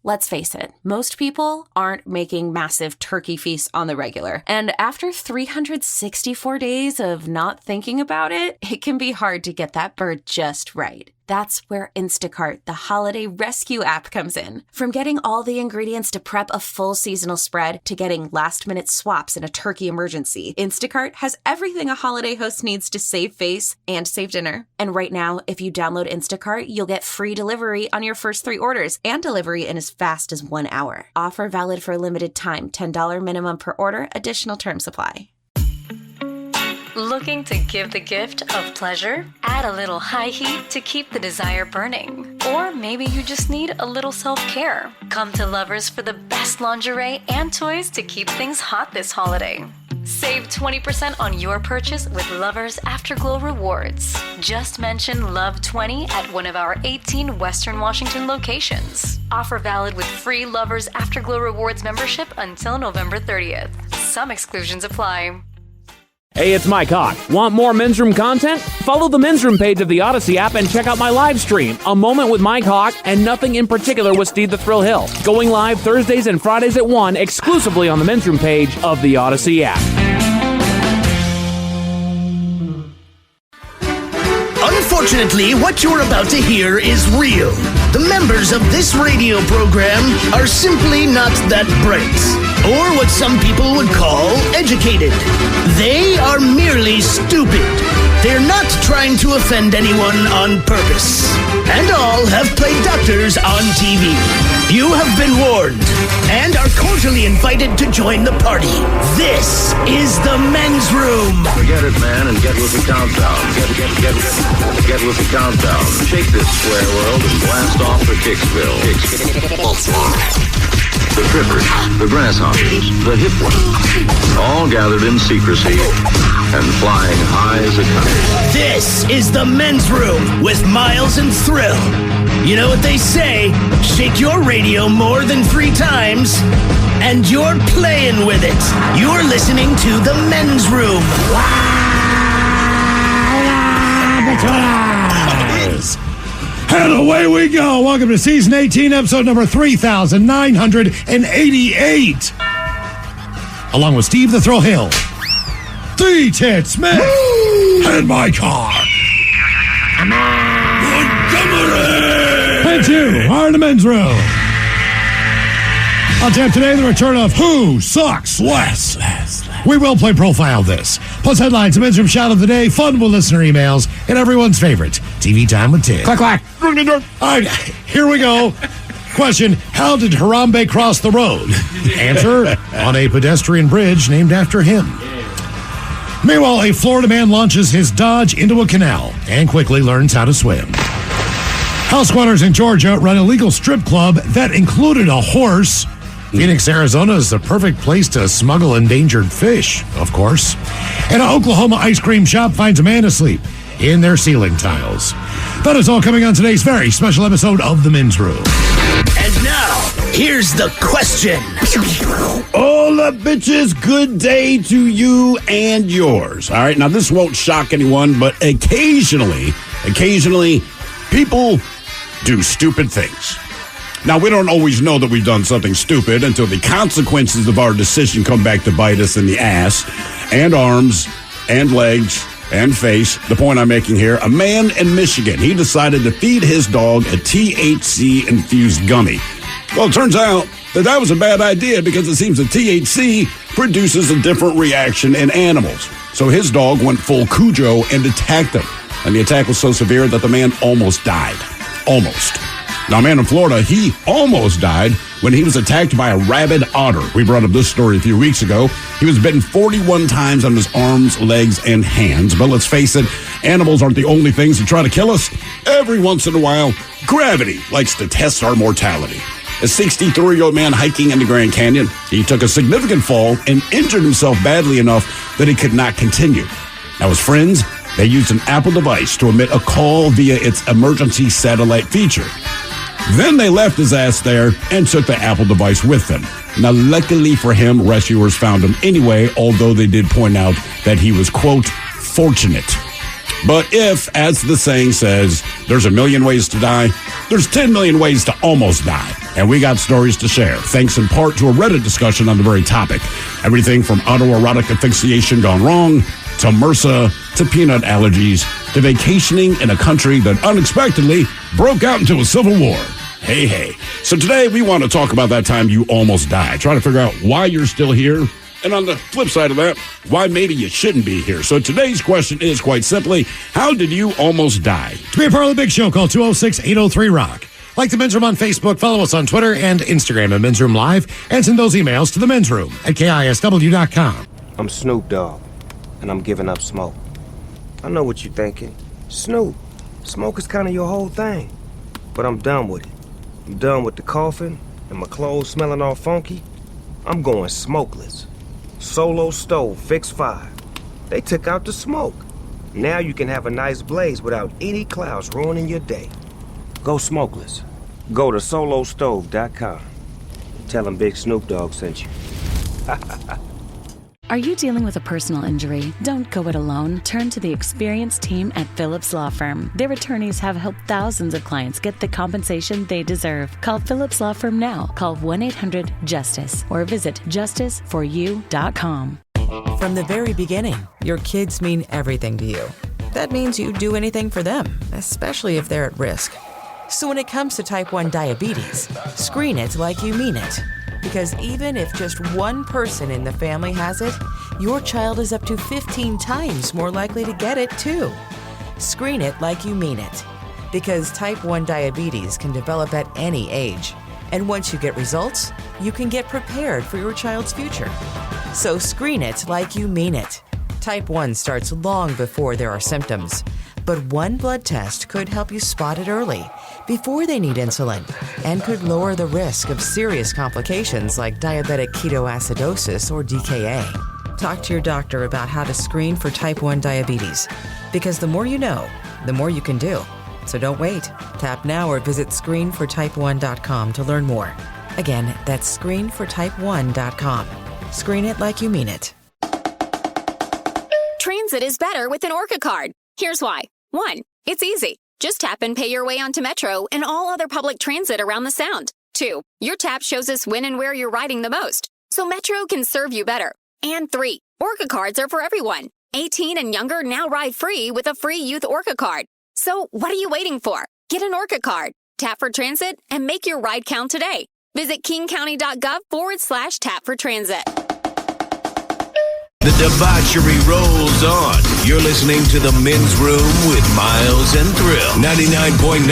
Let's face it, most people aren't making massive turkey feasts on the regular. And after 364 days of not thinking about it, it can be hard to get that bird just right. That's where Instacart, the holiday rescue app, comes in. From getting all the ingredients to prep a full seasonal spread to getting last-minute swaps in a turkey emergency, Instacart has everything a holiday host needs to save face and save dinner. And right now, if you download Instacart, you'll get free delivery on your first 3 orders and delivery in as fast as 1 hour. Offer valid for a limited time. $10 minimum per order. Additional terms apply. Looking to give the gift of pleasure? Add a little high heat to keep the desire burning. Or maybe you just need a little self-care. Come to Lovers for the best lingerie and toys to keep things hot this holiday. Save 20% on your purchase with Lovers Afterglow Rewards. Just mention LOVE20 at one of our 18 Western Washington locations. Offer valid with free Lovers Afterglow Rewards membership until November 30th. Some exclusions apply. Hey, it's Mike Hawk. Want more Men's Room content? Follow the Men's Room page of the Odyssey app and check out my live stream, A Moment with Mike Hawk and Nothing in Particular with Steve the Thrill Hill. Going live Thursdays and Fridays at 1, exclusively on the Men's Room page of the Odyssey app. Unfortunately, what you're about to hear is real. The members of this radio program are simply not that bright, or what some people would call educated. They are merely stupid. They're not trying to offend anyone on purpose. And all have played doctors on TV. You have been warned and are cordially invited to join the party. This is the Men's Room. Forget it, man, and get with the countdown. Get with the countdown. Shake this square world and blast off for Kicksville. The trippers, the grasshoppers, the hip ones, all gathered in secrecy and flying high as a kite. This is the Men's Room with Miles and Thrill. You know what they say, shake your radio more than 3 times, and you're playing with it. You're listening to the Men's Room. And away we go. Welcome to Season 18, episode number 3,988. Along with Steve the Thrill Hill, The Tit Smith, and my car. And you are in the Men's Room. On tap today, the return of Who Sucks Less. We will play Profile This. Plus headlines, the Men's Room shout of the day, fun with listener emails, and everyone's favorite, TV Time with Tit. Clack, clack. All right, here we go. Question, how did Harambe cross the road? Answer, on a pedestrian bridge named after him. Meanwhile, a Florida man launches his Dodge into a canal and quickly learns how to swim. House squatters in Georgia run a legal strip club that included a horse. Phoenix, Arizona is the perfect place to smuggle endangered fish, of course. And an Oklahoma ice cream shop finds a man asleep in their ceiling tiles. That is all coming on today's very special episode of The Men's Room. And now, here's the question. Hola, bitches. Good day to you and yours. All right, now this won't shock anyone, but occasionally, people do stupid things. Now, we don't always know that we've done something stupid until the consequences of our decision come back to bite us in the ass and arms and legs and face. The point I'm making here, a man in Michigan, he decided to feed his dog a THC-infused gummy. Well, it turns out that was a bad idea because it seems that THC produces a different reaction in animals. So his dog went full Cujo and attacked him. And the attack was so severe that the man almost died. Almost. Now, a man in Florida, he almost died when he was attacked by a rabid otter. We brought up this story a few weeks ago. He was bitten 41 times on his arms, legs, and hands. But let's face it, animals aren't the only things that try to kill us. Every once in a while, gravity likes to test our mortality. A 63-year-old man hiking in the Grand Canyon, he took a significant fall and injured himself badly enough that he could not continue. Now, his friends, they used an Apple device to emit a call via its emergency satellite feature. Then they left his ass there and took the Apple device with them. Now, luckily for him, rescuers found him anyway, although they did point out that he was, quote, fortunate. But if, as the saying says, there's a million ways to die, there's 10 million ways to almost die. and we got stories to share, thanks in part to a Reddit discussion on the very topic. Everything from autoerotic asphyxiation gone wrong, to MRSA, to peanut allergies, to vacationing in a country that unexpectedly broke out into a civil war. Hey. So today we want to talk about that time you almost died, trying to figure out why you're still here, and on the flip side of that, why maybe you shouldn't be here. So today's question is quite simply, how did you almost die? To be a part of the big show, call 206-803-ROCK. Like the Men's Room on Facebook, follow us on Twitter and Instagram at Men's Room Live, and send those emails to the Men's Room at KISW.com. I'm Snoop Dogg, and I'm giving up smoke. I know what you're thinking. Snoop, smoke is kind of your whole thing. But I'm done with it. I'm done with the coughing and my clothes smelling all funky. I'm going smokeless. Solo Stove Fix 5. They took out the smoke. Now you can have a nice blaze without any clouds ruining your day. Go smokeless. Go to solostove.com. Tell them Big Snoop Dogg sent you. Are you dealing with a personal injury? Don't go it alone. Turn to the experienced team at Phillips Law Firm. Their attorneys have helped thousands of clients get the compensation they deserve. Call Phillips Law Firm now. Call 1-800-JUSTICE or visit justiceforyou.com. From the very beginning, your kids mean everything to you. That means you'd do anything for them, especially if they're at risk. So when it comes to type 1 diabetes, screen it like you mean it. Because even if just one person in the family has it, your child is up to 15 times more likely to get it, too. Screen it like you mean it. Because type 1 diabetes can develop at any age. And once you get results, you can get prepared for your child's future. So screen it like you mean it. Type 1 starts long before there are symptoms. But one blood test could help you spot it early, before they need insulin, and could lower the risk of serious complications like diabetic ketoacidosis or DKA. Talk to your doctor about how to screen for type 1 diabetes, because the more you know, the more you can do. So don't wait. Tap now or visit screenfortype1.com to learn more. Again, that's screenfortype1.com. Screen it like you mean it. Transit is better with an Orca card. Here's why. 1, it's easy. Just tap and pay your way onto Metro and all other public transit around the Sound. 2, your tap shows us when and where you're riding the most, so Metro can serve you better. And 3, Orca cards are for everyone. 18 and younger now ride free with a free youth Orca card. So what are you waiting for? Get an Orca card, tap for transit, and make your ride count today. Visit kingcounty.gov/tap for transit. The debauchery rolls on. You're listening to The Men's Room with Miles and Thrill. 99.9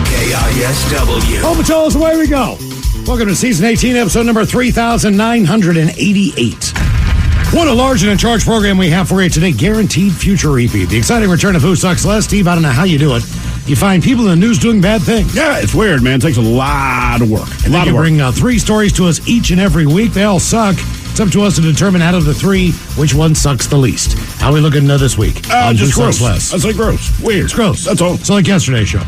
KISW. Oh, Patrols, away we go. Welcome to Season 18, episode number 3988. What a large and in charge program we have for you today. Guaranteed future repeat. The exciting return of Who Sucks Less. Steve, I don't know how you do it. You find people in the news doing bad things. Yeah, it's weird, man. It takes a lot of work. And then you bring 3 stories to us each and every week. They all suck. It's up to us to determine out of the 3 which one sucks the least. How are we looking this week? Just gross. That's like gross. Weird. It's gross. That's all. So like yesterday's show.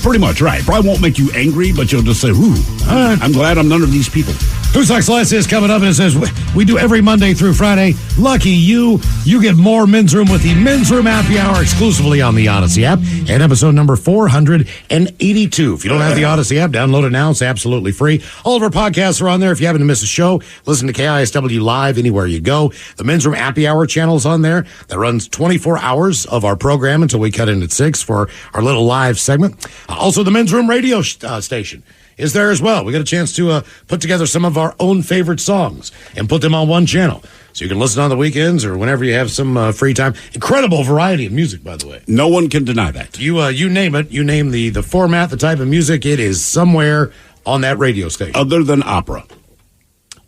Pretty much, right. Probably won't make you angry, but you'll just say, ooh, I'm glad I'm none of these people. Who Sucks Less is coming up, and it says we do every Monday through Friday. Lucky you. You get more Men's Room with the Men's Room Happy Hour exclusively on the Odyssey app, and episode number 482. If you don't have the Odyssey app, download it now. It's absolutely free. All of our podcasts are on there. If you happen to miss a show, listen to KISW Live anywhere you go. The Men's Room Happy Hour channel is on there. That runs 24 hours of our program until we cut in at 6 for our little live segment. Also, the Men's Room radio station is there as well. We got a chance to put together some of our own favorite songs and put them on one channel. So you can listen on the weekends or whenever you have some free time. Incredible variety of music, by the way. No one can deny that. You name it. You name the format, the type of music. It is somewhere on that radio station. Other than opera.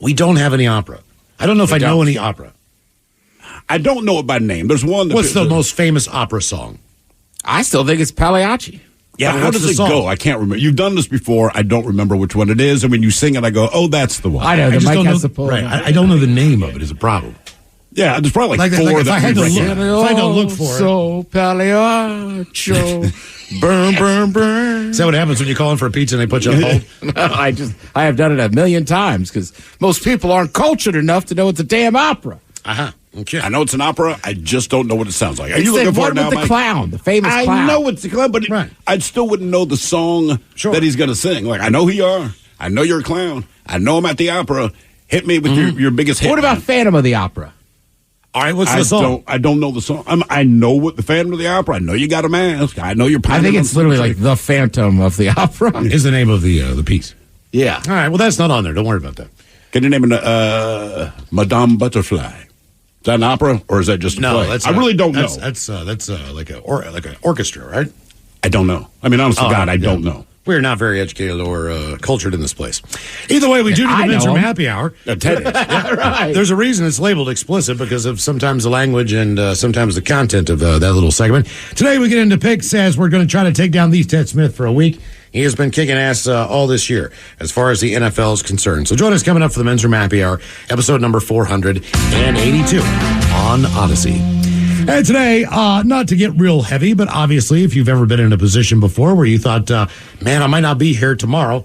We don't have any opera. I don't know if I know any opera. I don't know it by name. There's one. What's the most famous opera song? I still think it's Pagliacci. Yeah, how does it go? I can't remember. You've done this before. I don't remember which one it is. And when you sing it, I go, oh, that's the one. I know. I don't know the name of it is a problem. Yeah, there's probably like 4 if I had to look for it. So Pagliaccio. Burn, burn, burn. Is that what happens when you call in for a pizza and they put you on hold? No, I have done it 1,000,000 times because most people aren't cultured enough to know it's a damn opera. Uh-huh. Okay. I know it's an opera. I just don't know what it sounds like. Are It's you looking the for one it now, with the Mike? clown, the famous clown. I know it's the clown, but I still wouldn't know the song that he's going to sing. Like, I know who you are. I know you're a clown. I know I'm at the opera. Hit me with your biggest hit. What about Phantom of the Opera? All right, what's the song? I don't know the song. I know what the Phantom of the Opera. I know you got a mask. I know you're. I think it's literally like the Phantom of the Opera. Is the name of the piece? Yeah. All right. Well, that's not on there. Don't worry about that. Can you name it Madame Butterfly? Is that an opera or is that just a play? I really don't know. That's like an orchestra, right? I don't know. I mean, honestly, God, I don't know. We're not very educated or cultured in this place. Either way, we do the men's room happy hour. Right. There's a reason it's labeled explicit because of sometimes the language and sometimes the content of that little segment. Today we get into picks as we're going to try to take down These Ted Smith for a week. He has been kicking ass all this year as far as the NFL is concerned. So join us coming up for the men's room happy hour, episode number 482 on Odyssey. And today, not to get real heavy, but obviously, if you've ever been in a position before where you thought, man, I might not be here tomorrow,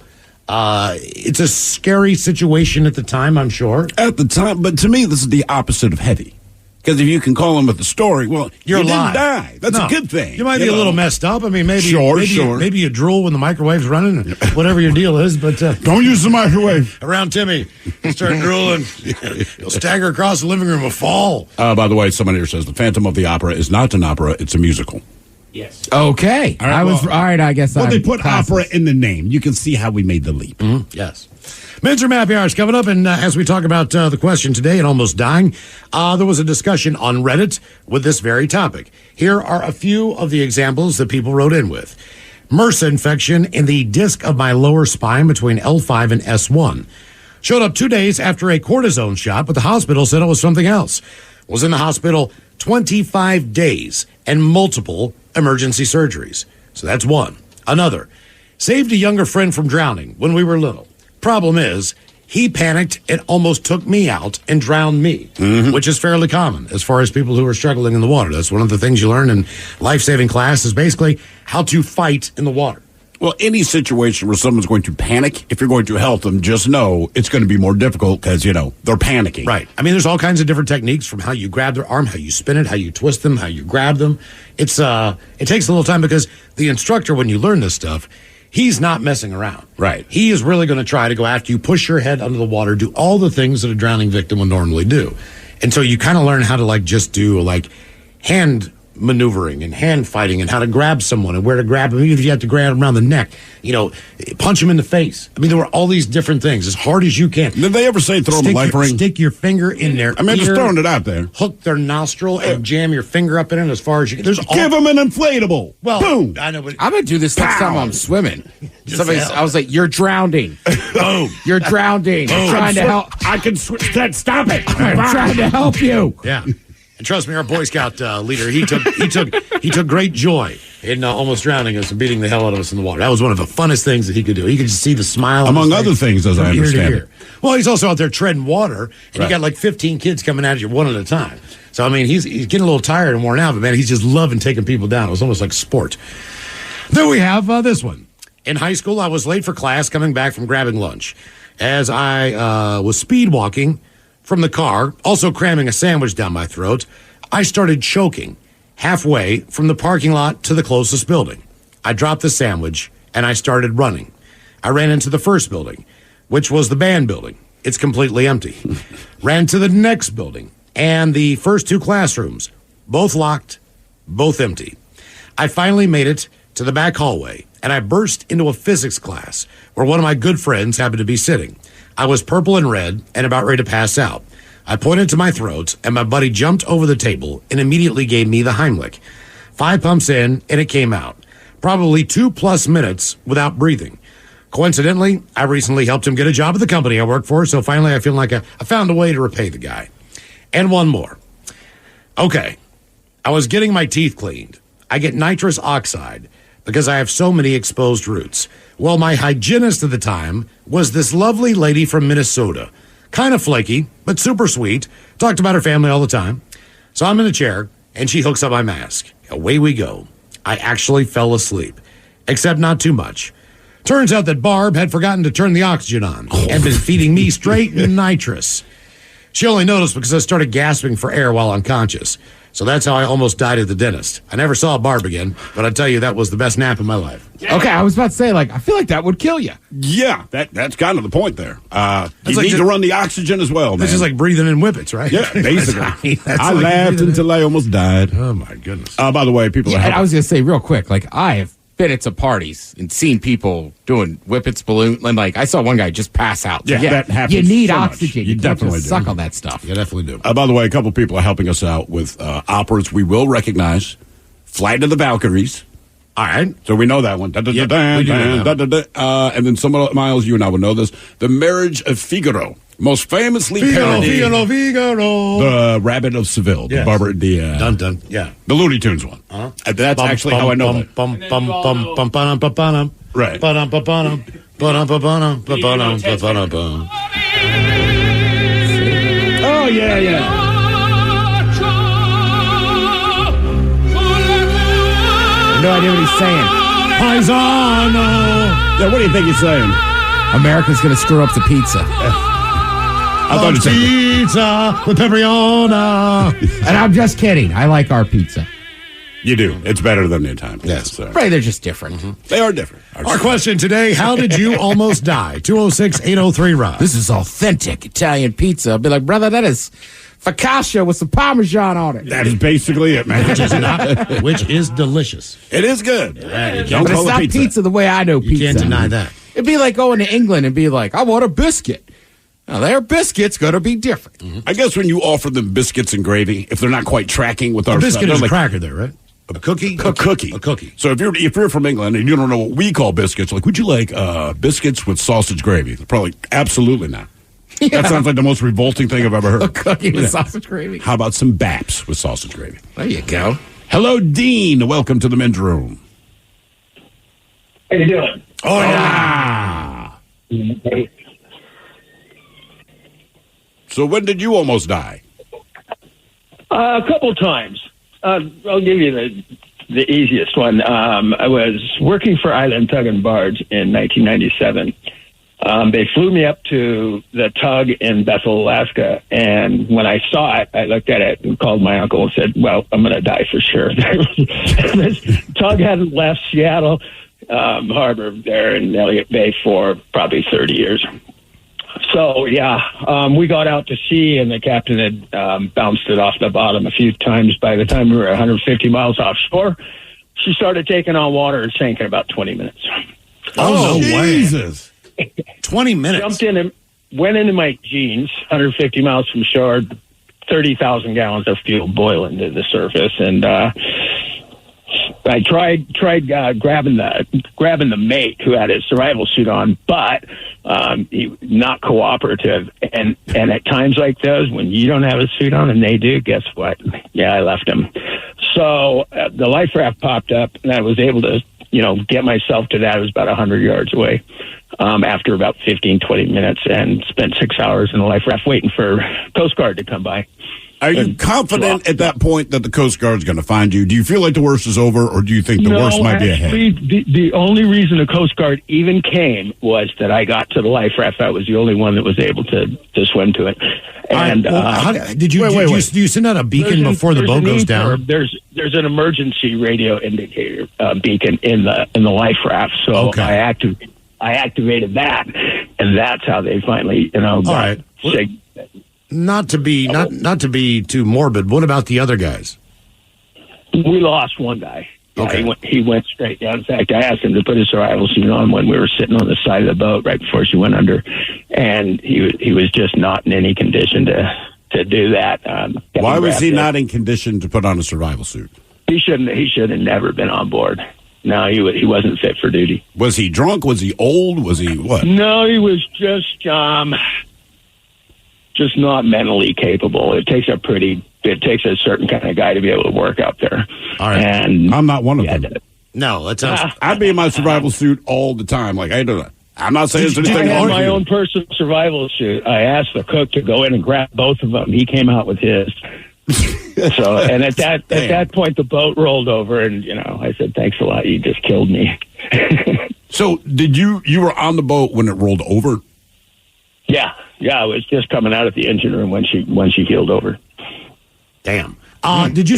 it's a scary situation at the time, I'm sure. At the time, but to me, this is the opposite of heavy. Because if you can call him with the story, well, you're you alive. didn't die. That's a good thing. You might be a little messed up. I mean, maybe maybe you drool when the microwave's running, and whatever your deal is. But don't use the microwave around Timmy. He'll start drooling. He'll stagger across the living room and fall. By the way, someone here says the Phantom of the Opera is not an opera; it's a musical. Yes. Okay. All right, all right. I guess. Well, they put opera in the name. You can see how we made the leap. Mm-hmm. Yes. Men's Room Happy Hour is coming up, and as we talk about the question today and almost dying, there was a discussion on Reddit with this very topic. Here are a few of the examples that people wrote in with. MRSA infection in the disc of my lower spine between L5 and S1. Showed up 2 days after a cortisone shot, but the hospital said it was something else. Was in the hospital 25 days and multiple emergency surgeries. So that's one. Another. Saved a younger friend from drowning when we were little. Problem is, he panicked and almost took me out and drowned me, which is fairly common as far as people who are struggling in the water. That's one of the things you learn in life-saving class is basically how to fight in the water. Well, any situation where someone's going to panic, if you're going to help them, just know it's going to be more difficult because, they're panicking. Right. I mean, there's all kinds of different techniques from how you grab their arm, how you spin it, how you twist them, how you grab them. It takes a little time because the instructor, when you learn this stuff, he's not messing around. Right. He is really going to try to go after you, push your head under the water, do all the things that a drowning victim would normally do. And so you kind of learn how to just do hand maneuvering and hand fighting and how to grab someone and where to grab them, even if you have to grab them around the neck, punch them in the face. I mean, there were all these different things as hard as you can. Did they ever say throw them a life ring? Stick your finger in there. I mean, just throwing it out there. Hook their nostril and jam your finger up in it as far as you can. Give them an inflatable. Well, boom. I know, but I'm going to do this next time I'm swimming. I was like, you're drowning. Boom. You're drowning. I'm trying to help. I can switch that. Stop it. I'm trying to help you. Yeah. And trust me, our Boy Scout leader, he took great joy in almost drowning us and beating the hell out of us in the water. That was one of the funnest things that he could do. He could just see the smile. Among other things, as I understand it. Well, he's also out there treading water, and you got 15 kids coming at you one at a time. So, I mean, he's getting a little tired and worn out, but man, he's just loving taking people down. It was almost like sport. Then we have this one. In high school, I was late for class coming back from grabbing lunch. As I was speed walking from the car, also cramming a sandwich down my throat, I started choking halfway from the parking lot to the closest building. I dropped the sandwich and I started running. I ran into the first building, which was the band building. It's completely empty. Ran to the next building and the first two classrooms, both locked, both empty. I finally made it to the back hallway and I burst into a physics class where one of my good friends happened to be sitting. I was purple and red and about ready to pass out. I pointed to my throat, and my buddy jumped over the table and immediately gave me the Heimlich. 5 pumps in, and it came out. Probably 2+ minutes without breathing. Coincidentally, I recently helped him get a job at the company I work for, so finally I feel like I found a way to repay the guy. And one more. Okay, I was getting my teeth cleaned. I get nitrous oxide because I have so many exposed roots. Well, my hygienist at the time was this lovely lady from Minnesota. Kind of flaky, but super sweet. Talked about her family all the time. So I'm in a chair, and she hooks up my mask. Away we go. I actually fell asleep, except not too much. Turns out that Barb had forgotten to turn the oxygen on and been feeding me straight nitrous. She only noticed because I started gasping for air while unconscious. So that's how I almost died at the dentist. I never saw Barb again, but I tell you, that was the best nap of my life. Okay, I was about to say, I feel like that would kill you. Yeah, that's kind of the point there. You need to run the oxygen as well, man. It's just like breathing in whippets, right? Yeah, basically. I laughed until I almost died. Oh, my goodness. By the way, people and I was going to say real quick, I have been at some parties and seen people doing whippets, balloon, and I saw one guy just pass out. So, that happens. You need so much. oxygen. You definitely just suck on that stuff. You definitely do. By the way, a couple people are helping us out with operas we will recognize. Flight of the Valkyries. All right. So we know that one. And then some of Miles, you and I would know this. The Marriage of Figaro. Most famously parodied Figaro. The Rabbit of Seville. Yes. The Looney Tunes one. Uh-huh. That's actually how I know that. Right. Oh, yeah. No idea what he's saying. Paisano. Yeah, what do you think he's saying? America's going to screw up the pizza. I thought you said pizza with pepperoni. And I'm just kidding. I like our pizza. You do. It's better than the Italian. Yes. So. Right, they're just different. Mm-hmm. They are different. Our question today, how did you almost die? 206-803-ROB. This is authentic Italian pizza. I'll be like, brother, that is focaccia with some Parmesan on it. That is basically it, man. Which is delicious. It is good. But it's not pizza the way I know pizza. You can't deny that. It'd be like going to England and be like, I want a biscuit. Now, their biscuits going to be different. Mm-hmm. I guess when you offer them biscuits and gravy, if they're not quite tracking with our biscuit stuff, is a cracker there, right? A cookie? A cookie. A cookie. So if you're from England and you don't know what we call biscuits, would you like biscuits with sausage gravy? Probably absolutely not. Yeah. That sounds like the most revolting thing I've ever heard. A cookie with sausage gravy. How about some BAPs with sausage gravy? There you go. Hello, Dean. Welcome to the men's room. How you doing? Oh, yeah. So when did you almost die? A couple times. I'll give you the easiest one. I was working for Island Tug and Barge in 1997. They flew me up to the tug in Bethel, Alaska, and when I saw it, I looked at it and called my uncle and said, well, I'm going to die for sure. This tug hadn't left Seattle Harbor there in Elliott Bay for probably 30 years. So, we got out to sea, and the captain had bounced it off the bottom a few times. By the time we were 150 miles offshore, she started taking on water and sank in about 20 minutes. Oh, no Jesus. way. 20 minutes. Jumped in and went into my jeans, 150 miles from shore, 30,000 gallons of fuel boiling to the surface, and I tried grabbing the mate who had his survival suit on, but he was not cooperative. And at times like those, when you don't have a suit on and they do, guess what? Yeah, I left him. So the life raft popped up, and I was able to, get myself to that. It was about 100 yards away after about 15, 20 minutes, and spent 6 hours in the life raft waiting for Coast Guard to come by. Are you confident at that point that the Coast Guard's going to find you? Do you feel like the worst is over, or do you think the worst might be ahead? The only reason the Coast Guard even came was that I got to the life raft. I was the only one that was able to swim to it. And did you send out a beacon before the boat goes down? There's an emergency radio indicator beacon in the life raft. So okay. I activated that, and that's how they finally All right. Not to be too morbid, what about the other guys? We lost one guy. Okay. He went straight down. In fact, I asked him to put his survival suit on when we were sitting on the side of the boat right before she went under, and he was just not in any condition to do that. Why was he not in condition to put on a survival suit? He should have never been on board. No, he wasn't fit for duty. Was he drunk? Was he old? Was he what? No, he was just not mentally capable. It takes a certain kind of guy to be able to work out there. All right. And I'm not one of them. No, that sounds. I'd be in my survival suit all the time. Like I'm not saying it's anything. I had my own personal survival suit. I asked the cook to go in and grab both of them. He came out with his. So, and at that point, the boat rolled over, and I said, "Thanks a lot. You just killed me." So, you were on the boat when it rolled over? Yeah, it was just coming out of the engine room when she healed over. Damn. Did you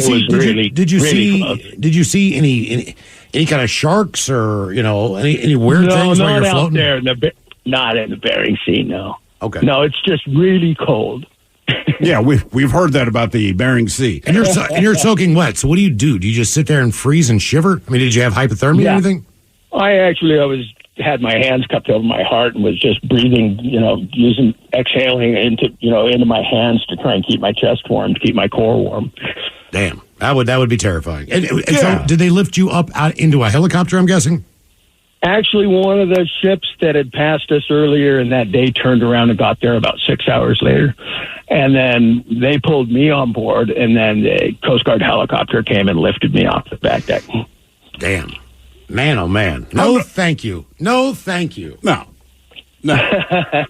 see any kind of sharks or any weird things while you're floating? There not in the Bering Sea. No. Okay. No, it's just really cold. Yeah, we've heard that about the Bering Sea. And you're soaking wet. So what do you do? Do you just sit there and freeze and shiver? I mean, did you have hypothermia or anything? I had my hands cupped over my heart and was just breathing, exhaling into my hands to try and keep my chest warm, to keep my core warm. Damn, that would be terrifying. And so, did they lift you up out into a helicopter? I'm guessing. Actually, one of the ships that had passed us earlier in that day turned around and got there about 6 hours later. And then they pulled me on board, and then the Coast Guard helicopter came and lifted me off the back deck. Damn. Man, oh, man. No, thank you. No, thank you. No. Yeah,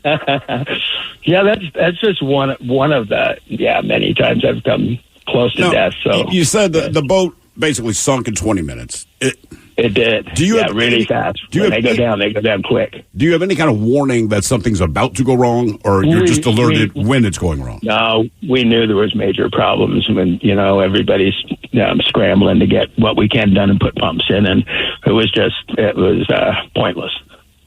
that's just one of the, many times I've come close to death. So you said the boat basically sunk in 20 minutes. It did. Do you have really fast. When they go down quick. Do you have any kind of warning that something's about to go wrong, or you're just alerted when it's going wrong? No, we knew there was major problems when, everybody's scrambling to get what we can done and put pumps in, and it was pointless.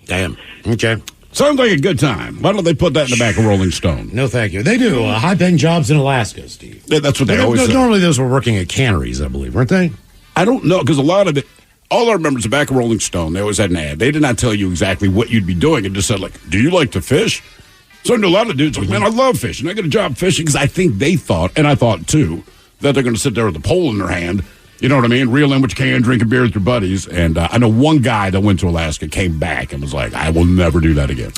Damn. Okay. Sounds like a good time. Why don't they put that in the back of Rolling Stone? No, thank you. They do. High-paying jobs in Alaska, Steve. Yeah, that's what they always say. Normally those were working at canneries, I believe, weren't they? I don't know, because a lot of it, all I remember is the back of Rolling Stone, they always had an ad. They did not tell you exactly what you'd be doing. It just said, do you like to fish? So I knew a lot of dudes man, I love fishing. I got a job fishing, because I think they thought, and I thought too, that they're going to sit there with a pole in their hand, you know what I mean? Reel in what you can, drinking beer with your buddies. And I know one guy that went to Alaska, came back, and was like, I will never do that again.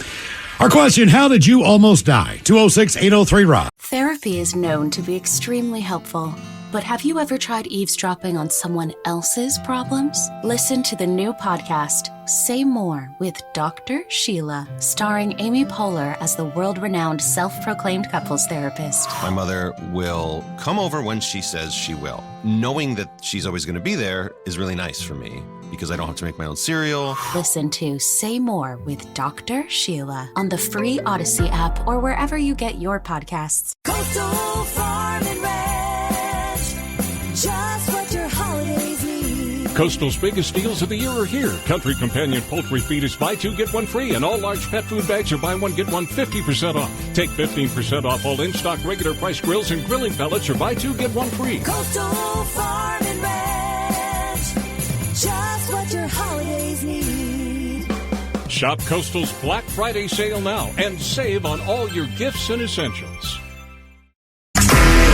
Our question, how did you almost die? 206-803-ROCK. Therapy is known to be extremely helpful. But have you ever tried eavesdropping on someone else's problems? Listen to the new podcast, Say More with Dr. Sheila, starring Amy Poehler as the world-renowned self-proclaimed couples therapist. My mother will come over when she says she will. Knowing that she's always going to be there is really nice for me because I don't have to make my own cereal. Listen to Say More with Dr. Sheila on the free Odyssey app or wherever you get your podcasts. Coastal Farm and Ranch, just what your holidays need. Coastal's biggest deals of the year are here. Country Companion poultry feed is buy two, get one free, and all large pet food bags are buy one, get one 50% off. Take 15% off all in-stock regular price grills and grilling pellets, or buy two, get one free. Coastal Farm and Ranch, just what your holidays need. Shop Coastal's Black Friday sale now and save on all your gifts and essentials.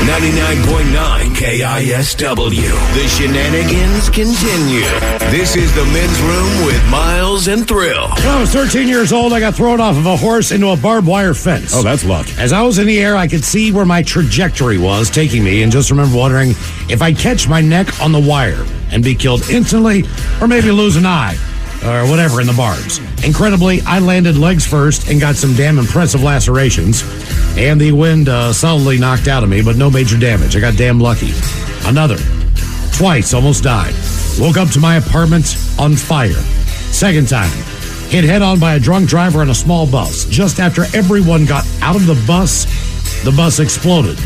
99.9 KISW. The shenanigans continue. This is the Men's Room with Miles and Thrill. When I was 13 years old, I got thrown off of a horse into a barbed wire fence. Oh, that's luck. As I was in the air, I could see where my trajectory was taking me, and just remember wondering if I'd catch my neck on the wire and be killed instantly, or maybe lose an eye, or whatever in the barbs. Incredibly, I landed legs first and got some damn impressive lacerations, and the wind solidly knocked out of me, but no major damage. I got damn lucky. Another. Twice, almost died. Woke up to my apartment on fire. Second time. Hit head on by a drunk driver in a small bus. Just after everyone got out of the bus exploded.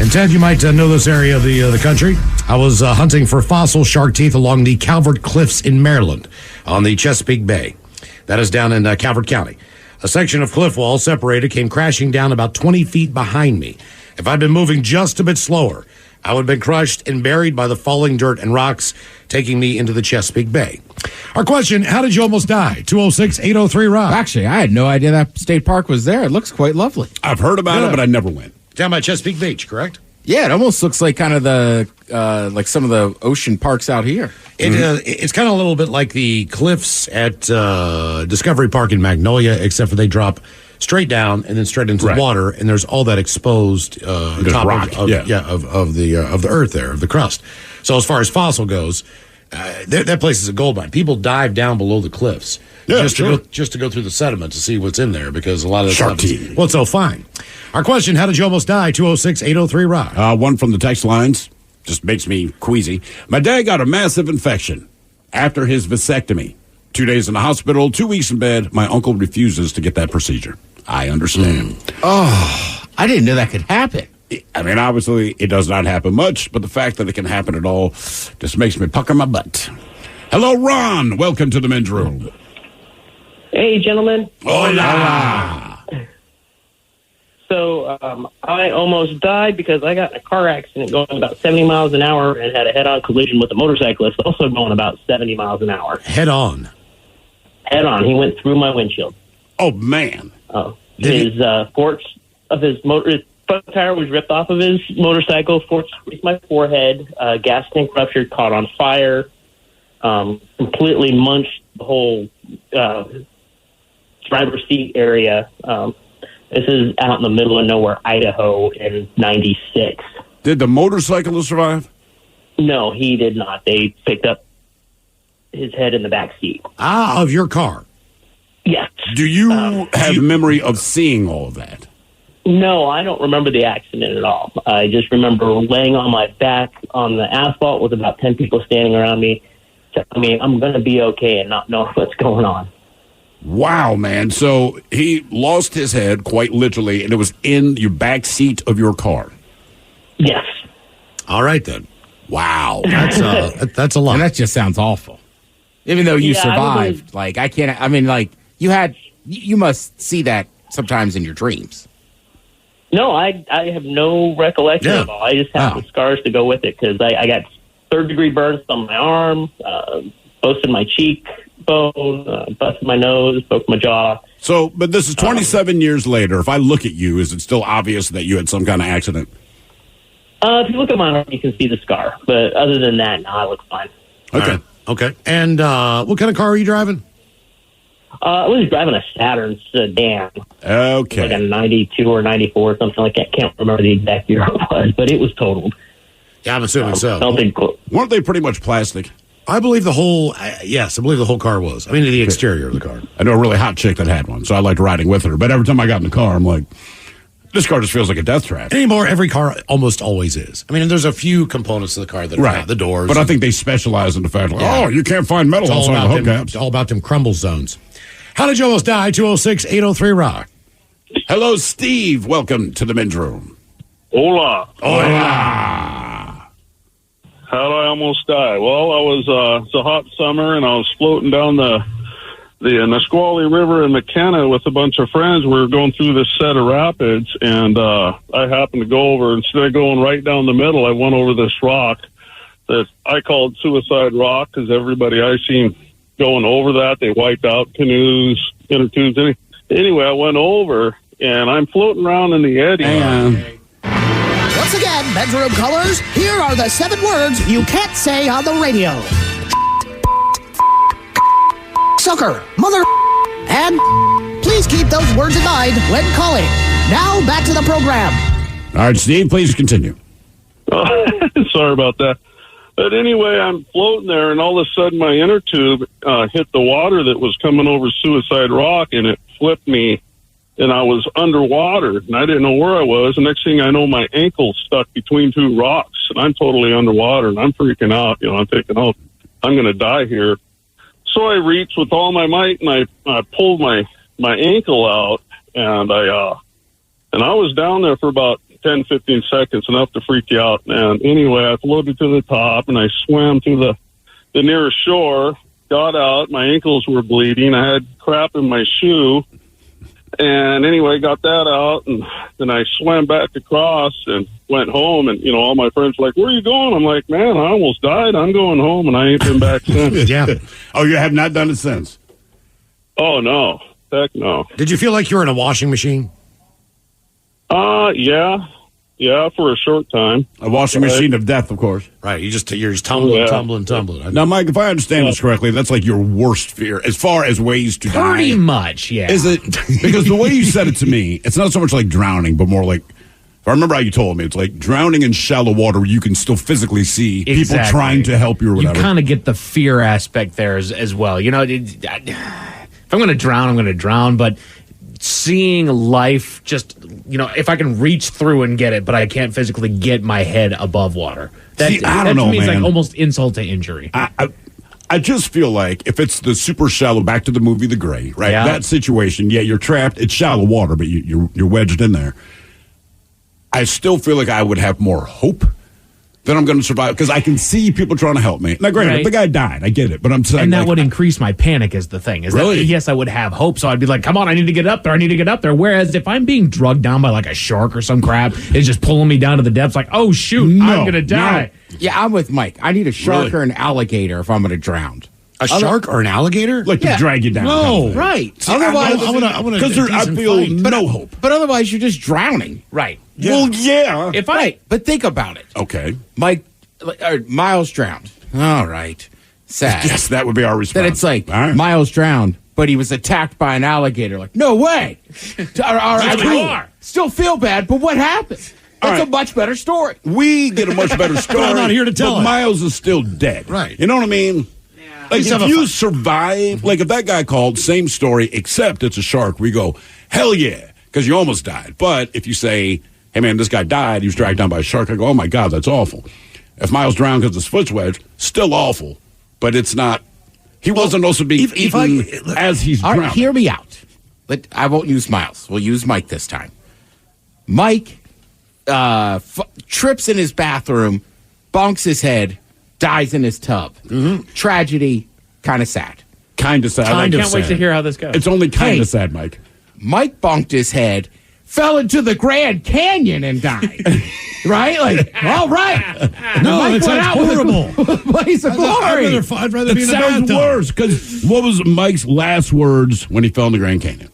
And Ted, you might know this area of the country. I was hunting for fossil shark teeth along the Calvert Cliffs in Maryland on the Chesapeake Bay. That is down in Calvert County. A section of cliff wall separated came crashing down about 20 feet behind me. If I'd been moving just a bit slower, I would have been crushed and buried by the falling dirt and rocks, taking me into the Chesapeake Bay. Our question, how did you almost die? 206-803-ROCK. Actually, I had no idea that state park was there. It looks quite lovely. I've heard about it, but I never went. Down by Chesapeake Beach, correct? Yeah, it almost looks like kind of the like some of the ocean parks out here. It's kind of a little bit like the cliffs at Discovery Park in Magnolia, except for they drop straight down and then straight into the water, and there's all that exposed top rock, of the earth there, of the crust. So as far as fossil goes, that place is a gold mine. People dive down below the cliffs just to go through the sediment to see what's in there, because a lot of the shark teeth. Well, it's so fine. Our question, how did you almost die? 206-803-ROCK. One from the text lines just makes me queasy. My dad got a massive infection after his vasectomy. 2 days in the hospital, 2 weeks in bed. My uncle refuses to get that procedure. I understand. Oh, I didn't know that could happen. I mean, obviously, it does not happen much, but the fact that it can happen at all just makes me pucker my butt. Hello, Ron. Welcome to the men's room. Hey, gentlemen. Hola. So I almost died because I got in a car accident going about 70 miles an hour and had a head-on collision with a motorcyclist also going about 70 miles an hour. Head on. Head on. He went through my windshield. Oh, man. His forks of his front tire was ripped off of his motorcycle. Forks squeezed my forehead. Gas tank ruptured, caught on fire. Completely munched the whole driver's seat area. This is out in the middle of nowhere, Idaho, in '96. Did the motorcyclist survive? No, he did not. They picked up his head in the back seat. Of your car? Yes. Do you have memory of seeing all of that? No, I don't remember the accident at all. I just remember laying on my back on the asphalt with about 10 people standing around me telling me I'm going to be okay and not know what's going on. Wow, man. So he lost his head, quite literally, and it was in your back seat of your car. Yes. All right, then. Wow. That's a lot. And that just sounds awful. Even though you survived, you must see that sometimes in your dreams. No, I have no recollection at all. I just have the scars to go with it because I got third-degree burns on my arm, busted my cheek bone, busted my nose, broke my jaw. So, but this is 27 years later. If I look at you, is it still obvious that you had some kind of accident? If you look at my arm, you can see the scar. But other than that, no, I look fine. Okay. Okay. And what kind of car are you driving? I was driving a Saturn sedan. Okay. Like a 92 or 94 or something like that. Can't remember the exact year it was, but it was totaled. Yeah, I'm assuming so. Something cool. Weren't they pretty much plastic? I believe the whole, yes, I believe the whole car was. I mean, the exterior of the car. I know a really hot chick that had one, so I liked riding with her. But every time I got in the car, I'm like, this car just feels like a death trap. Anymore, every car almost always is. I mean, there's a few components of the car that are not the doors. But I think they specialize in the fact, you can't find metal it's outside the hubcaps. It's all about them crumble zones. How did you almost die? 206-803-ROCK. Hello, Steve. Welcome to the men's room. Hola. Hola. How did I almost die? Well, it's a hot summer, and I was floating down the Nisqually River in McKenna with a bunch of friends. We were going through this set of rapids, and I happened to go over, instead of going right down the middle, I went over this rock that I called Suicide Rock because everybody I seen going over that, they wiped out canoes, inner tubes. Anyway, I went over, and I'm floating around in the eddy. Once again, bedroom callers, here are the 7 words you can't say on the radio. Sucker, mother, and please keep those words in mind when calling. Now, back to the program. All right, Steve, please continue. Sorry about that. But anyway, I'm floating there, and all of a sudden my inner tube hit the water that was coming over Suicide Rock, and it flipped me, and I was underwater, and I didn't know where I was. The next thing I know, my ankle's stuck between 2 rocks, and I'm totally underwater, and I'm freaking out. I'm thinking, I'm going to die here. So I reached with all my might, and I pulled my ankle out, and I was down there for about 10, 15 seconds, enough to freak you out. And anyway, I floated to the top, and I swam to the nearest shore, got out. My ankles were bleeding. I had crap in my shoe. And anyway, got that out, and then I swam back across and went home. And, all my friends were like, where are you going? I'm like, man, I almost died. I'm going home, and I ain't been back since. Yeah. Oh, you have not done it since? Oh, no. Heck no. Did you feel like you were in a washing machine? Yeah. Yeah, for a short time. A washing machine of death, of course. Right. You're just tumbling. Now, Mike, if I understand this correctly, that's like your worst fear as far as ways to die. Pretty much, yeah. Is it? Because the way you said it to me, it's not so much like drowning, but more like, if I remember how you told me, it's like drowning in shallow water where you can still physically see people trying to help you or whatever. You kind of get the fear aspect there as well. If I'm going to drown, I'm going to drown, but seeing life just, if I can reach through and get it, but I can't physically get my head above water. That, I don't know, means man. like almost insult to injury. I just feel like if it's the super shallow, back to the movie The Gray, right? Yeah. That situation, you're trapped. It's shallow water, but you're wedged in there. I still feel like I would have more hope that I'm going to survive because I can see people trying to help me. Now, granted, Right. the guy died. I get it, but I'm saying And that like, would increase my panic is the thing. Is Really? that, yes, I would have hope. So I'd be like, come on, I need to get up there. I need to get up there. Whereas if I'm being drugged down by like a shark or some crap, it's just pulling me down to the depths like, oh, shoot, I'm going to die. Yeah, I'm with Mike. I need a shark Really? or an alligator if I'm going to drown. A shark or an alligator? like to drag you down. No. kind of thing. Right. See, Otherwise, I want Because I feel no hope. but otherwise you're just drowning. Right. Well, yeah. If I, Right. But think about it. Okay. Mike, Miles drowned. All right. Sad. Yes, that would be our response. Then it's like, All right. Miles drowned, but he was attacked by an alligator. Like, no way. Still feel bad, but what happened? That's a much better story. We get a much better story. I'm not here to tell but it. Miles is still dead. Right. You know what I mean? Like, Let's have if a you fun- survive, like if that guy called, same story, except it's a shark, we go, hell yeah, because you almost died. But if you say, hey man, this guy died, he was dragged down by a shark, I go, oh my God, that's awful. If Miles drowned because his foot's wedged, still awful. But it's not, he wasn't also being eaten as he's All drowning. right, hear me out. But I won't use Miles. We'll use Mike this time. Mike trips in his bathroom, bonks his head, dies in his tub. Tragedy, kind of sad. Kind of sad. I can't wait to hear how this goes. It's only kind Hey. of sad, Mike. Mike bonked his head, fell into the Grand Canyon and died. Right? Like, all right. No, Mike it went sounds out with a horrible. blaze of glory. I'd rather be It in the sounds bathtub. worse, because what was Mike's last words when he fell in the Grand Canyon?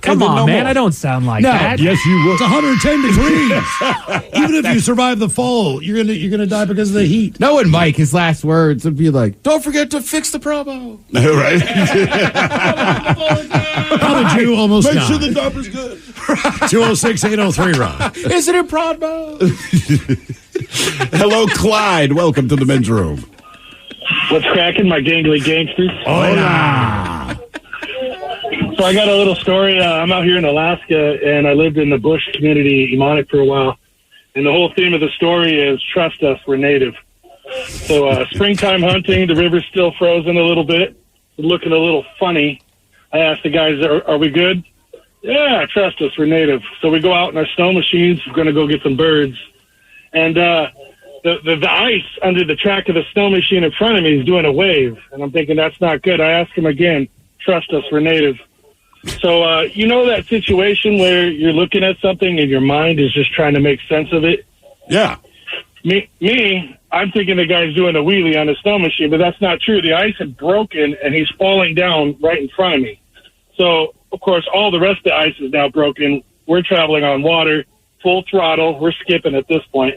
Come then on, no man. more. I don't sound like No. that. Yes, you will. It's 110 degrees. Even if you survive the fall, you're gonna die because of the heat. Knowing Mike, his last words would be like, don't forget to fix the promo. Right? How did you almost Make die? sure the dumper's good. 206-803-RON. Is it in promo? Hello, Clyde. Welcome to the men's room. What's cracking, my gangly gangsters? Hola. So I got a little story. I'm out here in Alaska, and I lived in the bush community, Emonic, for a while. And the whole theme of the story is trust us, we're native. So springtime hunting, the river's still frozen a little bit, looking a little funny. I asked the guys, are we good? Yeah, trust us, we're native. So we go out in our snow machines, we're going to go get some birds. And the ice under the track of the snow machine in front of me is doing a wave. And I'm thinking, that's not good. I ask him again, trust us, we're native. So, you know that situation where you're looking at something and your mind is just trying to make sense of it? Yeah. Me, I'm thinking the guy's doing a wheelie on a snow machine, but that's not true. The ice had broken, and he's falling down right in front of me. So, of course, all the rest of the ice is now broken. We're traveling on water, full throttle. We're skipping at this point.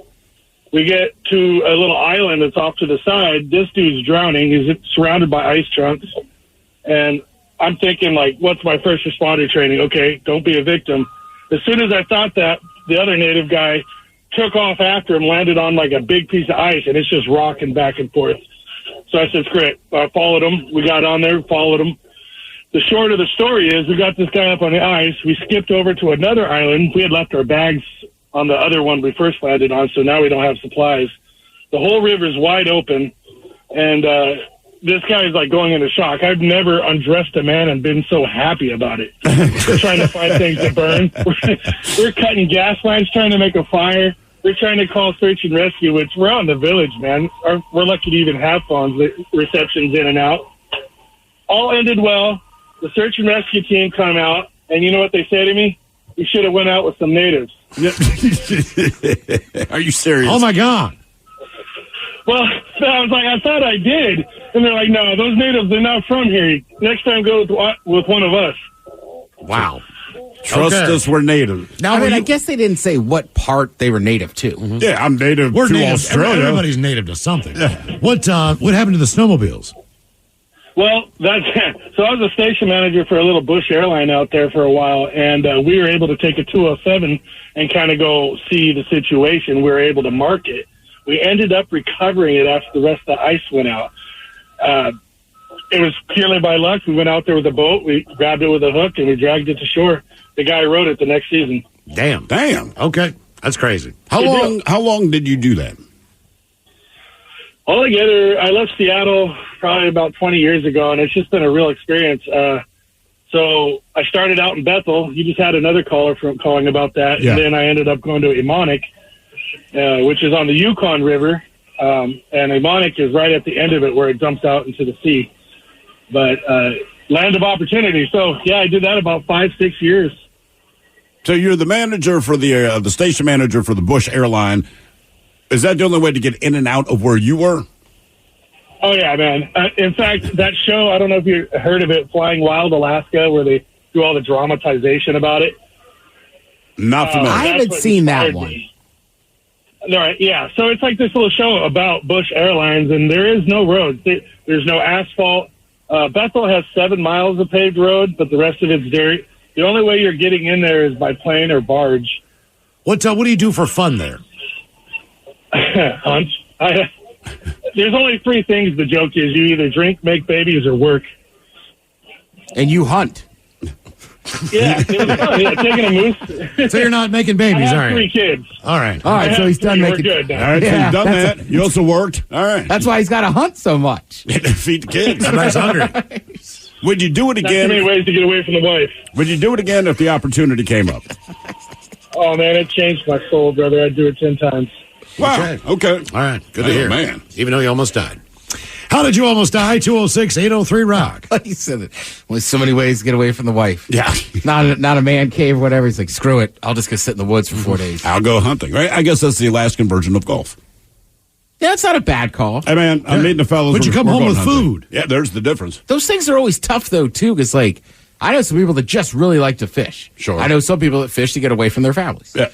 We get to a little island that's off to the side. This dude's drowning. He's surrounded by ice chunks. And I'm thinking, like, what's my first responder training? Okay, don't be a victim. As soon as I thought that, the other native guy took off after him, landed on, like, a big piece of ice, and it's just rocking back and forth. So I said, screw it. I followed him. We got on there, followed him. The short of the story is we got this guy up on the ice. We skipped over to another island. We had left our bags on the other one we first landed on, so now we don't have supplies. The whole river's wide open, and this guy's like going into shock. I've never undressed a man and been so happy about it. We're trying to find things to burn. We're cutting gas lines, trying to make a fire. We're trying to call search and rescue, which we're out in the village, man. We're lucky to even have phones, receptions in and out. All ended well. The search and rescue team come out, and you know what they say to me? We should have went out with some natives. Are you serious? Oh, my God. Well, I was like, I thought I did. And they're like, no, those natives, they're not from here. Next time, go with one of us. Wow. Trust us, we're native. Now, I guess they didn't say what part they were native to. Mm-hmm. Yeah, I'm native We're to native. Australia. Everybody's native to something. What happened to the snowmobiles? Well, so I was a station manager for a little Bush airline out there for a while, and we were able to take a 207 and kind of go see the situation. We were able to mark it. We ended up recovering it after the rest of the ice went out. It was purely by luck. We went out there with a boat, we grabbed it with a hook, and we dragged it to shore. The guy rode it the next season. Damn. Okay. That's crazy. How long did you do that? Altogether, I left Seattle probably about 20 years ago, and it's just been a real experience. So I started out in Bethel. You just had another caller calling about that. Yeah. And then I ended up going to Emonic, which is on the Yukon River. And Emonic is right at the end of it where it dumps out into the sea. But land of opportunity. So, yeah, I did that about 5-6 years. So you're the manager for the station manager for the Bush airline. Is that the only way to get in and out of where you were? Oh, yeah, man. In fact, that show, I don't know if you heard of it, Flying Wild Alaska, where they do all the dramatization about it. Not familiar. I haven't seen that one. All right, yeah. So it's like this little show about Bush Airlines, and there is no roads. There's no asphalt. Bethel has 7 miles of paved road, but the rest of it's dirt. The only way you're getting in there is by plane or barge. What do you do for fun there? Hunt. There's only 3 things. The joke is you either drink, make babies, or work. And you hunt. Yeah, it was fun. Yeah, taking a moose. So you're not making babies, I have are you? 3 kids. All right. All right, so he's done We're making. good now. All right, so Yeah, you've done that's that. You also worked. All right. That's why he's got to hunt so much. Feed the kids. Somebody's hungry. Would you do it Not too again? many ways to get away from the wife. Would you do it again if the opportunity came up? Oh, man, it changed my soul, brother. I'd do it 10 times. Wow. Okay. All right. Good to Oh, hear. man. Even though you almost died. How did you almost die? 206-803-ROCK. He said it. Well, there's so many ways to get away from the wife. Yeah. Not a man cave or whatever. He's like, screw it. I'll just go sit in the woods for 4 days. I'll go hunting. Right? I guess that's the Alaskan version of golf. Yeah, it's not a bad call. Hey, man, I'm meeting the fellas. But you come We're home going with hunting. food. Yeah, there's the difference. Those things are always tough, though, too, because, like, I know some people that just really like to fish. Sure. I know some people that fish to get away from their families. Yeah.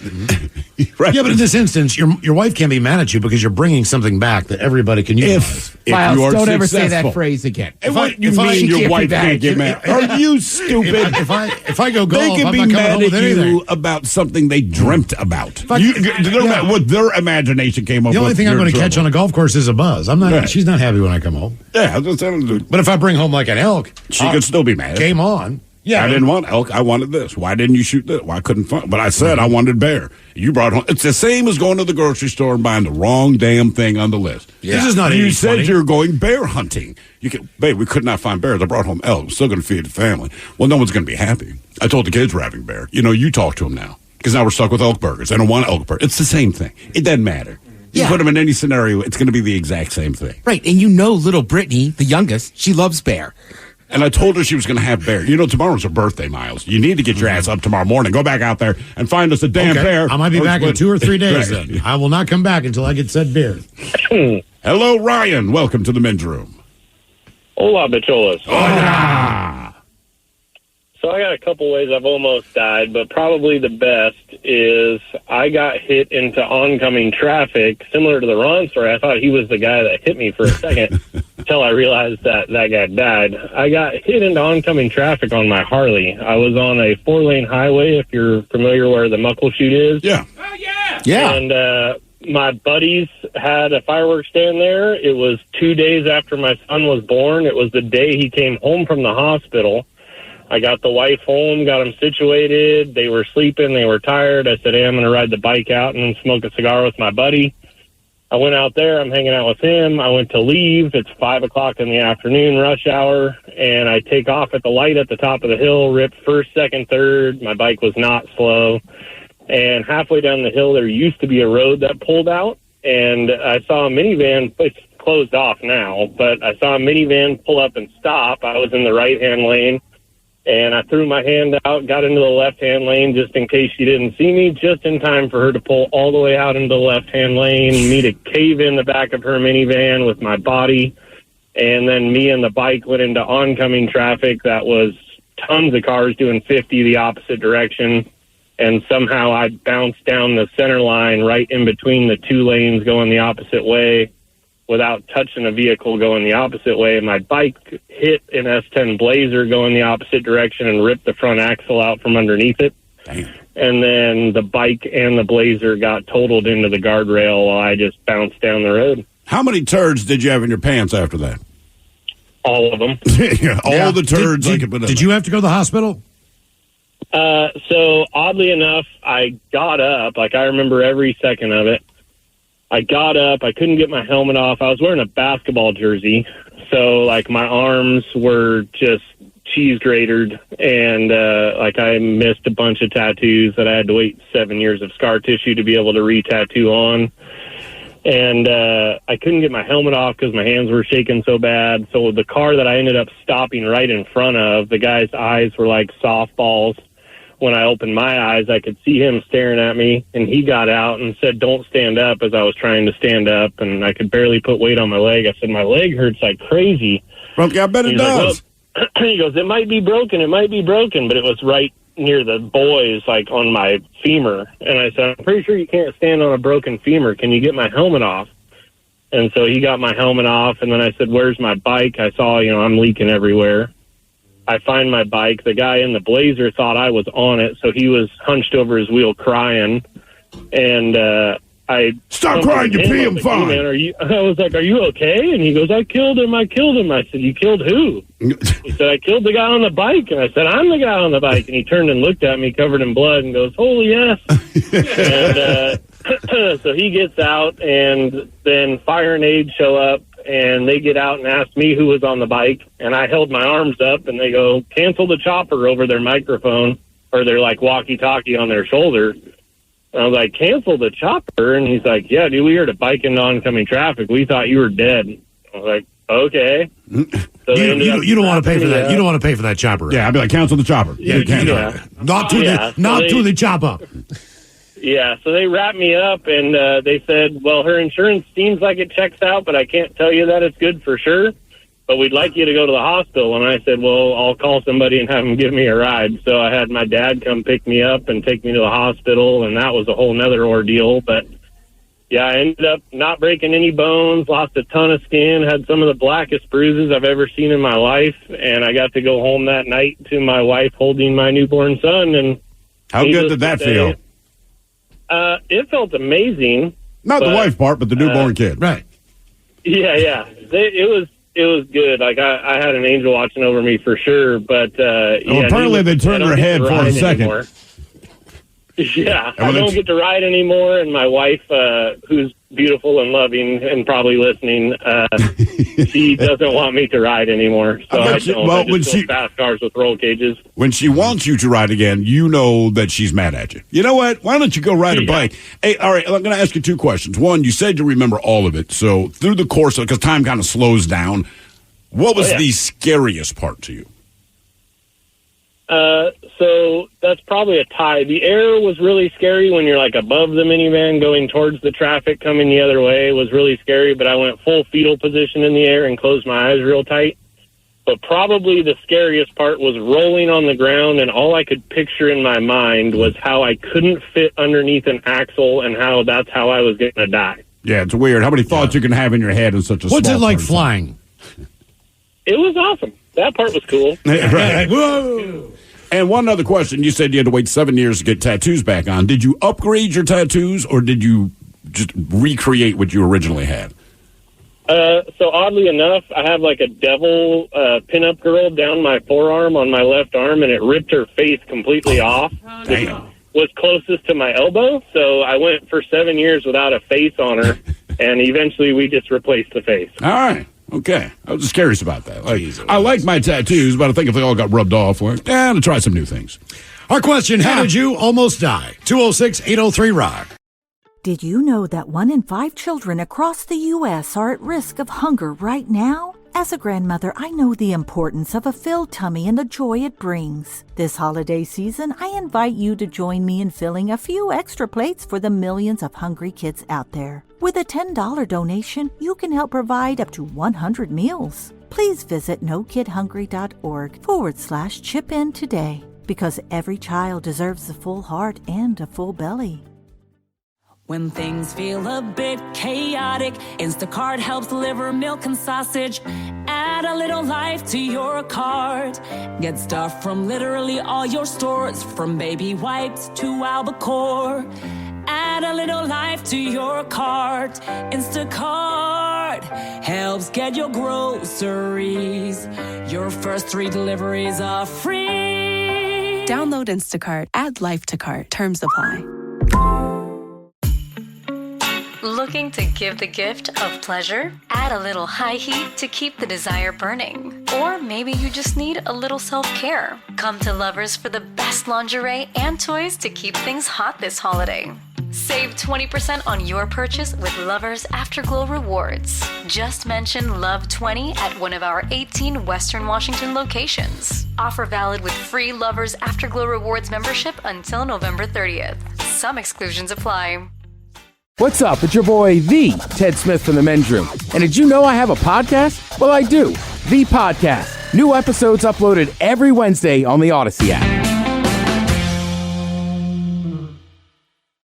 Right. Yeah, but in this instance, your wife can't be mad at you because you're bringing something back that everybody can use. If Miles, you are don't ever say successful. that phrase again. And what you if I- mean she your can't be wife mad can't at get you. mad? Are you stupid? If I go golf, They can I'm be not coming mad home at with anything. you about something they dreamt about. Yeah. What their imagination came up with. The only thing I'm you're going in to catch on trouble. a golf course is a buzz. I'm not. Right. She's not happy when I come home. Yeah, that's what But if I bring home like an elk, she could still be mad. Game on. Yeah, I didn't want elk. I wanted this. Why didn't you shoot this? Why couldn't find? But I said I wanted bear. You brought home. It's the same as going to the grocery store and buying the wrong damn thing on the list. Yeah. This is not You 80/20. said you were going bear hunting. Babe, we could not find bears. I brought home elk. I'm still going to feed the family. Well, no one's going to be happy. I told the kids we're having bear. You talk to them now because now we're stuck with elk burgers. I don't want elk burgers. It's the same thing. It doesn't matter. You put them in any scenario, it's going to be the exact same thing. Right, and little Brittany, the youngest, she loves bear. And I told her she was going to have bear. Tomorrow's her birthday, Miles. You need to get your ass up tomorrow morning. Go back out there and find us a damn bear. I might be back in 2 or 3 days Right. then. I will not come back until I get said beer. Hello, Ryan. Welcome to the men's room. Hola, bicholas. Hola. So I got a couple ways I've almost died, but probably the best is I got hit into oncoming traffic, similar to the Ron story. I thought he was the guy that hit me for a second until I realized that guy died. I got hit into oncoming traffic on my Harley. I was on a 4-lane highway, if you're familiar where the Muckleshoot is. Yeah. Yeah. And my buddies had a fireworks stand there. It was 2 days after my son was born. It was the day he came home from the hospital. I got the wife home, got them situated. They were sleeping. They were tired. I said, hey, I'm going to ride the bike out and smoke a cigar with my buddy. I went out there. I'm hanging out with him. I went to leave. It's 5 o'clock in the afternoon, rush hour, and I take off at the light at the top of the hill, rip first, second, third. My bike was not slow. And halfway down the hill, there used to be a road that pulled out, and I saw a minivan. It's closed off now, but I saw a minivan pull up and stop. I was in the right-hand lane. And I threw my hand out, got into the left-hand lane just in case she didn't see me, just in time for her to pull all the way out into the left-hand lane, me to cave in the back of her minivan with my body, and then me and the bike went into oncoming traffic that was tons of cars doing 50 the opposite direction, and somehow I bounced down the center line right in between the 2 lanes going the opposite way without touching a vehicle going the opposite way. My bike hit an S10 Blazer going the opposite direction and ripped the front axle out from underneath it. Damn. And then the bike and the Blazer got totaled into the guardrail while I just bounced down the road. How many turds did you have in your pants after that? All of them. All the turds I could put in Did you have to go to the hospital? So oddly enough, I got up. Like, I remember every second of it. I got up. I couldn't get my helmet off. I was wearing a basketball jersey, so like my arms were just cheese gratered, and like I missed a bunch of tattoos that I had to wait 7 years of scar tissue to be able to re-tattoo on. And I couldn't get my helmet off because my hands were shaking so bad. So the car that I ended up stopping right in front of, the guy's eyes were like softballs. When I opened my eyes, I could see him staring at me, and he got out and said, "Don't stand up," as I was trying to stand up, and I could barely put weight on my leg. I said, "My leg hurts like crazy." Well, I bet it does. Like, well, he goes, "It might be broken, but it was right near the boys, like on my femur." And I said, "I'm pretty sure you can't stand on a broken femur. Can you get my helmet off?" And so he got my helmet off, and then I said, "Where's my bike?" I saw, I'm leaking everywhere. I find my bike. The guy in the Blazer thought I was on it, so he was hunched over his wheel crying. And I stop crying, you pee, I'm fine. "Hey, man, I was like, "Are you okay?" And he goes, I killed him. I said, "You killed who?" He said, "I killed the guy on the bike." And I said, "I'm the guy on the bike." And he turned and looked at me covered in blood and goes, "Holy yes." And so he gets out, and then fire and aid show up, and they get out and ask me who was on the bike. And I held my arms up, and they go, "Cancel the chopper," over their microphone, or their like walkie-talkie on their shoulder. And I was like, "Cancel the chopper?" And he's like, "Yeah, dude, we heard a bike into oncoming traffic. We thought you were dead." I was like, "Okay." So you don't want to pay for that. You don't want to pay for that chopper. Yeah, I'd be like, "Cancel the chopper." Not to the chopper. Yeah, so they wrapped me up, and they said, "Well, her insurance seems like it checks out, but I can't tell you that it's good for sure. But we'd like you to go to the hospital." And I said, "Well, I'll call somebody and have them give me a ride." So I had my dad come pick me up and take me to the hospital, and that was a whole nother ordeal. But yeah, I ended up not breaking any bones, lost a ton of skin, had some of the blackest bruises I've ever seen in my life, and I got to go home that night to my wife holding my newborn son. And how good did that feel? It felt amazing. Not the wife part, but the newborn kid. Right. Yeah. It was good. Like I had an angel watching over me for sure. But apparently they turned her head for a second. Anymore. Yeah, I don't get to ride anymore, and my wife, who's beautiful and loving and probably listening, she doesn't want me to ride anymore. So I don't. I just go fast cars with roll cages. When she wants you to ride again, you know that she's mad at you. You know what? Why don't you go ride a bike? Hey, all right, I'm going to ask you two questions. One, you said you remember all of it. So through the course of, because time kind of slows down, what was the scariest part to you? So that's probably a tie. The air was really scary when you're like above the minivan going towards the traffic coming the other way. It was really scary, but I went full fetal position in the air and closed my eyes real tight. But probably the scariest part was rolling on the ground, and all I could picture in my mind was how I couldn't fit underneath an axle and how that's how I was going to die. Yeah, it's weird. How many thoughts you can have in your head in such a What's small it like part of flying? It was awesome. That part was cool. Right. Whoa. And one other question. You said you had to wait 7 years to get tattoos back on. Did you upgrade your tattoos, or did you just recreate what you originally had? So oddly enough, I have like a devil pinup girl down my forearm on my left arm, and it ripped her face completely off. Damn. Was closest to my elbow, so I went for 7 years without a face on her, and eventually we just replaced the face. All right. Okay. I was just curious about that. I like my tattoos, but I think if they all got rubbed off, I'm going to try some new things. Our question, how did you almost die? 206-803-ROCK. Did you know that 1 in 5 children across the U.S. are at risk of hunger right now? As a grandmother, I know the importance of a filled tummy and the joy it brings. This holiday season, I invite you to join me in filling a few extra plates for the millions of hungry kids out there. With a $10 donation, you can help provide up to 100 meals. Please visit nokidhungry.org/chip in today, because every child deserves a full heart and a full belly. When things feel a bit chaotic, Instacart helps deliver milk and sausage. Add a little life to your cart. Get stuff from literally all your stores, from baby wipes to albacore. Add a little life to your cart. Instacart helps get your groceries. Your first 3 deliveries are free. Download Instacart. Add life to cart. Terms apply. Looking to give the gift of pleasure? Add a little high heat to keep the desire burning. Or maybe you just need a little self-care. Come to Lovers for the best lingerie and toys to keep things hot this holiday. Save 20% on your purchase with Lovers Afterglow Rewards. Just mention LOVE20 at one of our 18 Western Washington locations. Offer valid with free Lovers Afterglow Rewards membership until November 30th. Some exclusions apply. What's up? It's your boy, The Ted Smith from the Men's Room. And did you know I have a podcast? Well, I do. The Podcast. New episodes uploaded every Wednesday on the Odyssey app.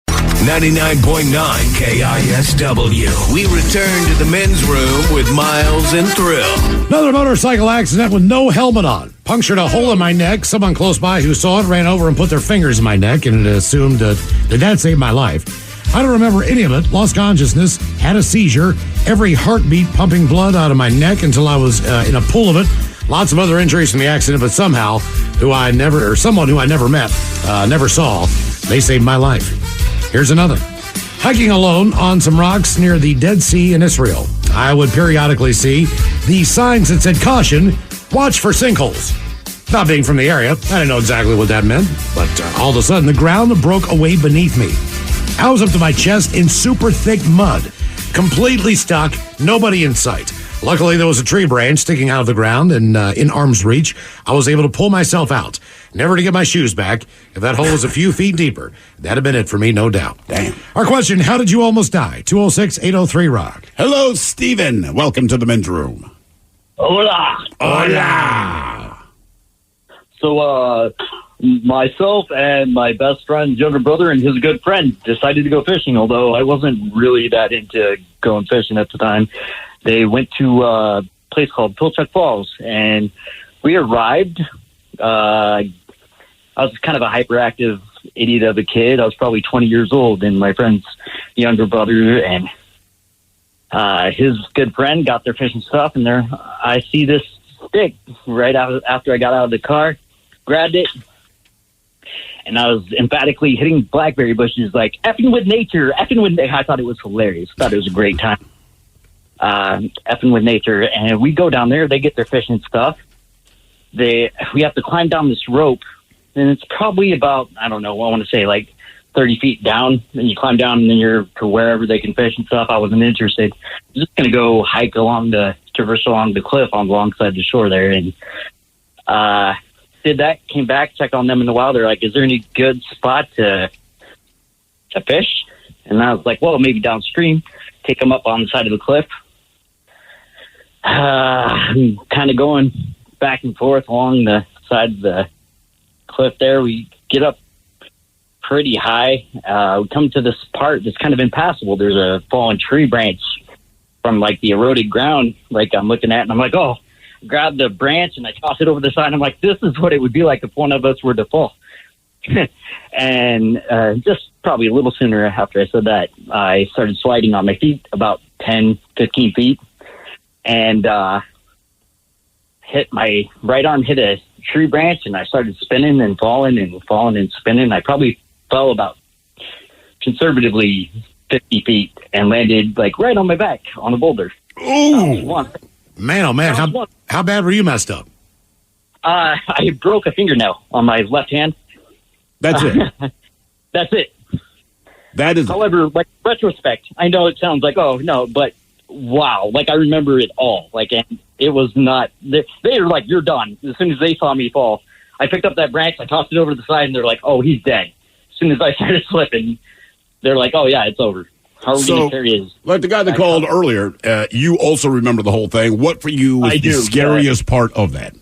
99.9 KISW. We return to the Men's Room with Miles and Thrill. Another motorcycle accident with no helmet on. Punctured a hole in my neck. Someone close by who saw it ran over and put their fingers in my neck and assumed that saved my life. I don't remember any of it. Lost consciousness, had a seizure, every heartbeat pumping blood out of my neck until I was in a pool of it. Lots of other injuries from the accident, but someone who I never met, never saw, they saved my life. Here's another. Hiking alone on some rocks near the Dead Sea in Israel. I would periodically see the signs that said, "Caution, watch for sinkholes." Not being from the area, I didn't know exactly what that meant, but all of a sudden the ground broke away beneath me. I was up to my chest in super thick mud, completely stuck, nobody in sight. Luckily, there was a tree branch sticking out of the ground, and in arm's reach, I was able to pull myself out. Never to get my shoes back. If that hole was a few feet deeper, that'd have been it for me, no doubt. Damn. Our question, how did you almost die? 206-803-ROCK. Hello, Steven. Welcome to the Men's Room. Hola. Hola. So, myself and my best friend's younger brother and his good friend decided to go fishing, although I wasn't really that into going fishing at the time. They went to a place called Pilchuck Falls, and we arrived. I was kind of a hyperactive idiot of a kid. I was probably 20 years old, and my friend's younger brother and his good friend got their fishing stuff, and there I see this stick right after I got out of the car, grabbed it, and I was emphatically hitting blackberry bushes like, effing with nature, effing with nature. I thought it was hilarious. I thought it was a great time. Effing with nature. And we go down there, they get their fishing stuff. We have to climb down this rope, and it's probably about, I don't know, I want to say like 30 feet down, and you climb down and then you're to wherever they can fish and stuff. I wasn't interested. I was just going to go hike traverse along the cliff alongside the shore there, and did that, came back, checked on them in the wild. They're like, is there any good spot to fish? And I was like, well, maybe downstream. Take them up on the side of the cliff. Kind of going back and forth along the side of the cliff there. We get up pretty high. We come to this part that's kind of impassable. There's a fallen tree branch from like the eroded ground, like I'm looking at, and I'm like, oh, grab the branch and I toss it over the side. I'm like, this is what it would be like if one of us were to fall. And just probably a little sooner after I said that, I started sliding on my feet about 10, 15 feet, and hit my right arm, hit a tree branch, and I started spinning and falling and falling and spinning. I probably fell about conservatively 50 feet and landed like right on my back on a boulder. Ooh. Man, oh man, how bad were you messed up? I broke a fingernail on my left hand. That's it. That's it. That is. However, like retrospect, I know it sounds like, oh no, but wow, like I remember it all. Like, and it was not. They were like, you're done. As soon as they saw me fall, I picked up that branch, I tossed it over to the side, and they're like, oh, he's dead. As soon as I started slipping, they're like, oh yeah, it's over. How are we going to carry his? Like the guy that called earlier, you also remember the whole thing. What for you was the scariest part of that?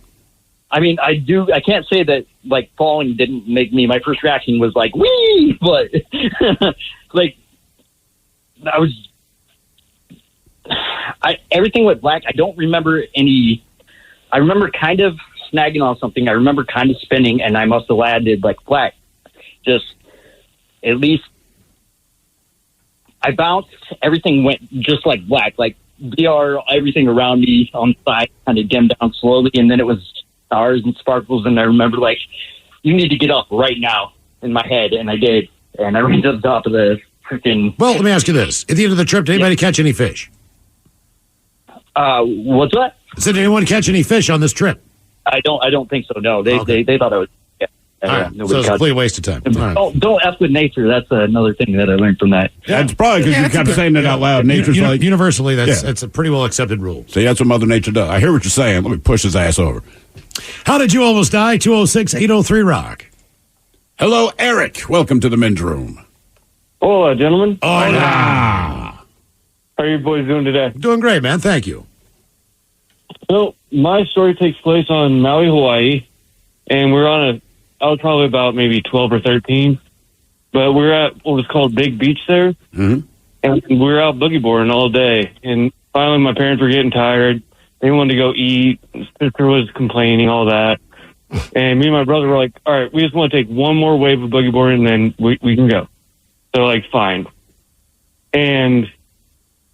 I mean, I do. I can't say that like falling didn't make me. My first reaction was like, wee, but like everything went black. I don't remember any. I remember kind of snagging on something. I remember kind of spinning, and I must have landed like flat. Just at least I bounced. Everything went just like black. Like everything around me on the side kind of dimmed down slowly, and then it was stars and sparkles. And I remember like, you need to get up right now in my head, and I did. And I ran to the top of the freaking. Well, let me ask you this: at the end of the trip, did anybody catch any fish? What's that? Did anyone catch any fish on this trip? I don't think so. No, they thought I was. Yeah, All right. nobody So it's a caught complete waste of time. All right. Don't F with nature. That's another thing that I learned from that. Yeah, it's probably because you kept saying it out loud. Nature's like universally, that's a pretty well accepted rule. See, that's what Mother Nature does. I hear what you're saying. Let me push his ass over. How did you almost die? 206-803-ROCK. Hello, Eric. Welcome to the men's room. Hola, gentlemen. Hola. How are you boys doing today? Doing great, man. Thank you. So, my story takes place on Maui, Hawaii, and I was probably about maybe 12 or 13, but we're at what was called Big Beach there, and we were out boogie boarding all day, and finally my parents were getting tired. They wanted to go eat. Sister was complaining, all that. And me and my brother were like, all right, we just want to take one more wave of boogie boarding, and then we can go. So, like, fine. And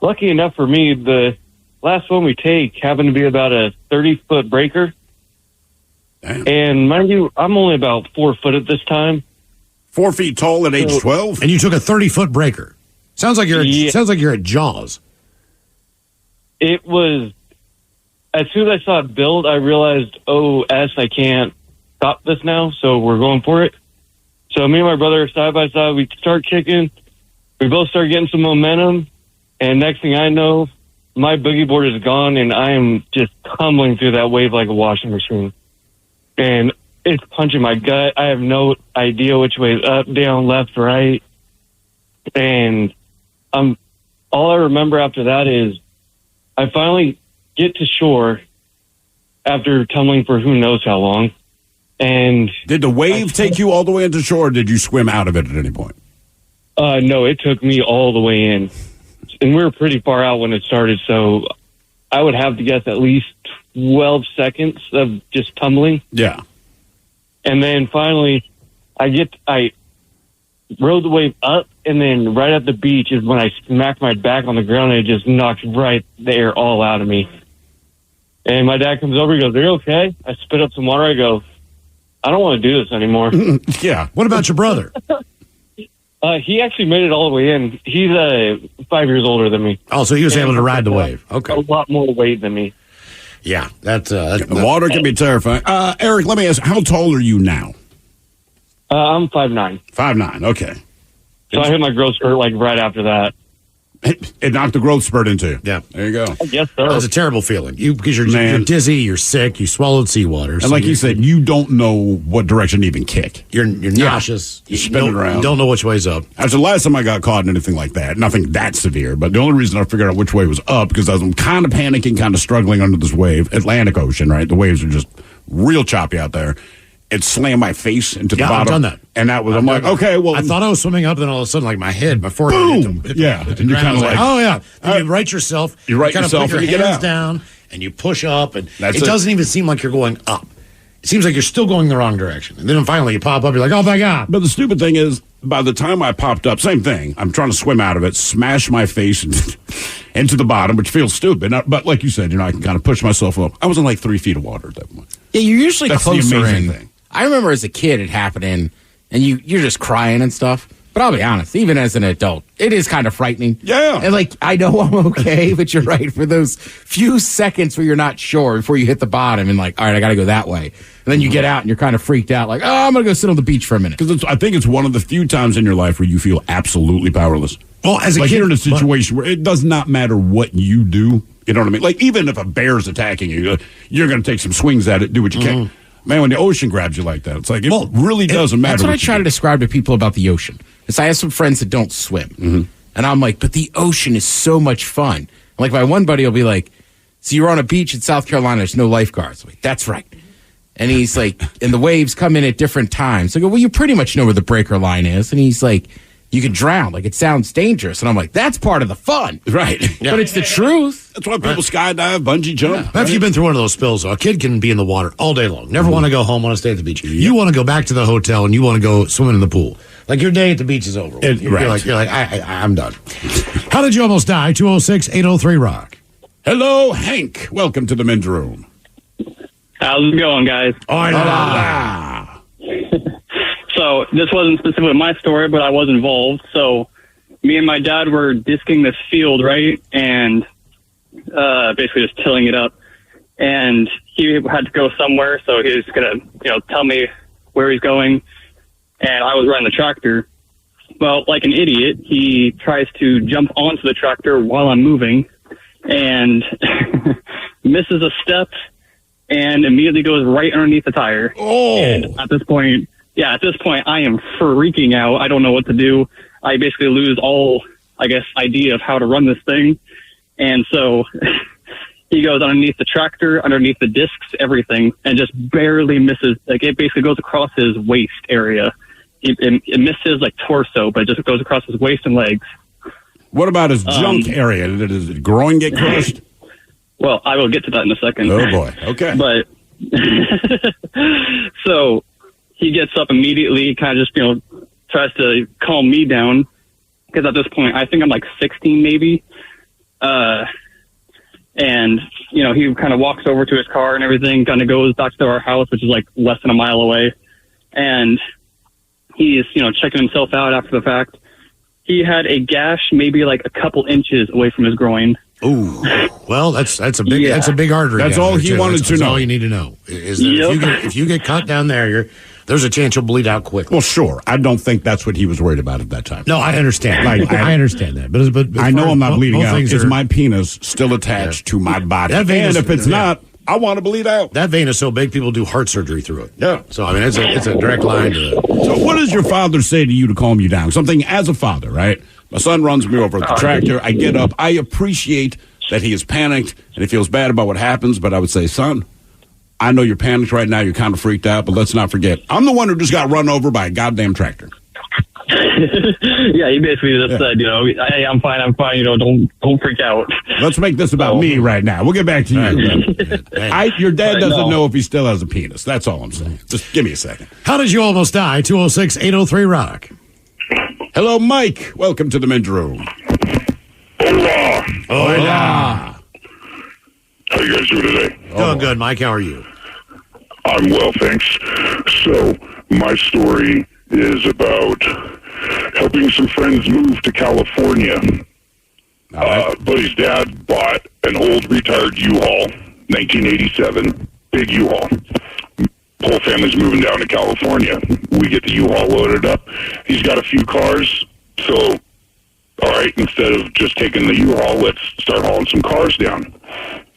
lucky enough for me, the last one we take happened to be about a 30-foot breaker. Damn. And mind you, I'm only about 4 foot at this time. 4 feet tall at age 12? And you took a 30-foot breaker. Sounds like you're at Jaws. It was, as soon as I saw it build, I realized, I can't stop this now, so we're going for it. So me and my brother, side by side, we start kicking. We both start getting some momentum, and next thing I know, my boogie board is gone, and I am just tumbling through that wave like a washing machine. And it's punching my gut. I have no idea which way is up, down, left, right. And all I remember after that is I finally get to shore after tumbling for who knows how long. And did the wave take you all the way into shore, or did you swim out of it at any point? No, it took me all the way in. And we were pretty far out when it started, so I would have to guess at least 12 seconds of just tumbling. Yeah. And then finally, I rode the wave up, and then right at the beach is when I smacked my back on the ground, and it just knocked right the air all out of me. And my dad comes over, he goes, "Are you okay?" I spit up some water, I go, "I don't want to do this anymore." Yeah. What about your brother? He actually made it all the way in. He's 5 years older than me. Oh, so he was able to ride the wave. Okay. A lot more weight than me. Yeah, that's water can be terrifying. Eric, let me ask, how tall are you now? I'm 5'9". 5'9", okay. So I hit my growth spurt like right after that. It knocked the growth spurt into you. Yeah. There you go. Yes, sir. That's a terrible feeling. Because you're dizzy, you're sick, you swallowed seawater. And like you said, you don't know what direction to even kick. You're nauseous. You're spinning around. You don't know which way's up. That's the last time I got caught in anything like that. Nothing that severe. But the only reason I figured out which way was up, because I was kind of panicking, kind of struggling under this wave. Atlantic Ocean, right? The waves are just real choppy out there. It slammed my face into the bottom. I've done that. And that was, I'm like, okay, well. I thought I was swimming up, then all of a sudden, like my head, my forehead hit the And you're kind of like, oh, yeah. Then you right yourself. You right kind yourself of put and your you get hands out. down, and you push up, and That's it it. doesn't even seem like you're going up. It seems like you're still going the wrong direction. And then finally you pop up, you're like, oh, my God. But the stupid thing is, by the time I popped up, same thing. I'm trying to swim out of it, smash my face into the bottom, which feels stupid. But like you said, I can kind of push myself up. I was in like 3 feet of water at that point. Yeah, you're usually That's the closer amazing in. thing. I remember as a kid it happening, and you're just crying and stuff. But I'll be honest, even as an adult, it is kind of frightening. Yeah. And like, I know I'm okay, but you're right. For those few seconds where you're not sure before you hit the bottom and like, all right, I got to go that way. And then you get out and you're kind of freaked out, like, oh, I'm going to go sit on the beach for a minute. Because I think it's one of the few times in your life where you feel absolutely powerless. Well, as a like kid, you're in a situation where it does not matter what you do. You know what I mean? Like even if a bear's attacking you, you're going to take some swings at it, do what you can. Man, when the ocean grabs you like that, it's like, it really doesn't matter. That's what I you try to describe to people about the ocean. Is I have some friends that don't swim. And I'm like, but the ocean is so much fun. Like my one buddy will be like, so you're on a beach in South Carolina, there's no lifeguards. I'm like, that's right. And he's like, and the waves come in at different times. I go, well, you pretty much know where the breaker line is. And he's like, you could drown. Like, it sounds dangerous. And I'm like, that's part of the fun. Right. But it's the truth. That's why people skydive, bungee jump. After you've been through one of those spills, a kid can be in the water all day long. Never want to go home, want to stay at the beach. You want to go back to the hotel and you want to go swimming in the pool. Like your day at the beach is over. You're like, I'm done. How did you almost die? 206-803-ROCK. Hello, Hank. Welcome to the men's room. How's it going, guys? Hola. So this wasn't specifically my story, but I was involved. So me and my dad were disking this field, right? And basically just tilling it up. And he had to go somewhere, so he was going to, tell me where he's going. And I was running the tractor. Well, like an idiot, he tries to jump onto the tractor while I'm moving and misses a step and immediately goes right underneath the tire. Oh! And at this point, I am freaking out. I don't know what to do. I basically lose all, idea of how to run this thing. And so he goes underneath the tractor, underneath the discs, everything, and just barely misses. It basically goes across his waist area. It misses torso, but it just goes across his waist and legs. What about his junk area? Did his groin get crushed? Well, I will get to that in a second. Oh, boy. Okay. But so he gets up immediately, kind of just, tries to calm me down. Because at this point, I think I'm 16 maybe. And, he kind of walks over to his car and everything, kind of goes back to our house, which is less than a mile away. And he's, checking himself out after the fact. He had a gash maybe a couple inches away from his groin. Ooh, well, that's a big artery. That's all he wanted to know. That's all you need to know is that if you get cut down there's a chance you'll bleed out quickly. Well, sure. I don't think that's what he was worried about at that time. No, I understand. I understand that, but I know I'm not bleeding out. Is my penis still attached to my body? And if it's not, I want to bleed out. That vein is so big, people do heart surgery through it. Yeah. So, I mean, it's a direct line to it. So what does your father say to you to calm you down? Something as a father, right? My son runs me over at the tractor. I get up. I appreciate that he is panicked and he feels bad about what happens, but I would say, son, I know you're panicked right now. You're kind of freaked out, but let's not forget, I'm the one who just got run over by a goddamn tractor. Yeah, he basically just said, hey, I'm fine, don't freak out. Let's make this about me right now. We'll get back to you. Your dad doesn't know if he still has a penis. That's all I'm saying. Just give me a second. How did you almost die? 206-803-ROCK. Hello, Mike. Welcome to the men's room. Hola. Hola. How you guys doing today? Doing good, Mike. How are you? I'm well, thanks. So, my story is about helping some friends move to California. Buddy's dad bought an old retired U-Haul, 1987, big U-Haul. Whole family's moving down to California. We get the U-Haul loaded up. He's got a few cars, so, all right, instead of just taking the U-Haul, let's start hauling some cars down.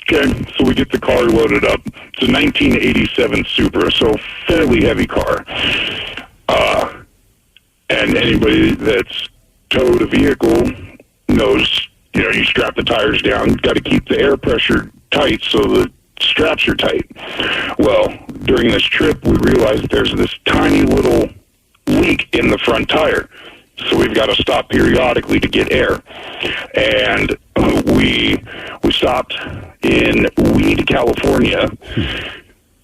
Okay, so we get the car loaded up. It's a 1987 Supra, so fairly heavy car. And anybody that's towed a vehicle knows, you strap the tires down, got to keep the air pressure tight so the straps are tight. Well, during this trip, we realized there's this tiny little leak in the front tire. So we've got to stop periodically to get air. And we stopped in Weed, California,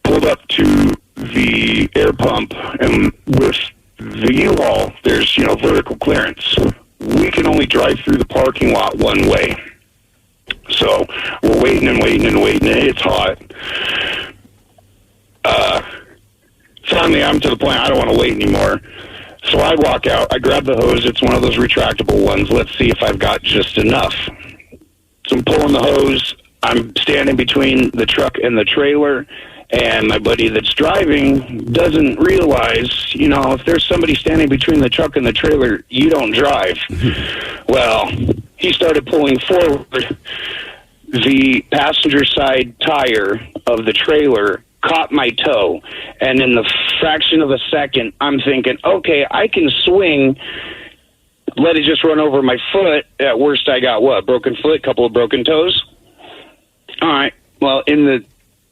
pulled up to the air pump, and with the U-Haul, there's, vertical clearance. We can only drive through the parking lot one way. So we're waiting and it's hot. Finally, I'm to the point I don't want to wait anymore. So I walk out, I grab the hose, it's one of those retractable ones. Let's see if I've got just enough. So I'm pulling the hose, I'm standing between the truck and the trailer, and my buddy that's driving doesn't realize, if there's somebody standing between the truck and the trailer, you don't drive. Well, he started pulling forward. The passenger side tire of the trailer caught my toe, and in the fraction of a second, I'm thinking, okay, I can swing, let it just run over my foot. At worst, I got broken foot, couple of broken toes. All right, well, in the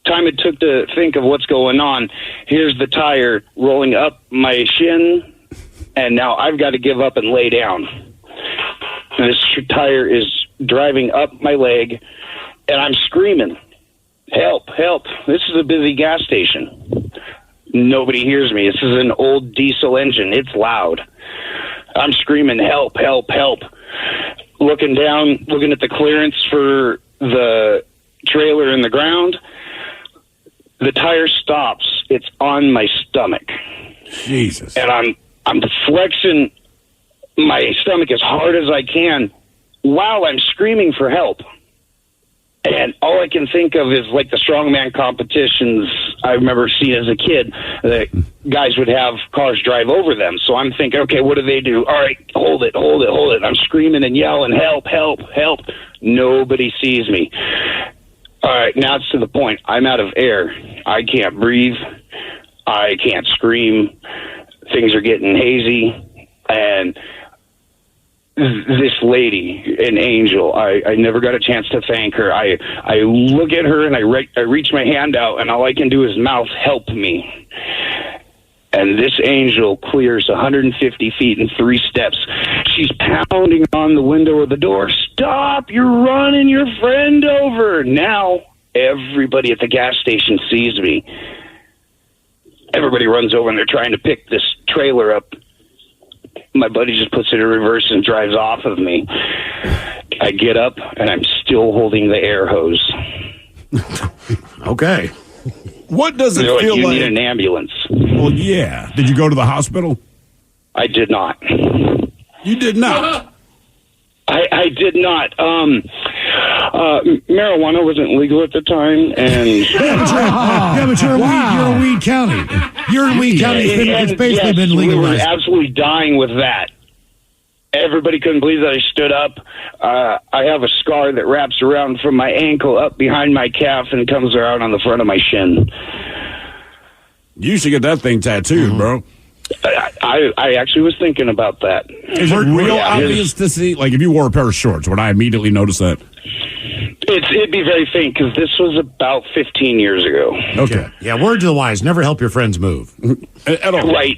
time it took to think of what's going on, here's the tire rolling up my shin, and now I've got to give up and lay down. And this tire is driving up my leg, and I'm screaming, help, help. This is a busy gas station. Nobody hears me. This is an old diesel engine. It's loud. I'm screaming, help, help, help. Looking down, looking at the clearance for the trailer in the ground. The tire stops. It's on my stomach. Jesus. And I'm flexing my stomach as hard as I can while I'm screaming for help. And all I can think of is like the strongman competitions I remember seeing as a kid. The guys would have cars drive over them. So I'm thinking, okay, what do they do? All right, hold it. I'm screaming and yelling, help. Nobody sees me. All right, now it's to the point. I'm out of air. I can't breathe. I can't scream. Things are getting hazy. And this lady, an angel, I never got a chance to thank her. I look at her and I reach my hand out, and all I can do is mouth, help me. And this angel clears 150 feet in 3 steps. She's pounding on the window of the door. Stop! You're running your friend over. Now everybody at the gas station sees me. Everybody runs over and they're trying to pick this trailer up. My buddy just puts it in reverse and drives off of me. I get up, and I'm still holding the air hose. Okay. What does it feel you like? You need an ambulance. Well, yeah. Did you go to the hospital? I did not. You did not? I did not. Marijuana wasn't legal at the time, and but you're a weed county. You're in Weed County. It's basically been legalized. We were absolutely dying with that. Everybody couldn't believe that I stood up. I have a scar that wraps around from my ankle up behind my calf and comes around on the front of my shin. You should get that thing tattooed, bro. I actually was thinking about that. Is it real obvious to see? Like, if you wore a pair of shorts, would I immediately notice that? It'd be very faint because this was about 15 years ago. Okay. Yeah, word to the wise, never help your friends move. At all. Right.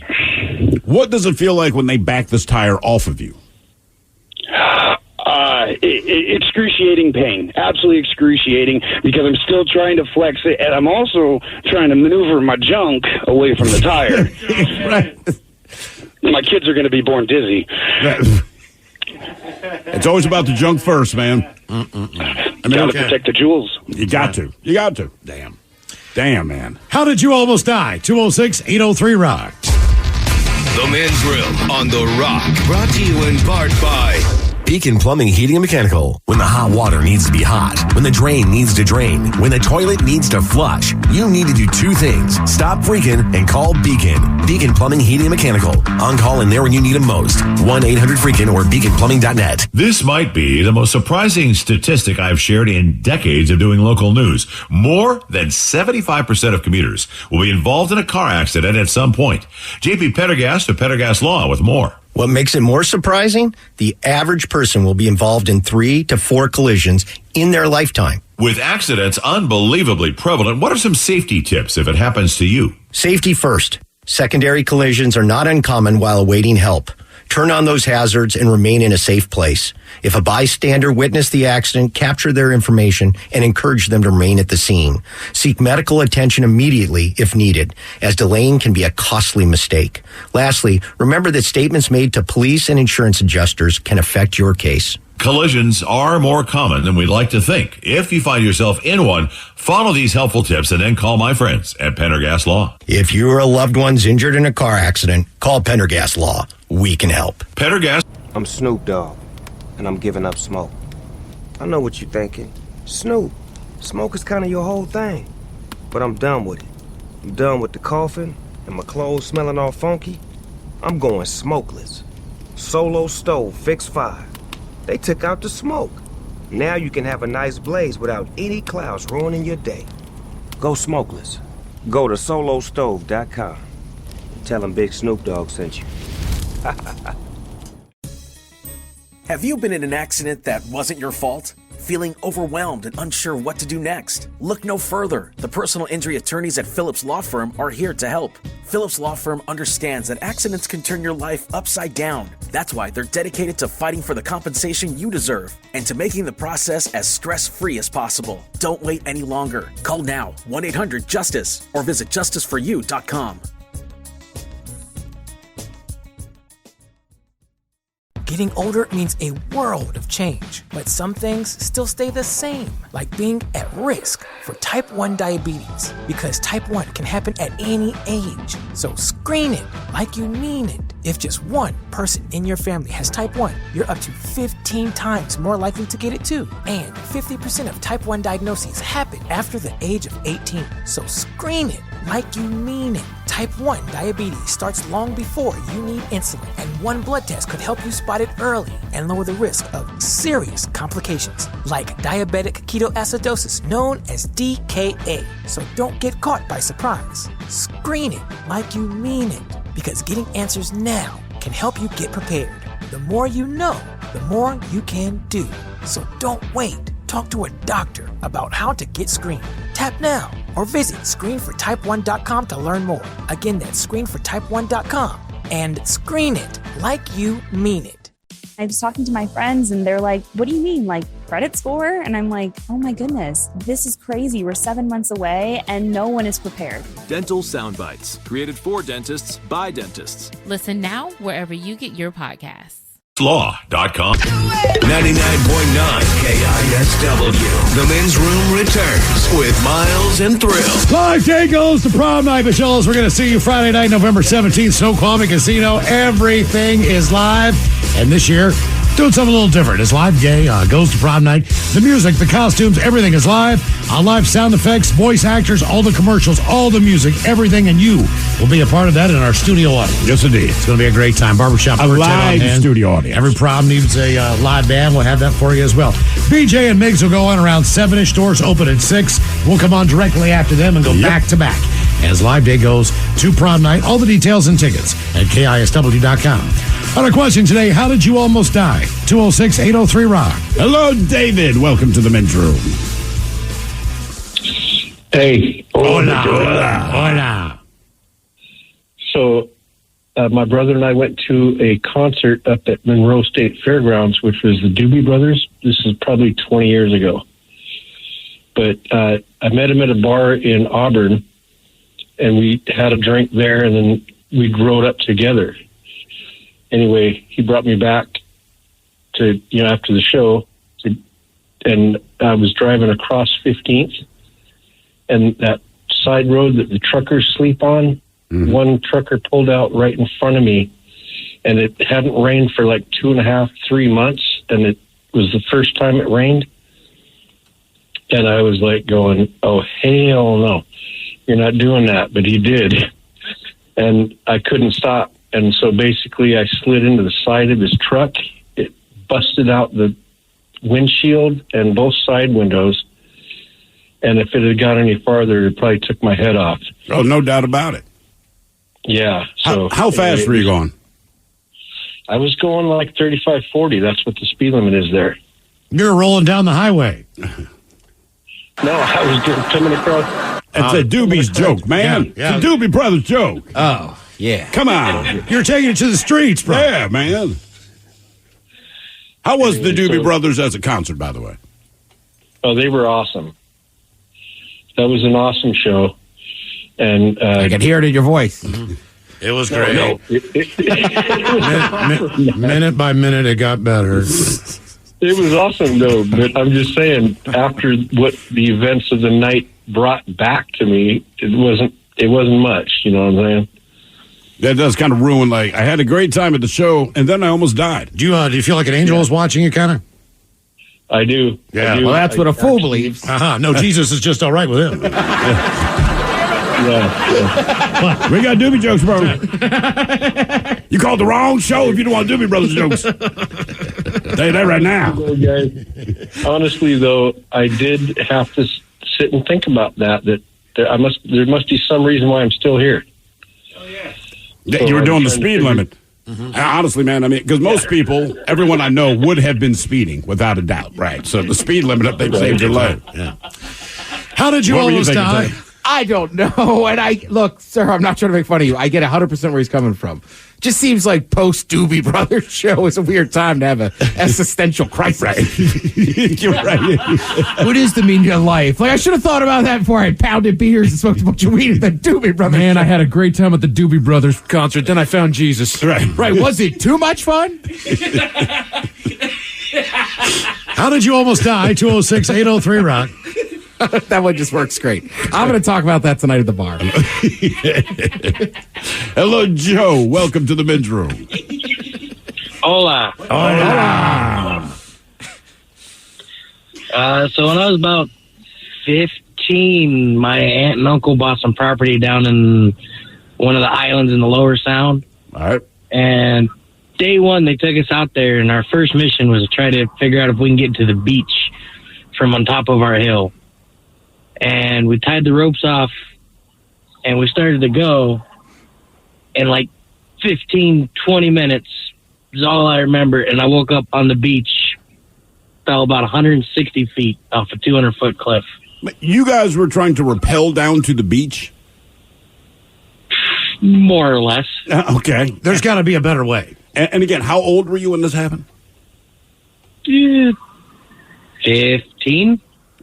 What does it feel like when they back this tire off of you? Excruciating pain. Absolutely excruciating, because I'm still trying to flex it, and I'm also trying to maneuver my junk away from the tire. Right. My kids are going to be born dizzy. It's always about the junk first, man. I mean, gotta protect the jewels. You got to. Damn, man. How did you almost die? 206-803-ROCK. The Men's Room on The Rock. Brought to you in part by Beacon Plumbing, Heating, and Mechanical. When the hot water needs to be hot, when the drain needs to drain, when the toilet needs to flush, you need to do 2 things. Stop freaking and call Beacon. Beacon Plumbing, Heating, and Mechanical. On call and there when you need them most. 1-800-FREAKIN or beaconplumbing.net. This might be the most surprising statistic I've shared in decades of doing local news. More than 75% of commuters will be involved in a car accident at some point. JP Pendergast of Pendergast Law with more. What makes it more surprising? The average person will be involved in 3 to 4 collisions in their lifetime. With accidents unbelievably prevalent, what are some safety tips if it happens to you? Safety first. Secondary collisions are not uncommon while awaiting help. Turn on those hazards and remain in a safe place. If a bystander witnessed the accident, capture their information and encourage them to remain at the scene. Seek medical attention immediately if needed, as delaying can be a costly mistake. Lastly, remember that statements made to police and insurance adjusters can affect your case. Collisions are more common than we'd like to think. If you find yourself in one, follow these helpful tips and then call my friends at Pendergast Law. If you or a loved one's injured in a car accident, call Pendergast Law. We can help. Pendergast. I'm Snoop Dogg, and I'm giving up smoke. I know what you're thinking. Snoop, smoke is kind of your whole thing. But I'm done with it. I'm done with the coughing and my clothes smelling all funky. I'm going smokeless. Solo stove, fix 5. They took out the smoke. Now you can have a nice blaze without any clouds ruining your day. Go smokeless. Go to solostove.com. Tell them Big Snoop Dogg sent you. Have you been in an accident that wasn't your fault? Feeling overwhelmed and unsure what to do next? Look no further. The personal injury attorneys at Phillips Law Firm are here to help. Phillips Law Firm understands that accidents can turn your life upside down. That's why they're dedicated to fighting for the compensation you deserve and to making the process as stress-free as possible. Don't wait any longer. Call now, 1-800-JUSTICE, or visit justiceforyou.com. Getting older means a world of change, but some things still stay the same, like being at risk for type 1 diabetes, because type 1 can happen at any age. So screen it like you mean it. If just one person in your family has type 1, you're up to 15 times more likely to get it too. And 50% of type 1 diagnoses happen after the age of 18. So screen it like you mean it. Type 1 diabetes starts long before you need insulin, and one blood test could help you spot it early and lower the risk of serious complications like diabetic ketoacidosis, known as DKA. So don't get caught by surprise. Screen it like you mean it, because getting answers now can help you get prepared. The more you know, the more you can do. So don't wait. Talk to a doctor about how to get screened. Tap now or visit screenfortype1.com to learn more. Again, that's screenfortype1.com, and screen it like you mean it. I was talking to my friends and they're like, what do you mean, like credit score? And I'm like, oh my goodness, this is crazy. We're 7 months away and no one is prepared. Dental Sound Bites, created for dentists by dentists. Listen now wherever you get your podcasts. Law.com. 99.9 KISW. The Men's Room returns with Miles and Thrill. Live day goes to prom night, Michelle's. We're going to see you Friday night, November 17th, Snoqualmie Casino. Everything is live. And this year, doing something a little different. It's live gay, goes to prom night. The music, the costumes, everything is live. Live sound effects, voice actors, all the commercials, all the music, everything. And you will be a part of that in our studio audience. Yes, indeed. It's going to be a great time. Barbershop. A live studio audience. Every prom needs a live band. We'll have that for you as well. BJ and Migs will go on around 7-ish. Doors open at 6. We'll come on directly after them and go back to back as live day goes to prom night. All the details and tickets at KISW.com. On our question today, how did you almost die? 206-803-ROCK. Hello, David. Welcome to the Men's Room. Hey. Hola. So, my brother and I went to a concert up at Monroe State Fairgrounds, which was the Doobie Brothers. This is probably 20 years ago. But I met him at a bar in Auburn, and we had a drink there, and then we rode up together. Anyway, he brought me back to, after the show, and I was driving across 15th, and that side road that the truckers sleep on, one trucker pulled out right in front of me, and it hadn't rained for like 2.5, 3 months, and it was the first time it rained. And I was like going, oh, hell no, you're not doing that. But he did. And I couldn't stop. And so basically I slid into the side of his truck. It busted out the windshield and both side windows. And if it had gone any farther, it probably took my head off. Oh, no doubt about it. Yeah. So how fast were you going? I was going like 35, 40. That's what the speed limit is there. You're rolling down the highway. No, I was just coming across. It's a Doobie's joke, man. Yeah. It's a Doobie Brothers joke. Oh, yeah. Come on. You're taking it to the streets, bro. Yeah, man. How was the Doobie Brothers as a concert, by the way? Oh, they were awesome. That was an awesome show. And I can hear it in your voice. It was great. No, minute by minute, it got better. It was awesome, though. But I'm just saying, after what the events of the night brought back to me, it wasn't much. You know what I'm saying? That does kind of ruin. Like, I had a great time at the show, and then I almost died. Do you feel like an angel is watching you, kind of? I do. Yeah. I do. Well, that's what a fool believes. No, Jesus is just all right with him. Yeah. We got Doobie jokes, bro. You called the wrong show if you don't want Doobie Brothers jokes. Tell you that right now. Guys. Honestly, though, I did have to sit and think about that there must be some reason why I'm still here. Oh, yes. You were doing the speed limit. Mm-hmm. Honestly, man, I mean, because most people, everyone I know, would have been speeding without a doubt, right? So the speed limit, I think, saved your life. Yeah. How did you almost die? I don't know. And look, sir, I'm not trying to make fun of you. I get 100% where he's coming from. Just seems like post Doobie Brothers show is a weird time to have a existential crisis. Right. You're right. What is the meaning of life? Like, I should have thought about that before I pounded beers and smoked a bunch of weed at the Doobie Brothers Man, show. I had a great time at the Doobie Brothers concert. Then I found Jesus. Right. Was it too much fun? How did you almost die? 206-803-ROCK. That one just works great. I'm going to talk about that tonight at the bar. Hello, Joe. Welcome to the men's room. Hola. Hola. So when I was about 15, my aunt and uncle bought some property down in one of the islands in the Lower Sound. All right. And day one, they took us out there, and our first mission was to try to figure out if we can get to the beach from on top of our hill. And we tied the ropes off, and we started to go. And like 15, 20 minutes is all I remember. And I woke up on the beach, fell about 160 feet off a 200-foot cliff. You guys were trying to rappel down to the beach? More or less. Okay. There's got to be a better way. And again, how old were you when this happened? 15.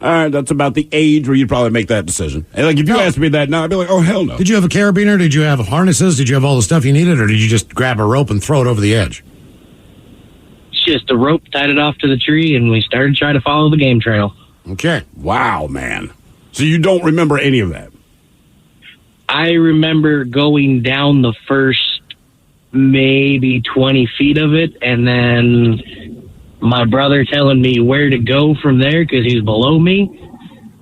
All right, that's about the age where you'd probably make that decision. And like, if you asked me that now, I'd be like, oh, hell no. Did you have a carabiner? Did you have harnesses? Did you have all the stuff you needed? Or did you just grab a rope and throw it over the edge? Just a rope, tied it off to the tree, and we started trying to follow the game trail. Okay. Wow, man. So you don't remember any of that? I remember going down the first maybe 20 feet of it, and then my brother telling me where to go from there because he was below me.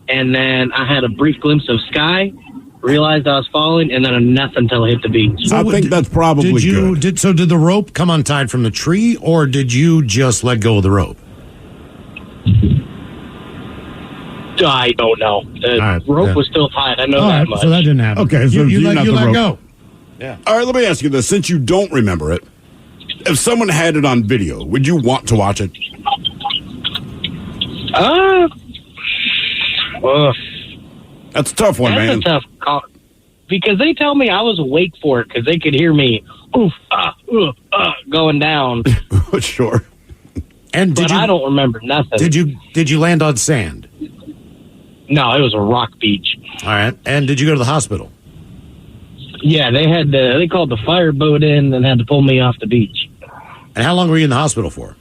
And then I had a brief glimpse of sky, realized I was falling, and then nothing until I hit the beach. I think that's probably good. Did the rope come untied from the tree, or did you just let go of the rope? I don't know. The rope was still tied. I know that much. So that didn't happen. Okay, so you let rope. go. Yeah. All right, let me ask you this. Since you don't remember it, if someone had it on video, would you want to watch it? That's a tough one, man. That's a tough call. Because they tell me I was awake for it because they could hear me going down. Sure. But I don't remember nothing. Did you land on sand? No, it was a rock beach. All right. And did you go to the hospital? Yeah, they called the fireboat in and had to pull me off the beach. And how long were you in the hospital for?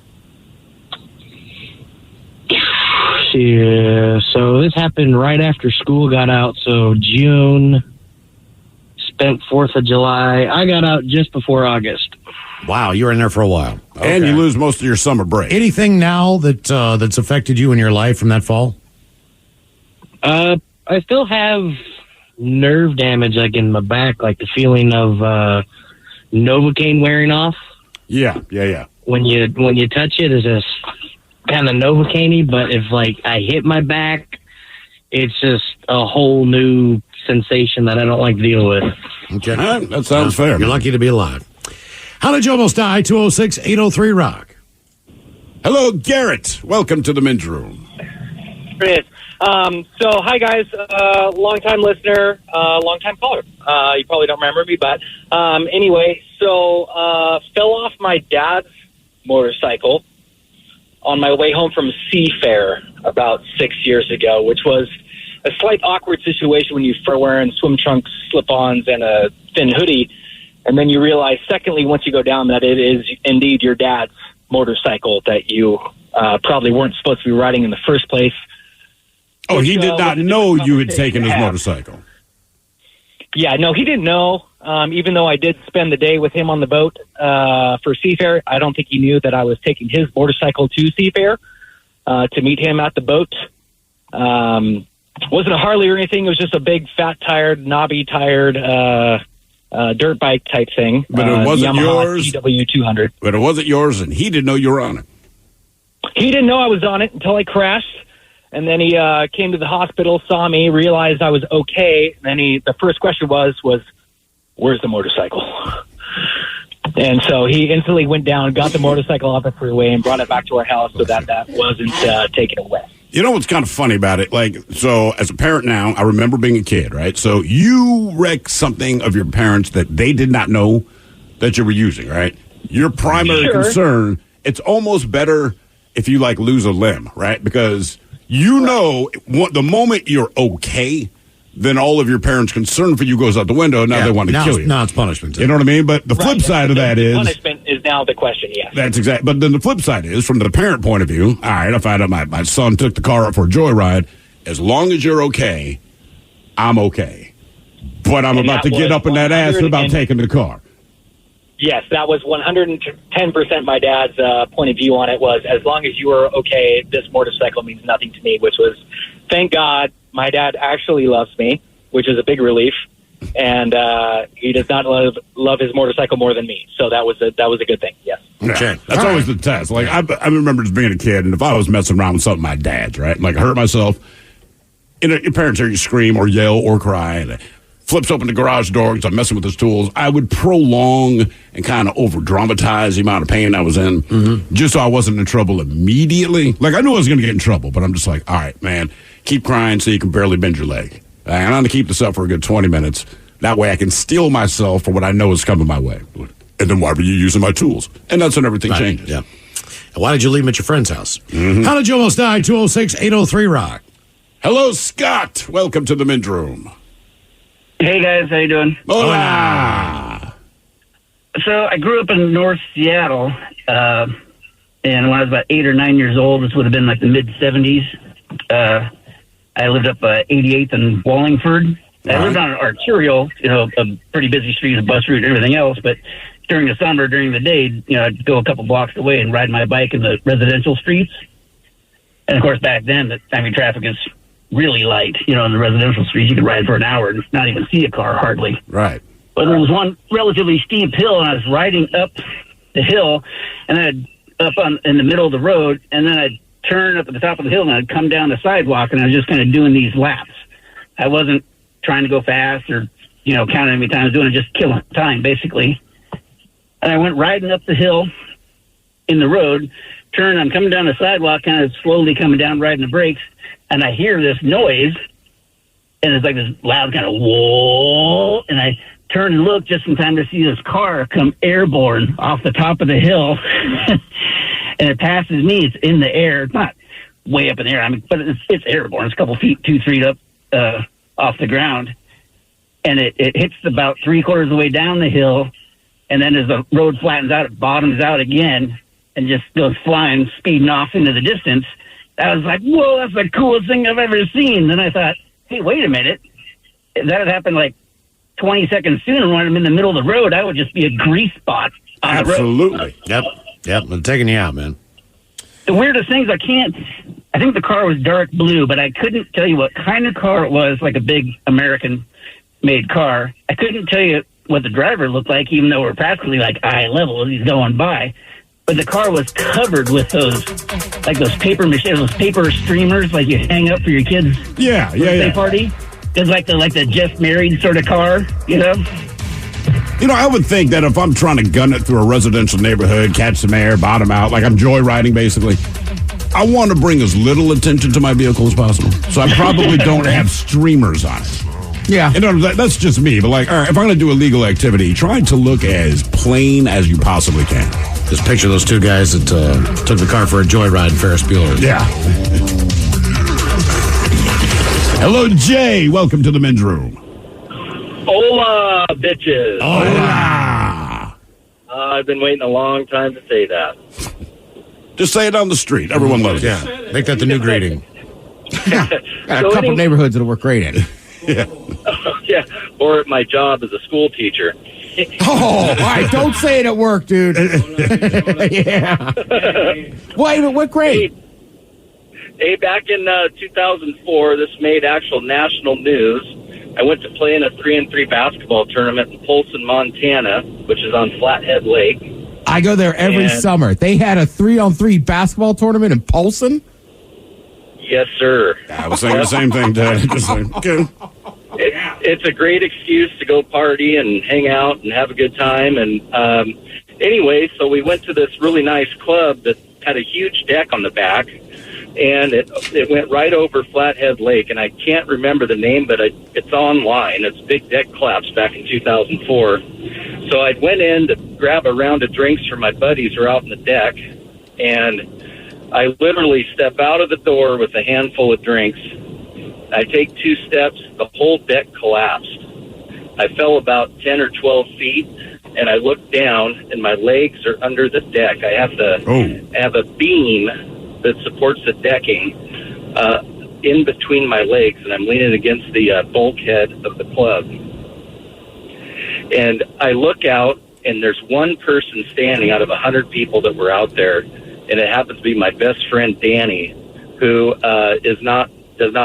Yeah, so this happened right after school got out. So June, spent 4th of July. I got out just before August. Wow, you were in there for a while. Okay. And you lose most of your summer break. Anything now that's affected you in your life from that fall? I still have nerve damage, like in my back, like the feeling of Novocaine wearing off. Yeah. When you touch it, it's just kind of Novocaine-y, but if like I hit my back, it's just a whole new sensation that I don't like to deal with. Okay, that sounds fair. You're lucky to be alive. How did you almost die? 206-803-ROCK. Hello, Garrett. Welcome to the men's room. Chris. So, hi, guys. Long-time listener, long-time caller. You probably don't remember me, but anyway, so fell off my dad's motorcycle on my way home from Seafair about 6 years ago, which was a slight awkward situation when you're wearing swim trunks, slip-ons, and a thin hoodie. And then you realize, secondly, once you go down, that it is indeed your dad's motorcycle that you probably weren't supposed to be riding in the first place. Oh, he did not know you had taken his motorcycle. Yeah, no, he didn't know. Even though I did spend the day with him on the boat for Seafair, I don't think he knew that I was taking his motorcycle to Seafair to meet him at the boat. Wasn't a Harley or anything. It was just a big, fat-tired, knobby-tired dirt bike type thing. But it wasn't Yamaha yours. TW200. But it wasn't yours, and he didn't know you were on it. He didn't know I was on it until I crashed. And then he came to the hospital, saw me, realized I was okay. And then the first question was, where's the motorcycle? And so he instantly went down, got the motorcycle off the freeway, and brought it back to our house so that wasn't taken away. You know what's kind of funny about it? Like, so as a parent now, I remember being a kid, right? So you wreck something of your parents that they did not know that you were using, right? Your primary concern, it's almost better if you, like, lose a limb, right? Because you know the moment you're okay, then all of your parents' concern for you goes out the window. Now they want to kill you. Now it's punishment. You know what I mean? But the flip side of that is... punishment is now the question, yes. That's exactly. But then the flip side is, from the parent point of view, all right, I find out my son took the car up for a joyride, as long as you're okay, I'm okay. But I'm about to get up in that ass about taking the car. Yes, that was 110% my dad's point of view on it was, as long as you were okay, this motorcycle means nothing to me, which was, thank God, my dad actually loves me, which is a big relief. And he does not love his motorcycle more than me. So that was a good thing, yes. Okay. That's always the test. Like, I remember just being a kid, and if I was messing around with something my dad's, right? Like, I hurt myself, your parents hear you scream or yell or cry, and flips open the garage door because I'm messing with his tools. I would prolong and kind of over-dramatize the amount of pain I was in just so I wasn't in trouble immediately. Like, I knew I was going to get in trouble, but I'm just like, all right, man, keep crying so you can barely bend your leg. And I'm going to keep this up for a good 20 minutes. That way I can steel myself for what I know is coming my way. And then why were you using my tools? And that's when everything changes. Yeah. And why did you leave him at your friend's house? How did you almost die? 206-803-ROCK. Hello, Scott. Welcome to the men's room. Hey, guys. How you doing? Hola. So I grew up in North Seattle, and when I was about 8 or 9 years old, this would have been like the mid-'70s, I lived up 88th and Wallingford. I lived on an arterial, a pretty busy street, a bus route, and everything else. But during the summer, during the day, I'd go a couple blocks away and ride my bike in the residential streets. And of course, back then, traffic is really light. In the residential streets, you could ride for an hour and not even see a car hardly. Right. But there was one relatively steep hill, and I was riding up the hill, and then in the middle of the road, and then I'd turn up at the top of the hill, and I'd come down the sidewalk, and I was just kind of doing these laps. I wasn't trying to go fast or, counting how many times doing it, just killing time, basically. And I went riding up the hill in the road, I'm coming down the sidewalk, kind of slowly coming down, riding the brakes, and I hear this noise, and it's like this loud kind of whoa, and I turn and look just in time to see this car come airborne off the top of the hill, and it passes me. It's in the air. It's not way up in the air, but it's airborne. It's a couple feet, 2 feet up off the ground, and it hits about 3/4 of the way down the hill, and then as the road flattens out, it bottoms out again and just goes flying, speeding off into the distance. I was like, whoa, that's the coolest thing I've ever seen. Then I thought, hey, wait a minute. If that had happened like 20 seconds sooner when I'm in the middle of the road, I would just be a grease spot on the road. Absolutely. Yep. I'm taking you out, man. The weirdest things, I think the car was dark blue, but I couldn't tell you what kind of car it was, like a big American-made car. I couldn't tell you what the driver looked like, even though we're practically like eye level as he's going by. But the car was covered with those paper streamers like you hang up for your kids' birthday party. It's like the just married sort of car, I would think that if I'm trying to gun it through a residential neighborhood, catch some air, bottom out, like I'm joyriding basically, I want to bring as little attention to my vehicle as possible. So I probably don't have streamers on it. Yeah. That's just me. But all right, if I'm going to do illegal activity, try to look as plain as you possibly can. Just picture those two guys that took the car for a joyride in Ferris Bueller. Yeah. Hello, Jay. Welcome to the men's room. Hola, bitches. Hola. I've been waiting a long time to say that. Just say it on the street. Everyone loves it. Yeah. Make that the new greeting. Got a couple neighborhoods that'll work great in. Yeah. Yeah. Or at my job as a school teacher. Oh, all right. Don't say it at work, dude. Yeah. What grade? Hey, back in 2004, this made actual national news. I went to play in a 3-on-3 basketball tournament in Polson, Montana, which is on Flathead Lake. I go there every summer. They had a 3-on-3 basketball tournament in Polson? Yes, sir. I was saying the same thing, Dad. It's a great excuse to go party and hang out and have a good time. And anyway, so we went to this really nice club that had a huge deck on the back, and it went right over Flathead Lake. And I can't remember the name, but it's online. It's Big Deck Collapse back in 2004. So I went in to grab a round of drinks for my buddies who are out on the deck, and I literally step out of the door with a handful of drinks. I take 2 steps, the whole deck collapsed. I fell about 10 or 12 feet, and I look down, and my legs are under the deck. I have a beam that supports the decking. in between my legs, and I'm leaning against the bulkhead of the club. And I look out, and there's one person standing out of 100 people that were out there, and it happens to be my best friend Danny, who does not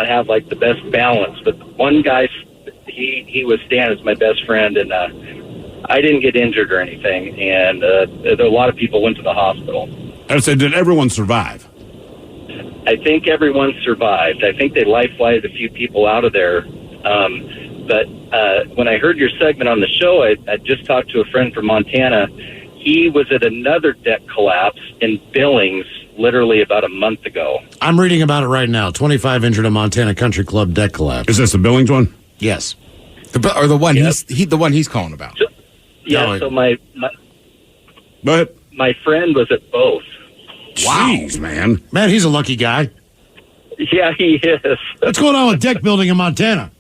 have like the best balance. But one guy, he was standing as my best friend, and I didn't get injured or anything. And a lot of people went to the hospital. I said, did everyone survive? I think everyone survived. I think they life-flighted a few people out of there. But when I heard your segment on the show, I just talked to a friend from Montana. He was at another deck collapse in Billings literally about a month ago. I'm reading about it right now. 25 injured at Montana Country Club deck collapse. Is this the Billings one? Yes. The one the one he's calling about. So my Go ahead. My friend was at both. Wow. Jeez, man. Man, he's a lucky guy. Yeah, he is. What's going on with deck building in Montana?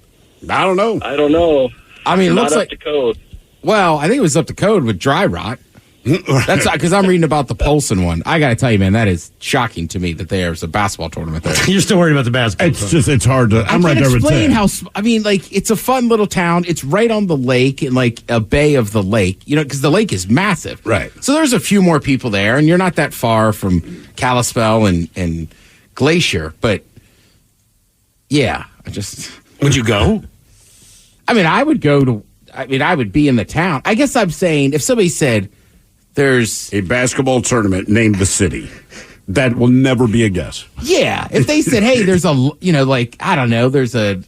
I don't know. I mean, it Not looks up like to code. Well, I think it was up to code with dry rot. That's because I'm reading about the Polson one. I got to tell you, man, that is shocking to me that there's a basketball tournament there. You're still worried about the basketball. It's hard to. I'm right there with explain Ted. how. I mean, like it's a fun little town. It's right on the lake and like a bay of the lake. You know, because the lake is massive. Right. So there's a few more people there, and you're not that far from Kalispell and Glacier. But yeah, Would you go? I mean, I would go to. I mean, I would be in the town. I guess I'm saying if somebody said there's a basketball tournament named the city, that will never be a guess. Yeah, if they said, hey, there's a, like, I don't know, there's a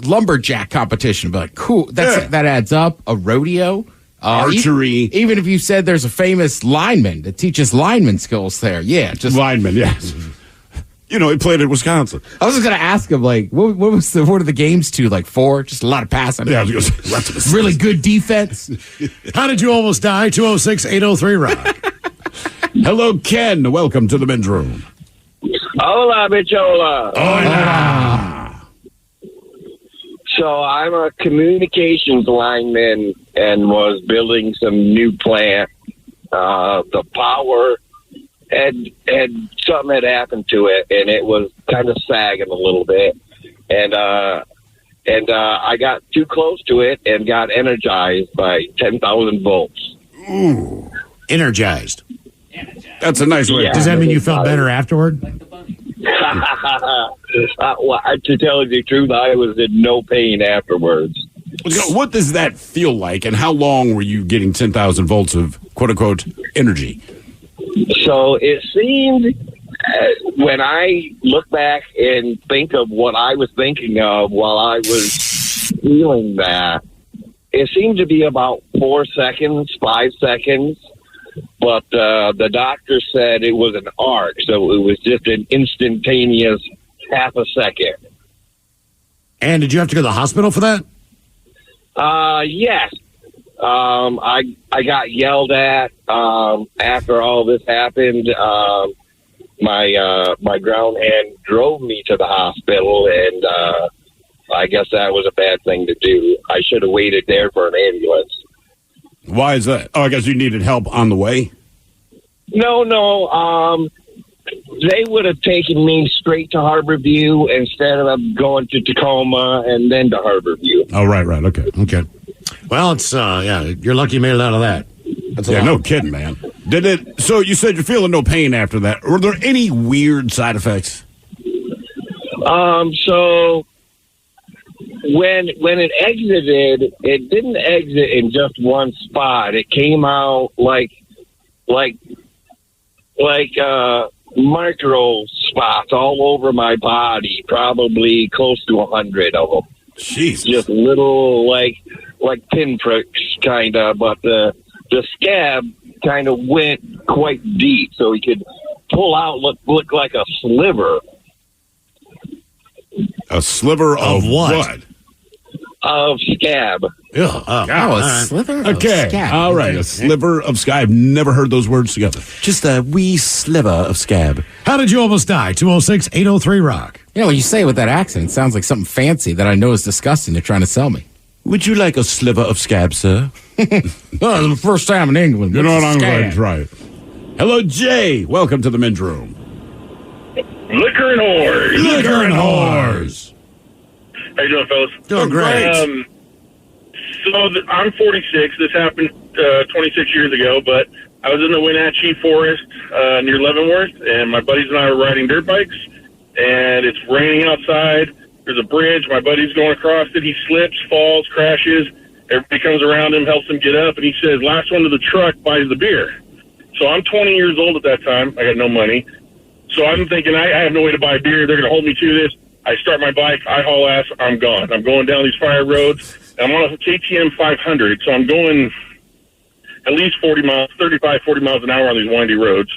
lumberjack competition, but cool, that adds up. A rodeo. Archery. Even if you said there's a famous lineman that teaches lineman skills there. Yeah, just lineman, yes. You know, he played at Wisconsin. I was just going to ask him, like, what are the games to? Like 4? Just a lot of passing. Yeah, lots of really good defense. How did you almost die? 206-803-ROCK. Hello, Ken. Welcome to the men's room. Hola, bichola. Hola. So I'm a communications lineman and was building some new plant. The power had something had happened to it, and it was kind of sagging a little bit. And I got too close to it and got energized by 10,000 volts. Ooh, energized. That's a nice way. Yeah. Does that mean you felt better afterward? Well, to tell you the truth, I was in no pain afterwards. What does that feel like, and how long were you getting 10,000 volts of quote-unquote energy? So it seemed, when I look back and think of what I was thinking of while I was feeling that, it seemed to be about 4 seconds, 5 seconds. But the doctor said it was an arc, so it was just an instantaneous half a second. And did you have to go to the hospital for that? Yes. I got yelled at after all this happened. My ground hand drove me to the hospital, and I guess that was a bad thing to do. I should have waited there for an ambulance. Why is that? Oh, I guess you needed help on the way? No. They would have taken me straight to Harborview instead of going to Tacoma and then to Harborview. Oh, right. Okay. Well, it's, you're lucky you made it out of that. That's no kidding, man. So you said you're feeling no pain after that. Were there any weird side effects? So when it exited, it didn't exit in just one spot. It came out like micro spots all over my body, probably close to 100 of them. Jesus. Just little like pinpricks, kind of, but the scab kind of went quite deep, so he could pull out look like a sliver. A sliver of what? Of scab. Sliver of okay. scab. All right, a sliver of scab. I've never heard those words together. Just a wee sliver of scab. How did you almost die? 206-803-ROCK. You know, when you say it with that accent, it sounds like something fancy that I know is disgusting. They're trying to sell me. Would you like a sliver of scab, sir? Well, the first time in England. You're not on right. Hello, Jay. Welcome to the men's room. Liquor and whores. Liquor and whores. How you doing, fellas? Doing great. I'm 46. This happened 26 years ago, but I was in the Wenatchee Forest near Leavenworth, and my buddies and I were riding dirt bikes, and it's raining outside. There's a bridge. My buddy's going across it. He slips, falls, crashes. Everybody comes around him, helps him get up, and he says, last one to the truck buys the beer. So I'm 20 years old at that time. I got no money. So I'm thinking, I have no way to buy beer. They're going to hold me to this. I start my bike. I haul ass. I'm gone. I'm going down these fire roads. I'm on a KTM 500, so I'm going at least 40 miles, 35, 40 miles an hour on these windy roads.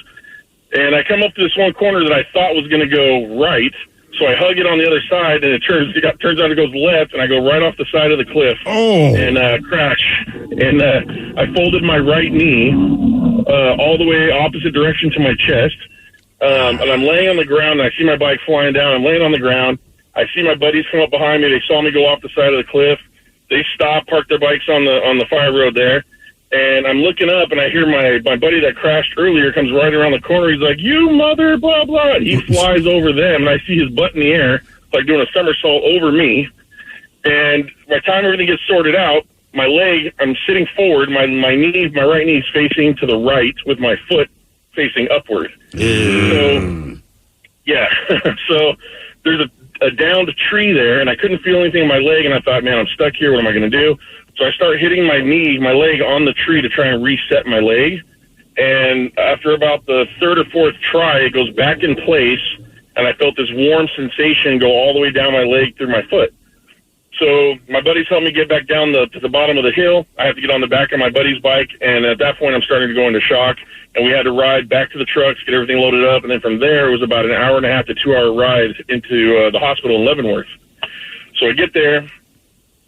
And I come up to this one corner that I thought was going to go right, so I hug it on the other side, and it turns out it goes left, and I go right off the side of the cliff and crash. And I folded my right knee all the way opposite direction to my chest, and I'm laying on the ground, and I see my bike flying down. I'm laying on the ground. I see my buddies come up behind me. They saw me go off the side of the cliff. They stop, park their bikes on the fire road there, and I'm looking up, and I hear my buddy that crashed earlier comes right around the corner. He's like, "You mother, blah, blah." And he flies over them, and I see his butt in the air, like doing a somersault over me. And by the time everything gets sorted out, my leg, I'm sitting forward, my right knee is facing to the right with my foot facing upward. So, yeah. So there's a downed tree there, and I couldn't feel anything in my leg, and I thought, man, I'm stuck here. What am I going to do? So I start hitting my leg on the tree to try and reset my leg. And after about the third or fourth try, it goes back in place, and I felt this warm sensation go all the way down my leg through my foot. So my buddies helped me get back down to the bottom of the hill. I have to get on the back of my buddy's bike, and at that point I'm starting to go into shock, and we had to ride back to the trucks, get everything loaded up, and then from there it was about an hour and a half to 2 hour ride into the hospital in Leavenworth. So I get there.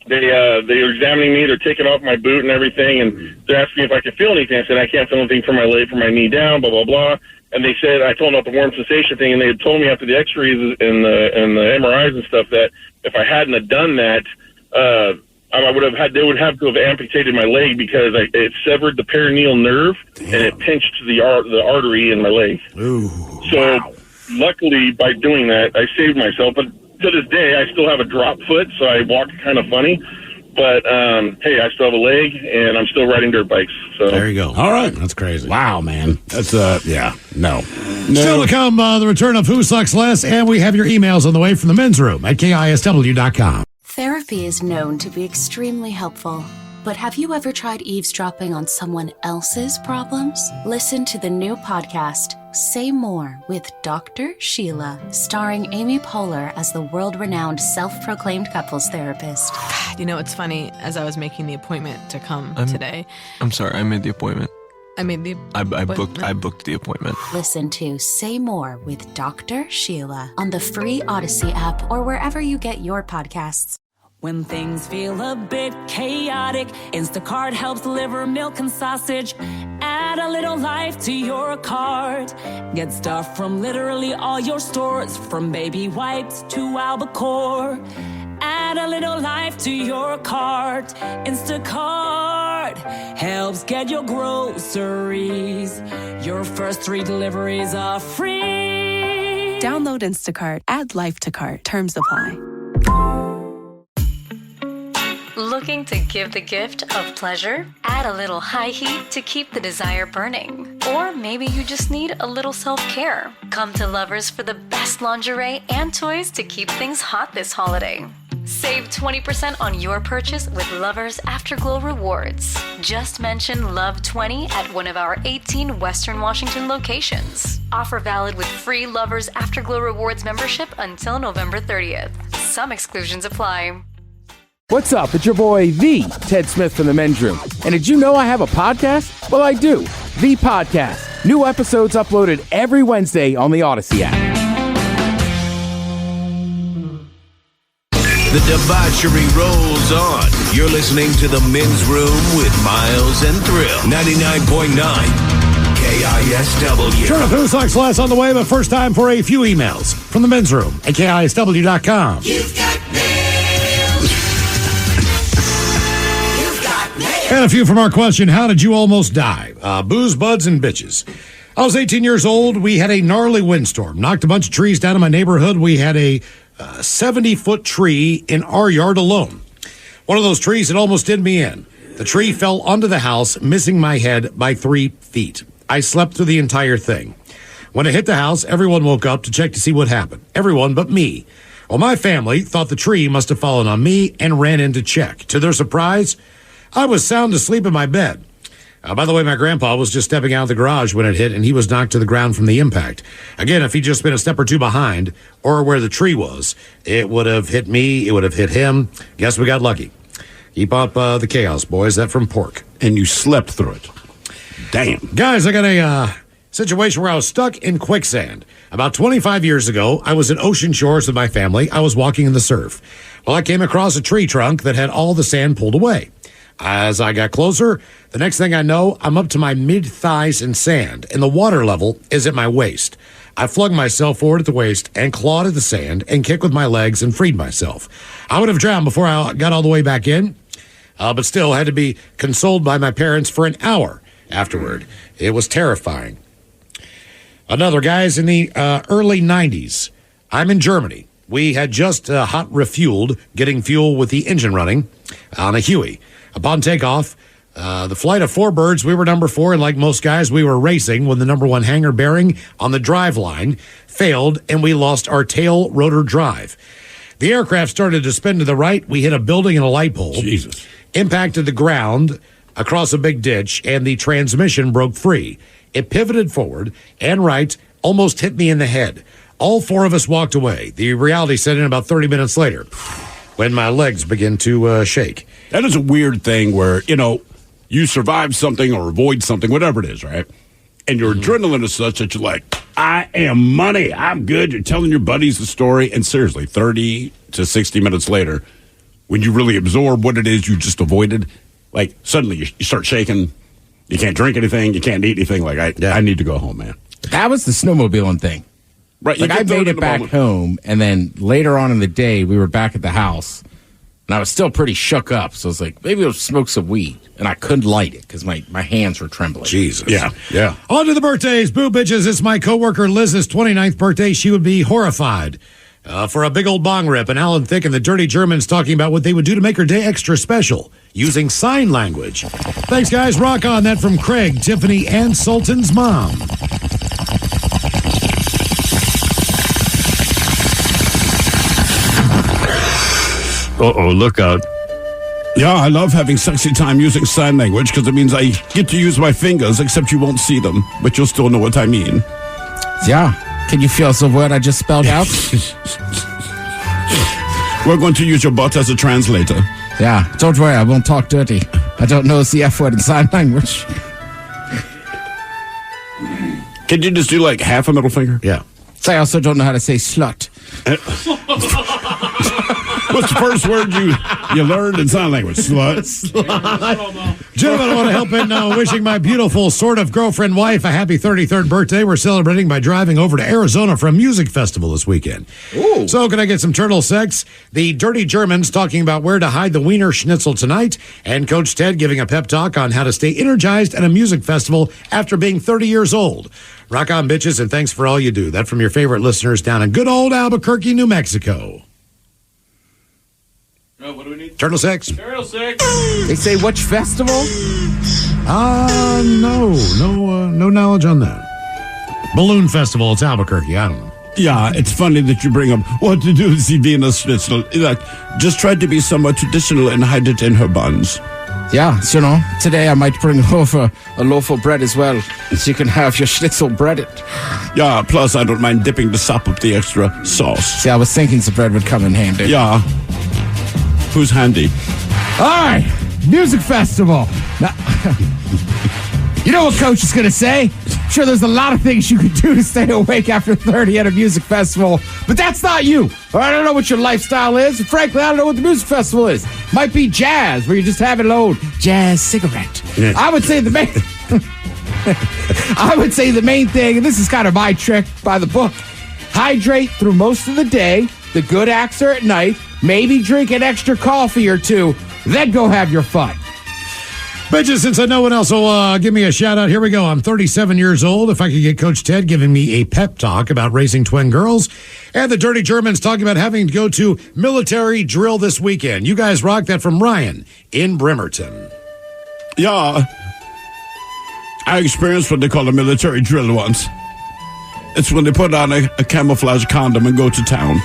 They are examining me. They're taking off my boot and everything, and they're asking me if I can feel anything. I said, I can't feel anything from my leg, from my knee down, blah, blah, blah. And they said, I told them about the warm sensation thing, and they had told me after the x-rays and the MRIs and stuff that if I hadn't have done that, they would have to have amputated my leg because it severed the perineal nerve. Damn. And it pinched the artery in my leg. Ooh, so luckily by doing that, I saved myself. But to this day, I still have a drop foot, so I walk kind of funny. But, hey, I still have a leg, and I'm still riding dirt bikes. So there you go. All right. That's crazy. Wow, man. That's, yeah, no. Still to come, the return of Who Sucks Less, and we have your emails on the way from the men's room at KISW.com. Therapy is known to be extremely helpful. But have you ever tried eavesdropping on someone else's problems? Listen to the new podcast, Say More with Dr. Sheila, starring Amy Poehler as the world-renowned self-proclaimed couples therapist. You know, it's funny, as I was making the appointment to come today. I'm sorry, I made the appointment. I booked the appointment. Listen to Say More with Dr. Sheila on the free Odyssey app or wherever you get your podcasts. When things feel a bit chaotic, Instacart helps deliver milk and sausage. Add a little life to your cart. Get stuff from literally all your stores, from baby wipes to albacore. Add a little life to your cart. Instacart helps get your groceries. Your first 3 deliveries are free. Download Instacart. Add life to cart. Terms apply. Looking to give the gift of pleasure? Add a little high heat to keep the desire burning. Or maybe you just need a little self-care. Come to Lovers for the best lingerie and toys to keep things hot this holiday. Save 20% on your purchase with Lovers Afterglow Rewards. Just mention LOVE20 at one of our 18 Western Washington locations. Offer valid with free Lovers Afterglow Rewards membership until November 30th. Some exclusions apply. What's up? It's your boy, The Ted Smith from the Men's Room. And did you know I have a podcast? Well, I do. The Podcast. New episodes uploaded every Wednesday on the Odyssey app. The debauchery rolls on. You're listening to the Men's Room with Miles and Thrill. 99.9 KISW. Turn up Who Sucks Less on the way, but first time for a few emails from the men's room at KISW.com. You've got And a few from our question, how did you almost die? Booze, buds, and bitches. I was 18 years old. We had a gnarly windstorm, knocked a bunch of trees down in my neighborhood. We had a 70-foot tree in our yard alone. One of those trees that almost did me in. The tree fell onto the house, missing my head by 3 feet. I slept through the entire thing. When it hit the house, everyone woke up to check to see what happened. Everyone but me. Well, my family thought the tree must have fallen on me and ran in to check. To their surprise, I was sound asleep in my bed. By the way, my grandpa was just stepping out of the garage when it hit, and he was knocked to the ground from the impact. Again, if he'd just been a step or two behind, or where the tree was, it would have hit me, it would have hit him. Guess we got lucky. Keep up the chaos, boys. That from Pork. And you slept through it. Damn. Guys, I got a situation where I was stuck in quicksand. About 25 years ago, I was at Ocean Shores with my family. I was walking in the surf. Well, I came across a tree trunk that had all the sand pulled away. As I got closer, the next thing I know, I'm up to my mid-thighs in sand, and the water level is at my waist. I flung myself forward at the waist and clawed at the sand and kicked with my legs and freed myself. I would have drowned before I got all the way back in, but still had to be consoled by my parents for an hour afterward. It was terrifying. Another, guys, in the early 90s. I'm in Germany. We had just hot refueled, getting fuel with the engine running on a Huey. Upon takeoff, the flight of 4 birds, we were number 4, and like most guys, we were racing when the number 1 hangar bearing on the drive line failed, and we lost our tail rotor drive. The aircraft started to spin to the right. We hit a building and a light pole. Jesus. Impacted the ground across a big ditch, and the transmission broke free. It pivoted forward and right, almost hit me in the head. All 4 of us walked away. The reality set in about 30 minutes later when my legs began to shake. That is a weird thing where, you survive something or avoid something, whatever it is, right? And your adrenaline is such that you're like, I am money. I'm good. You're telling your buddies the story. And seriously, 30 to 60 minutes later, when you really absorb what it is you just avoided, like suddenly you start shaking. You can't drink anything. You can't eat anything. Like, I need to go home, man. That was the snowmobiling thing. Right. Like, I made it back home, and then later on in the day, we were back at the house, and I was still pretty shook up. So I was like, maybe I'll smoke some weed. And I couldn't light it because my hands were trembling. Jesus. Yeah. On to the birthdays. Boo bitches. It's my coworker Liz's 29th birthday. She would be horrified for a big old bong rip. And Alan Thicke and the Dirty Germans talking about what they would do to make her day extra special using sign language. Thanks, guys. Rock on. That from Craig, Tiffany, and Sultan's mom. Uh-oh, look out. Yeah, I love having sexy time using sign language because it means I get to use my fingers, except you won't see them, but you'll still know what I mean. Yeah. Can you feel the word I just spelled out? We're going to use your butt as a translator. Yeah, don't worry, I won't talk dirty. I don't know the F word in sign language. Can you just do like half a middle finger? Yeah. So I also don't know how to say slut. What's the first word you learned in sign language? Slut. Gentlemen, I want to help in wishing my beautiful sort of girlfriend wife a happy 33rd birthday. We're celebrating by driving over to Arizona for a music festival this weekend. Ooh. So can I get some turtle sex? The Dirty Germans talking about where to hide the Wiener Schnitzel tonight, and Coach Ted giving a pep talk on how to stay energized at a music festival after being 30 years old. Rock on, bitches, and thanks for all you do. That from your favorite listeners down in good old Albuquerque, New Mexico. Oh, what do we need? Turtle sex. Turtle sex. They say which festival? No knowledge on that. Balloon Festival, it's Albuquerque, I don't know. Yeah, it's funny that you bring up what to do with the Wiener Schnitzel. Like, just try to be somewhat traditional and hide it in her buns. Yeah, so, today I might bring over a loaf of bread as well, so you can have your schnitzel breaded. Yeah, plus I don't mind dipping the sop up the extra sauce. See, I was thinking the bread would come in handy. Yeah. Who's handy? All right, music festival. Now, you know what Coach is going to say? I'm sure there's a lot of things you could do to stay awake after 30 at a music festival, but that's not you. I don't know what your lifestyle is. Frankly, I don't know what the music festival is. Might be jazz, where you just have an old jazz cigarette. Yeah. I would say the main thing, and this is kind of my trick by the book, hydrate through most of the day. The good acts are at night. Maybe drink an extra coffee or two, then go have your fun. Bitches, since no one else will give me a shout out, here we go. I'm 37 years old. If I could get Coach Ted giving me a pep talk about raising twin girls, and the Dirty Germans talking about having to go to military drill this weekend. You guys rock. That from Ryan in Bremerton. Yeah. I experienced what they call a military drill once. It's when they put on a camouflage condom and go to town.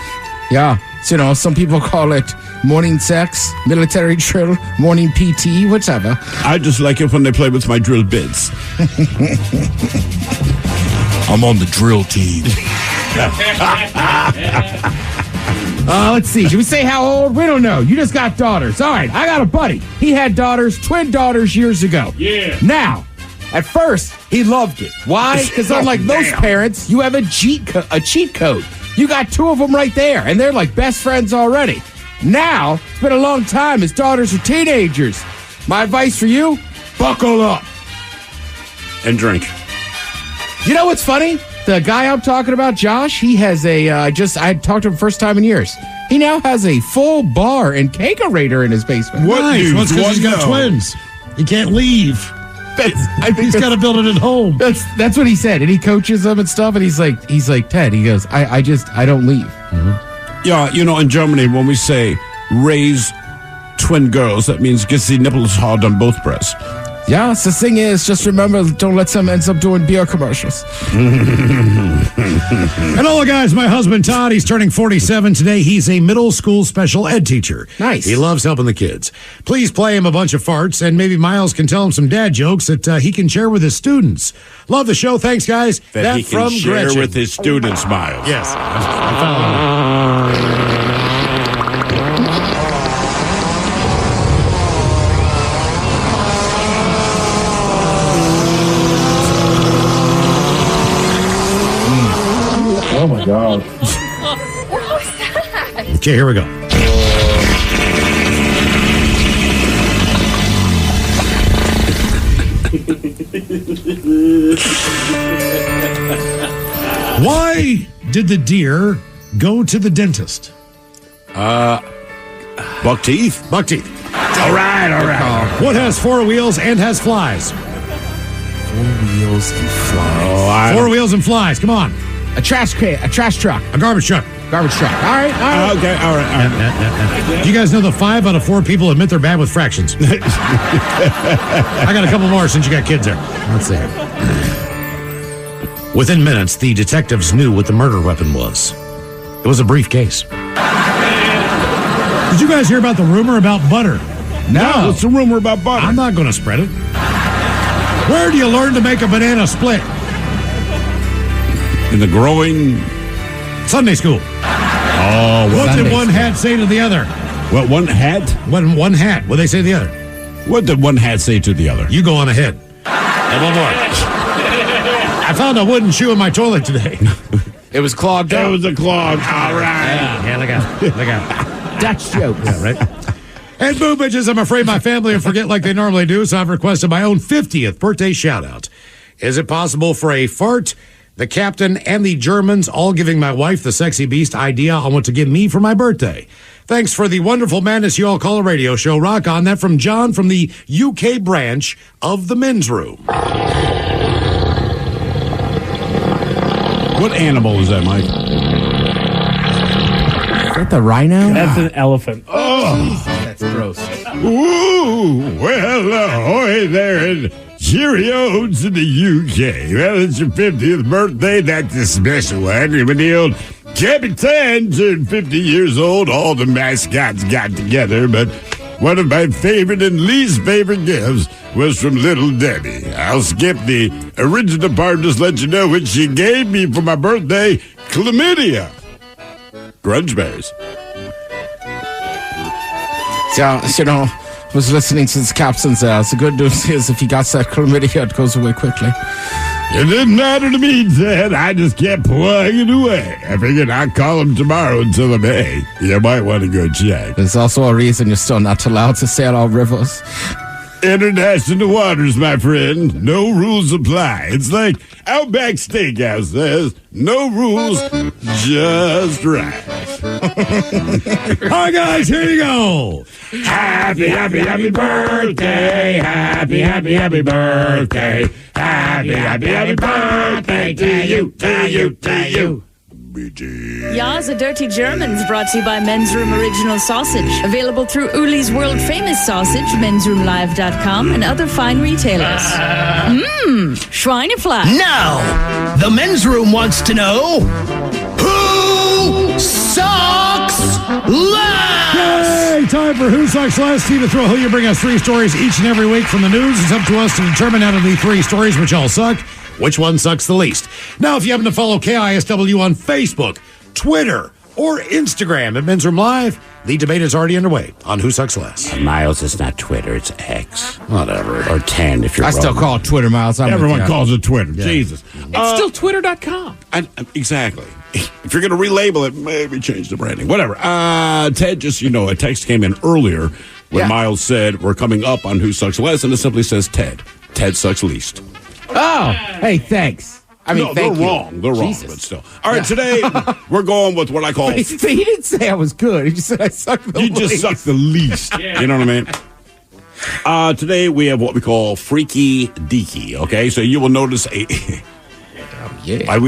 Yeah. So, some people call it morning sex, military drill, morning PT, whatever. I just like it when they play with my drill bits. I'm on the drill team. Let's see. Should we say how old? We don't know. You just got daughters. All right. I got a buddy. He had daughters, twin daughters years ago. Yeah. Now, at first, he loved it. Why? Because unlike most parents, you have a cheat code. You got two of them right there, and they're like best friends already. Now, it's been a long time. His daughters are teenagers. My advice for you, buckle up. And drink. You know what's funny? The guy I'm talking about, Josh, he has I talked to him first time in years. He now has a full bar and kegerator in his basement. What? Nice. Well, it's because he's got twins. He can't leave. He's got to build it at home. That's what he said, and he coaches them and stuff. And he's like Ted. He goes, I don't leave. Mm-hmm. Yeah, in Germany when we say raise twin girls, that means get the nipples hard on both breasts. Yeah, so the thing is, just remember, don't let them end up doing beer commercials. Hello, guys. My husband, Todd, he's turning 47 today. He's a middle school special ed teacher. Nice. He loves helping the kids. Please play him a bunch of farts, and maybe Miles can tell him some dad jokes that he can share with his students. Love the show. Thanks, guys. That he can from share Gretchen. with his students, Miles. Yes. I found Oh my God. What was that? Okay, here we go. Why did the deer go to the dentist? Buck teeth. Buck teeth. All right. What has four wheels and has flies? 4 wheels and flies. Four wheels and flies. Come on. A trash truck. A garbage truck. Garbage truck. All right. Okay, all right. Do you guys know that 5 out of 4 people admit they're bad with fractions? I got a couple more since you got kids there. Let's see. Within minutes, the detectives knew what the murder weapon was. It was a briefcase. Did you guys hear about the rumor about butter? No. What's the rumor about butter? I'm not going to spread it. Where do you learn to make a banana split? In the growing Sunday school. Oh, what did one hat say to the other? What, one hat? One hat. What did they say to the other? What did one hat say to the other? You go on ahead. And one more. I found a wooden shoe in my toilet today. It was clogged up. It was a clog. All right. Yeah, look out. Dutch joke. Yeah, right? And boo, bitches, I'm afraid my family will forget like they normally do, so I've requested my own 50th birthday shout-out. Is it possible for a fart, the captain, and the Germans all giving my wife, the sexy beast, idea on what to give me for my birthday? Thanks for the wonderful madness you all call a radio show. Rock on. That from John from the UK branch of the men's room. What animal is that, Mike? Is that the rhino? That's an elephant. Oh, that's gross. Ooh, well, ahoy there, and cheerio to the UK. Well, it's your 50th birthday. That's a special one. When the old Capitan turned 50 years old, all the mascots got together, but one of my favorite and least favorite gifts was from Little Debbie. I'll skip the original part, just let you know what she gave me for my birthday: chlamydia. Grunge bears. So, was listening to this captain's the good news is if you got that chlamydia, it goes away quickly. It didn't matter to me, Ted. I just kept plugging away. I figured I'd call him tomorrow and tell him, hey, you might want to go check. There's also a reason you're still not allowed to sail our rivers. International waters, my friend. No rules apply. It's like Outback Steakhouse says, no rules, just right. All right, guys, here you go. Happy, happy, happy birthday. Happy, happy, happy birthday. Happy, happy, happy birthday to you, to you, to you. Ya's a Dirty Germans brought to you by Men's Room Original Sausage. Available through Uli's World Famous Sausage, mensroomlive.com, and other fine retailers. Schweinefleisch. Now, the men's room wants to know who sucks last? Yay! Time for Who Sucks Last. Steve Thrill, who you bring us 3 stories each and every week from the news. It's up to us to determine out of the 3 stories which all suck, which one sucks the least. Now, if you happen to follow KISW on Facebook, Twitter, or Instagram at Men's Room Live, the debate is already underway on Who Sucks Last. Miles, it's not Twitter, it's X. Whatever. Or 10 if you're I still Roman. call it Twitter, Miles. Everyone calls it Twitter. Yeah. Jesus. It's still Twitter.com. Exactly. If you're going to relabel it, maybe change the branding. Whatever. Ted, just, a text came in earlier when Miles said we're coming up on Who Sucks Less, and it simply says Ted. Ted sucks least. Oh, hey, thanks. No, they're wrong. They're wrong, but still. All right, today we're going with what I call... He didn't say I was good. He just said I suck the least. You just suck the least. You know what I mean? Today we have what we call Freaky Deaky, okay? So you will notice we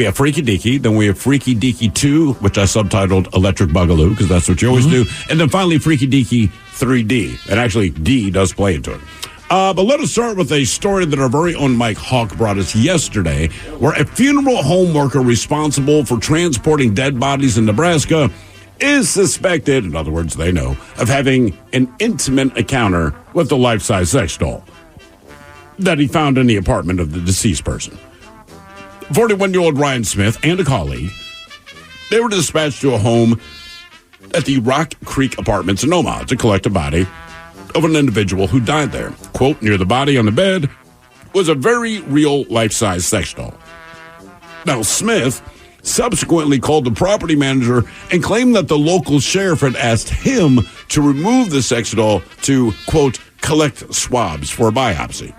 have Freaky Deaky, then we have Freaky Deaky 2, which I subtitled Electric Boogaloo, because that's what you always do. And then finally Freaky Deaky 3D. And actually, D does play into it. But let us start with a story that our very own Mike Hawk brought us yesterday, where a funeral home worker responsible for transporting dead bodies in Nebraska is suspected, in other words, they know, of having an intimate encounter with the life-size sex doll that he found in the apartment of the deceased person. 41-year-old Ryan Smith and a colleague, they were dispatched to a home at the Rock Creek Apartments in Omaha to collect a body of an individual who died there. Quote, near the body on the bed was a very real life-size sex doll. Now, Smith subsequently called the property manager and claimed that the local sheriff had asked him to remove the sex doll to, quote, collect swabs for a biopsy.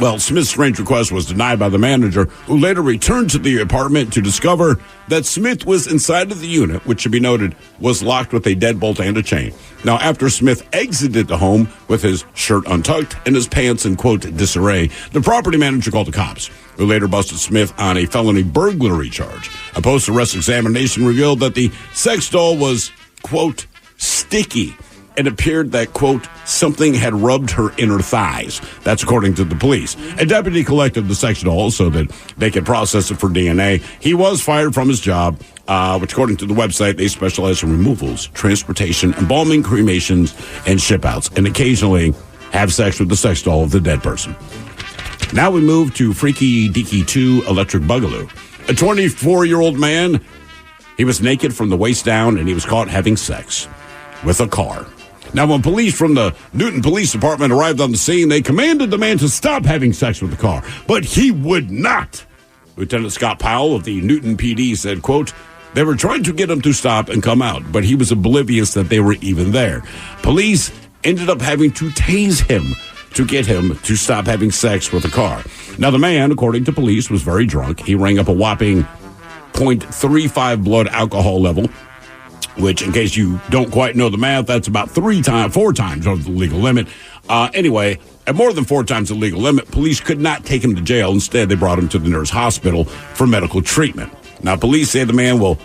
Well, Smith's strange request was denied by the manager, who later returned to the apartment to discover that Smith was inside of the unit, which should be noted was locked with a deadbolt and a chain. Now, after Smith exited the home with his shirt untucked and his pants in, quote, disarray, the property manager called the cops, who later busted Smith on a felony burglary charge. A post-arrest examination revealed that the sex doll was, quote, sticky. It appeared that, quote, something had rubbed her inner thighs. That's according to the police. A deputy collected the sex doll so that they could process it for DNA. He was fired from his job, which, according to the website, they specialize in removals, transportation, embalming, cremations, and ship-outs, and occasionally have sex with the sex doll of the dead person. Now we move to Freaky Deaky 2 Electric Boogaloo. A 24-year-old man, he was naked from the waist down, and he was caught having sex with a car. Now, when police from the Newton Police Department arrived on the scene, they commanded the man to stop having sex with the car, but he would not. Lieutenant Scott Powell of the Newton PD said, quote, they were trying to get him to stop and come out, but he was oblivious that they were even there. Police ended up having to tase him to get him to stop having sex with the car. Now, the man, according to police, was very drunk. He rang up a whopping 0.35 blood alcohol level, which, in case you don't quite know the math, that's about 4 times over the legal limit. Anyway, at more than 4 times the legal limit, police could not take him to jail. Instead, they brought him to the nearest hospital for medical treatment. Now, police say the man will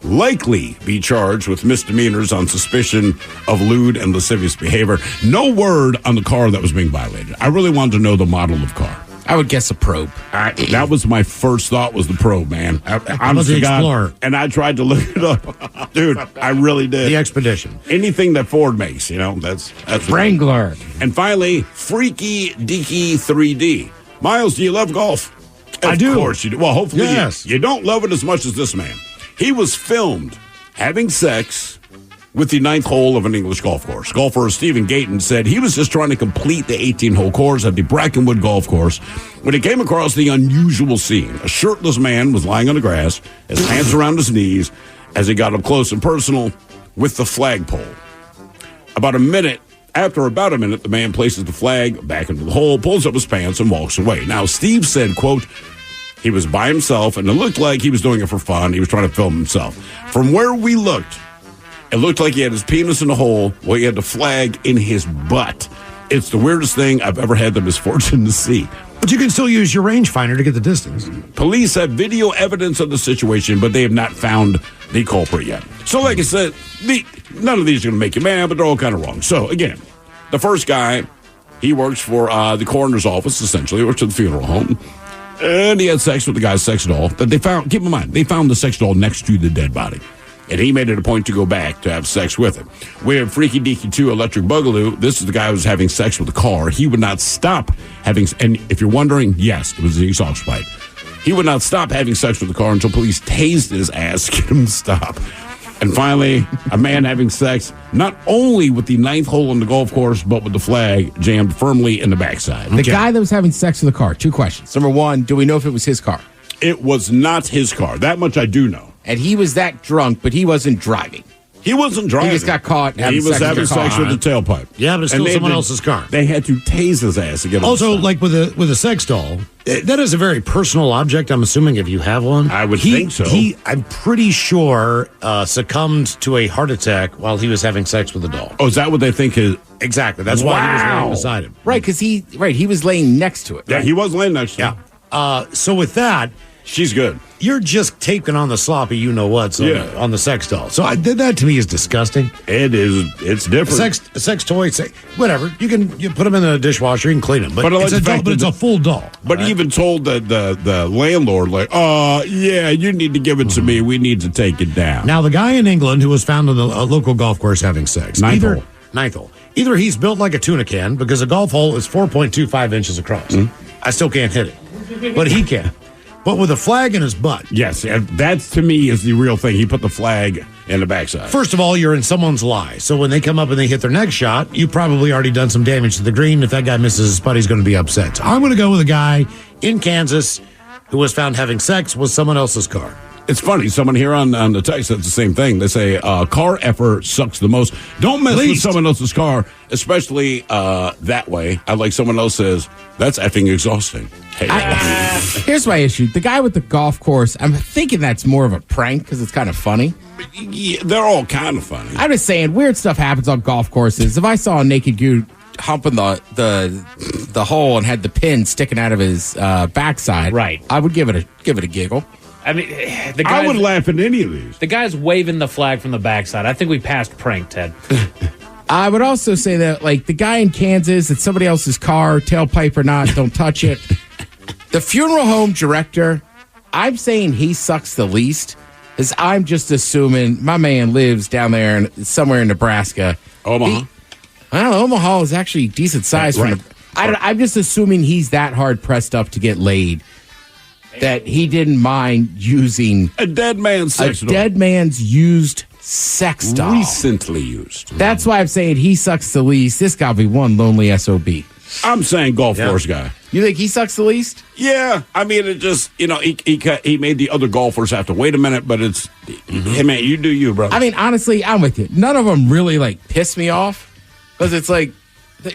likely be charged with misdemeanors on suspicion of lewd and lascivious behavior. No word on the car that was being violated. I really wanted to know the model of car. I would guess a probe. That was my first thought, was the probe, man. Honestly, the Explorer. God, and I tried to look it up. Dude, I really did. The Expedition. Anything that Ford makes, that's Wrangler. And finally, Freaky Deaky 3D. Miles, do you love golf? I do. Of course you do. Well, hopefully yes. You don't love it as much as this man. He was filmed having sex with the 9th hole of an English golf course. Golfer Stephen Gayton said he was just trying to complete the 18-hole course at the Brackenwood Golf Course when he came across the unusual scene. A shirtless man was lying on the grass, his hands around his knees, as he got up close and personal with the flagpole. After about a minute, the man places the flag back into the hole, pulls up his pants, and walks away. Now, Steve said, quote, He was by himself, and it looked like he was doing it for fun. He was trying to film himself. From where we looked, it looked like he had his penis in a hole while he had the flag in his butt. It's the weirdest thing I've ever had the misfortune to see. But you can still use your rangefinder to get the distance. Police have video evidence of the situation, but they have not found the culprit yet. So like I said, none of these are going to make you mad, but they're all kind of wrong. So again, the first guy, he works for the coroner's office, essentially. He works at the funeral home. And he had sex with the guy's sex doll that they found. Keep in mind, they found the sex doll next to the dead body. And he made it a point to go back to have sex with it. We have Freaky Deaky 2 Electric Boogaloo. This is the guy who was having sex with the car. He would not stop having, and if you're wondering, yes, it was the exhaust pipe. He would not stop having sex with the car until police tased his ass to get him to stop. And finally, a man having sex not only with the ninth hole in the golf course, but with the flag jammed firmly in the backside. The guy that was having sex with the car, 2 questions. Number 1, do we know if it was his car? It was not his car. That much I do know. And he was that drunk, but he wasn't driving. He wasn't driving. He just got caught having He was having sex with the tailpipe. Yeah, but it's still someone else's car. They had to tase his ass to get him. Also, like with a sex doll, that is a very personal object, I'm assuming, if you have one. I would think so. I'm pretty sure, succumbed to a heart attack while he was having sex with the doll. Oh, is that what they think is? Exactly. That's why he was laying beside him. Right, because he was laying next to it. Yeah, right? he was laying next to it. Yeah. So with that, she's good. You're just taking on the sloppy you-know-what's on the sex doll. So that to me is disgusting. It is. It's different. A sex toy, whatever. You put them in the dishwasher, you can clean them. But, I like it's a doll, but it's a full doll. But he even told the landlord, like, yeah, you need to give it to me. We need to take it down. Now, the guy in England who was found on the local golf course having sex. Ninth hole. Either he's built like a tuna can, because a golf hole is 4.25 inches across. I still can't hit it. But he can. But with a flag in his butt. Yes, that to me is the real thing. He put the flag in the backside. First of all, you're in someone's lie. So when they come up and they hit their next shot, you probably already done some damage to the green. If that guy misses his putt, he's going to be upset. So I'm going to go with a guy in Kansas who was found having sex with someone else's car. It's funny. Someone here on the text says the same thing. They say car effort sucks the most. Don't mess with someone else's car, especially that way. I like someone else says, that's effing exhausting. Hey. Here's my issue. The guy with the golf course, I'm thinking that's more of a prank because it's kind of funny. Yeah, they're all kind of funny. I'm just saying, weird stuff happens on golf courses. If I saw a naked dude humping the hole and had the pin sticking out of his backside, right, I would give it a giggle. I mean, I would laugh at any of these. The guy's waving the flag from the backside. I think we passed prank, Ted. I would also say that, like, the guy in Kansas, it's somebody else's car, tailpipe or not, don't touch it. The funeral home director, I'm saying he sucks the least, because I'm just assuming my man lives down there somewhere in Nebraska. Omaha. I don't know, Omaha is actually decent size. Right. I'm just assuming he's that hard pressed up to get laid that he didn't mind using a dead man's sex doll. Dead man's used sex doll. Recently used. That's why I'm saying he sucks the least. This got to be one lonely SOB. I'm saying golf course guy. You think he sucks the least? Yeah. I mean, it just, he made the other golfers have to wait a minute, but it's, hey, man, you do you, bro. I mean, honestly, I'm with you. None of them really, like, piss me off because it's like,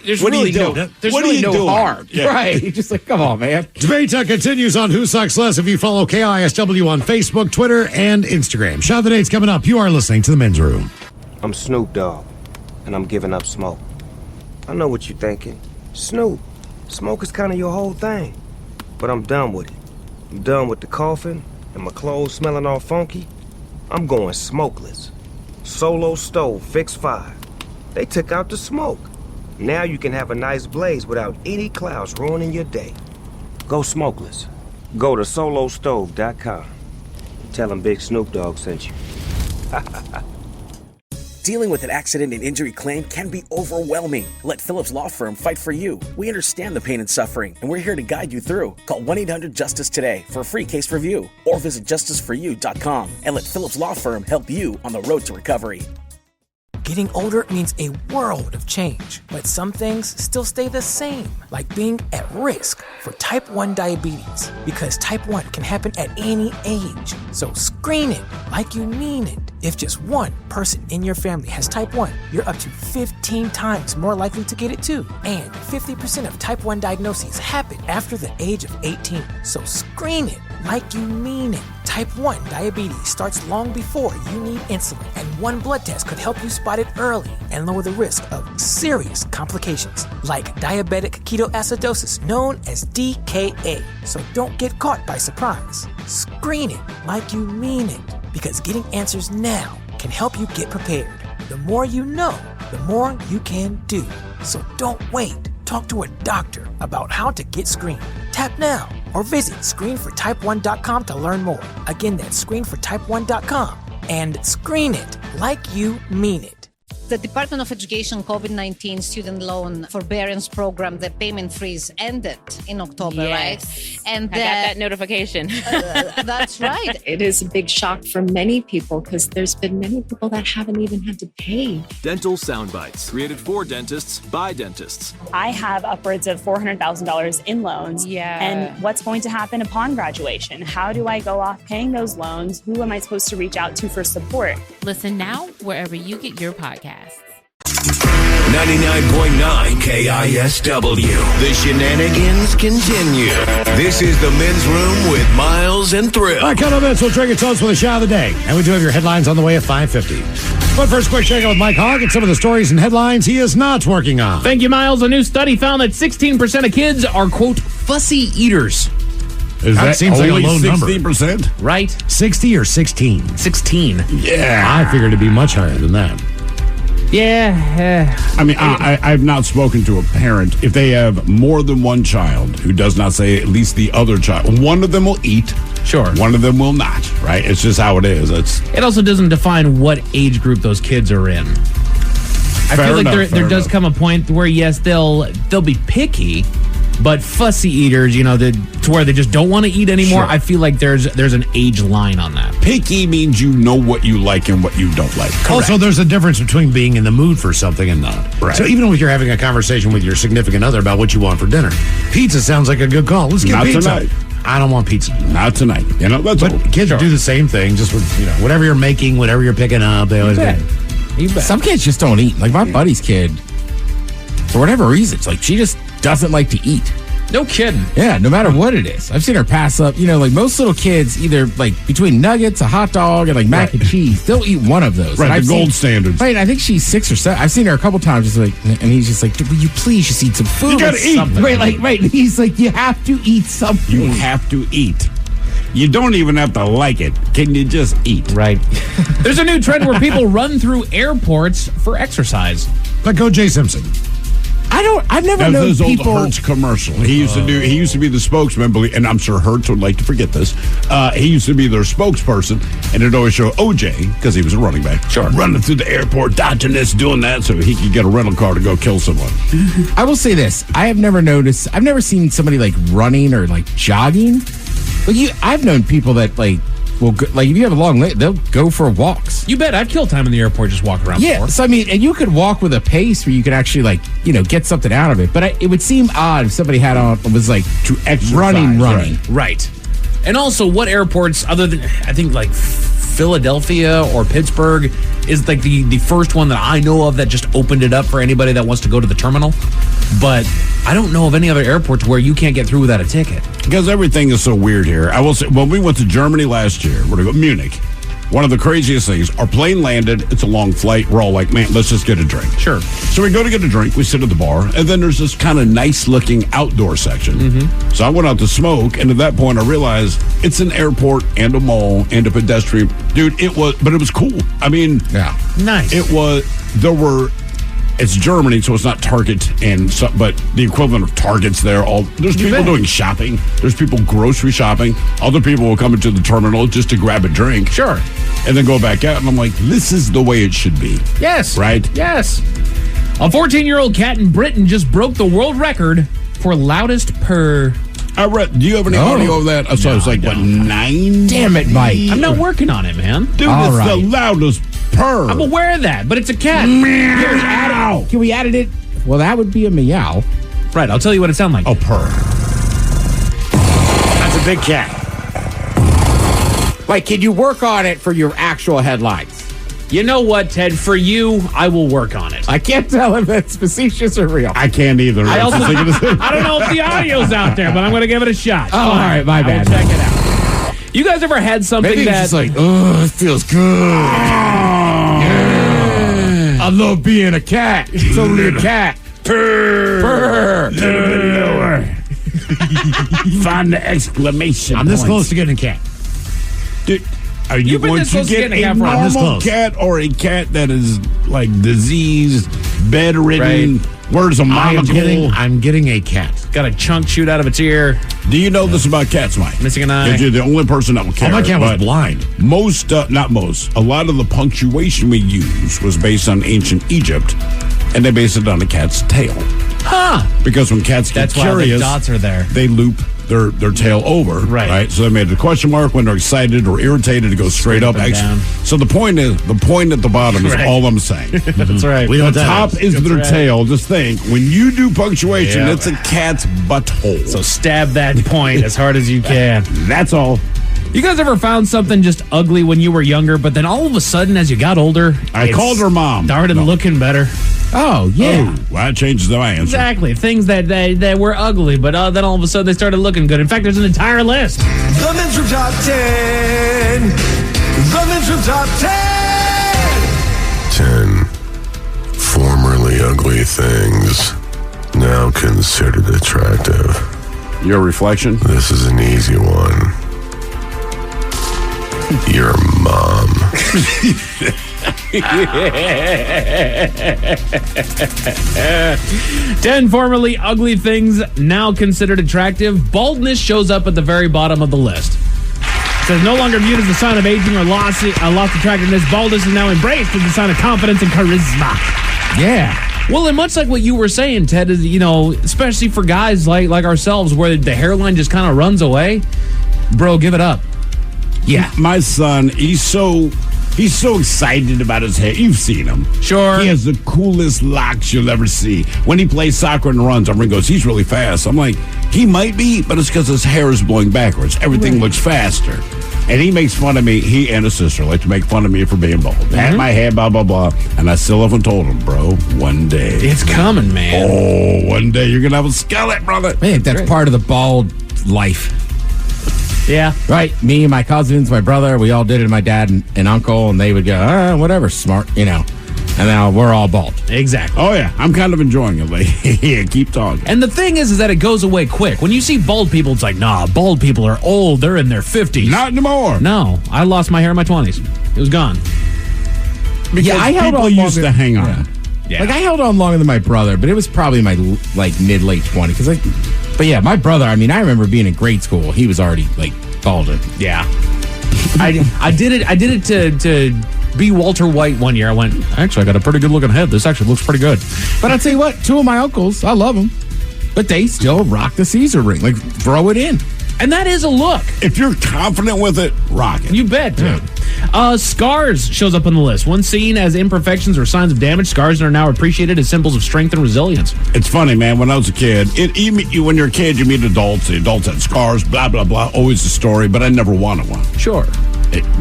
there's what really are you doing? There's what really are you no doing? harm. Yeah. Right. You're just like, come on, man. Debate continues on Who Sucks Less if you follow KISW on Facebook, Twitter, and Instagram. Shout the dates coming up. You are listening to The Men's Room. I'm Snoop Dogg, and I'm giving up smoke. I know what you're thinking. Snoop, smoke is kind of your whole thing. But I'm done with it. I'm done with the coughing and my clothes smelling all funky. I'm going smokeless. Solo stove, fix 5. They took out the smoke. Now you can have a nice blaze without any clouds ruining your day. Go smokeless. Go to solostove.com. Tell them Big Snoop Dogg sent you. Dealing with an accident and injury claim can be overwhelming. Let Phillips Law Firm fight for you. We understand the pain and suffering, and we're here to guide you through. Call 1-800-JUSTICE today for a free case review, or visit justiceforyou.com and let Phillips Law Firm help you on the road to recovery. Getting older means a world of change, but some things still stay the same, like being at risk for type 1 diabetes, because type 1 can happen at any age. So screen it like you mean it. If just one person in your family has type 1, you're up to 15 times more likely to get it too. And 50% of type 1 diagnoses happen after the age of 18. So screen it. like you mean it. Type 1 diabetes starts long before you need insulin, and one blood test could help you spot it early and lower the risk of serious complications like diabetic ketoacidosis, known as DKA. So don't get caught by surprise. Screen it like you mean it, because getting answers now can help you get prepared. The more you know, the more you can do. So don't wait. Talk to a doctor about how to get screened. Tap now or visit screenfortype1.com to learn more. Again, that's screenfortype1.com, and screen it like you mean it. The Department of Education COVID-19 student loan forbearance program, the payment freeze ended in October, right? And I got that notification. That's right. It is a big shock for many people because there's been many people that haven't even had to pay. Dental Soundbites, created for dentists by dentists. I have upwards of $400,000 in loans. Yeah. And what's going to happen upon graduation? How do I go off paying those loans? Who am I supposed to reach out to for support? Listen now wherever you get your podcasts. 99.9 KISW. The shenanigans continue. This is the Men's Room with Miles and Thrill. All right, couple of minutes. We'll drink your toast for the shot of the day. And we do have your headlines on the way at 5:50. But first, quick check out with Mike Hogg and some of the stories and headlines he is not working on. Thank you, Miles. A new study found that 16% of kids are, quote, fussy eaters. That seems like a low number. 16%? Right? 60 or 16? 16. Yeah. I figured it'd be much higher than that. Yeah. I mean, I've not spoken to a parent. If they have more than one child who does not say at least the other child, one of them will eat. Sure. One of them will not, right? It's just how it is. It also doesn't define what age group those kids are in. I feel like there does come a point where, yes, they'll be picky, but fussy eaters, to where they just don't want to eat anymore. Sure. I feel like there's an age line on that. Picky means you know what you like and what you don't like. Correct. Also, there's a difference between being in the mood for something and not. Right. So even if you're having a conversation with your significant other about what you want for dinner, pizza sounds like a good call. Let's get Not pizza. tonight. I don't want pizza. Not tonight. That's but kids do the same thing, just with whatever you're making, whatever you're picking up. They always get. Some kids just don't eat. Like my buddy's kid, for whatever reason, it's like she just doesn't like to eat. No kidding. Yeah, no matter what it is. I've seen her pass up, like most little kids, either like between nuggets, a hot dog, and like mac and cheese, they'll eat one of those. Right, the gold standard. Right, I think she's 6 or 7. I've seen her a couple times, just like, and he's just like, will you please just eat some food? You gotta eat. Something. Right. And he's like, you have to eat something. You have to eat. You don't even have to like it. Can you just eat? Right. There's a new trend where people run through airports for exercise. Like O.J. Simpson. I've never That's known his people. old Hertz commercial. He used to be the spokesman, and I'm sure Hertz would like to forget this. He used to be their spokesperson, and it'd always show OJ, because he was a running back, running through the airport, dodging this, doing that, so he could get a rental car to go kill someone. I will say this. I've never seen somebody like running or like jogging. I've known people that if you have a long leg, they'll go for walks. You bet. I'd kill time in the airport just walk around. Yeah, so and you could walk with a pace where you could actually get something out of it. But it would seem odd if somebody was to exercise, running. Right. And also, what airports other than I think Philadelphia or Pittsburgh is like the first one that I know of that just opened it up for anybody that wants to go to the terminal. But I don't know of any other airports where you can't get through without a ticket. Because everything is so weird here. I will say, when we went to Germany last year, Munich, one of the craziest things, our plane landed, it's a long flight, we're all like, man, let's just get a drink. Sure. So we go to get a drink, we sit at the bar, and then there's this kind of nice-looking outdoor section. Mm-hmm. So I went out to smoke, and at that point I realized it's an airport and a mall and a pedestrian. Dude, it was cool. I mean, yeah, nice. It's Germany, so it's not Target, but the equivalent of Target's there. There's people doing shopping. There's people grocery shopping. Other people will come into the terminal just to grab a drink. Sure. And then go back out. And I'm like, this is the way it should be. Yes. Right? Yes. A 14-year-old cat in Britain just broke the world record for loudest purr. Do you have any audio of that? So it's like, 9? Damn it, Mike. I'm not working on it, man. Dude, it's the loudest purr. I'm aware of that, but it's a cat. Meow. Can we add it? Well, that would be a meow. Right, I'll tell you what it sounds like. Oh, purr. That's a big cat. Can you work on it for your actual headlines? You know what, Ted? For you, I will work on it. I can't tell if it's facetious or real. I can't either. I don't know if the audio's out there, but I'm going to give it a shot. Oh, all right, my bad. Check it out. You guys ever had something Maybe that it's just like, oh, it feels good. Yeah. I love being a cat. It's only a cat. Purr. Lower. Find the exclamation I'm this points. close to getting a cat. Dude, are you You've been going this to close to get getting a a cat for a- this normal close. cat or a cat that is like diseased, bedridden, wears a monocle? I'm getting a cat. got a chunk shoot out of its ear, Do you know this about cats, Mike? missing an eye? Because you're the only person that will care. Oh, my cat was but blind. Most, not most, a lot of the punctuation we use was based on ancient Egypt, and they based it on a cat's tail. Huh. Because when cats get That's why the curious, dots are there. they loop their tail over. Right. So they made the question mark when they're excited or irritated to go straight up. and down. So the point at the bottom is Right. all I'm saying. That's right. We know The what that top is That's their right. tail. Just think, when you do punctuation, Yeah. it's a cat's butthole. So stab that point as hard as you can. That's all. You guys ever found something just ugly when you were younger, but then all of a sudden, as you got older, I called her mom. started looking better? Oh, yeah. Oh, well, that changes my answer. Exactly. Things that were ugly, but then all of a sudden they started looking good. In fact, there's an entire list. The Men's Room Top 10. The Men's Room Top 10. 10 formerly ugly things now considered attractive. Your reflection? This is an easy one. Your mom. 10 formerly ugly things now considered attractive. Baldness shows up at the very bottom of the list. It says no longer viewed as a sign of aging or lost attractiveness. Baldness is now embraced as a sign of confidence and charisma. Yeah. Well, and much like what you were saying, Ted, is, you know, especially for guys like ourselves where the hairline just kind of runs away, bro, give it up. Yeah. My son, he's so excited about his hair. You've seen him. Sure. He has the coolest locks you'll ever see. When he plays soccer and runs, everyone goes, he's really fast. I'm like, he might be, but it's because his hair is blowing backwards. Everything looks faster. And he makes fun of me. He and his sister like to make fun of me for being bald. Pat my head, blah, blah, blah. And I still haven't told him, bro, one day. It's coming, man. Oh, one day you're going to have a skillet, brother. Man, that's part of the bald life. Yeah. Right. Me and my cousins, my brother, we all did it, my dad and uncle, and they would go, whatever, smart, you know. And now we're all bald. Exactly. Oh, yeah. I'm kind of enjoying it. Like, yeah, keep talking. And the thing is that it goes away quick. When you see bald people, it's like, nah, bald people are old. They're in their 50s. Not anymore. No. I lost my hair in my 20s. It was gone. Because I held people on used longer. to hang on. Yeah. Like, I held on longer than my brother, but it was probably my, mid-late 20s. But yeah, my brother, I mean, I remember being in grade school. He was already, balding. Yeah. I did it to be Walter White one year. I went, actually, I got a pretty good looking head. This actually looks pretty good. But I'll tell you what, two of my uncles, I love them, but they still rock the Caesar ring. Like, throw it in. And that is a look. If you're confident with it, rock it. You bet, dude. Scars shows up on the list. Once seen as imperfections or signs of damage, scars are now appreciated as symbols of strength and resilience. It's funny, man. When I was a kid, when you're a kid, you meet adults. The adults had scars, blah, blah, blah. Always a story, but I never wanted one. Sure.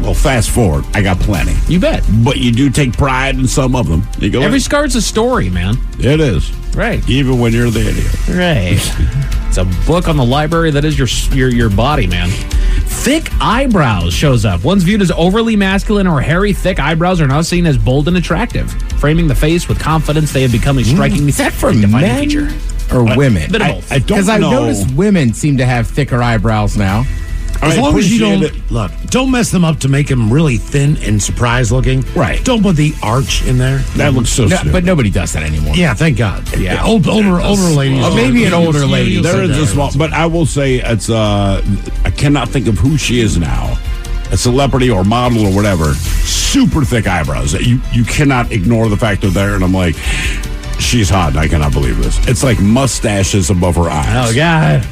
Well, fast forward, I got plenty. You bet. But you do take pride in some of them. You go, Every scar's a story, man. It is. Right. Even when you're the idiot. Right. It's a book on the library that is your body, man. Thick eyebrows shows up. Once viewed as overly masculine or hairy, thick eyebrows are now seen as bold and attractive. Framing the face with confidence, they have become a strikingly defining feature. Or women? Bit of both. I don't know. Because I've noticed women seem to have thicker eyebrows now. As long as you don't mess them up to make them really thin and surprise looking. Right. Don't put the arch in there. That looks so stupid. But nobody does that anymore. Yeah, thank God. Yeah. Older ladies. Maybe an older lady. There is a small, but I will say it's. I cannot think of who she is now. A celebrity or model or whatever. Super thick eyebrows. You cannot ignore the fact they're there. And I'm like, she's hot. I cannot believe this. It's like mustaches above her eyes. Oh, God.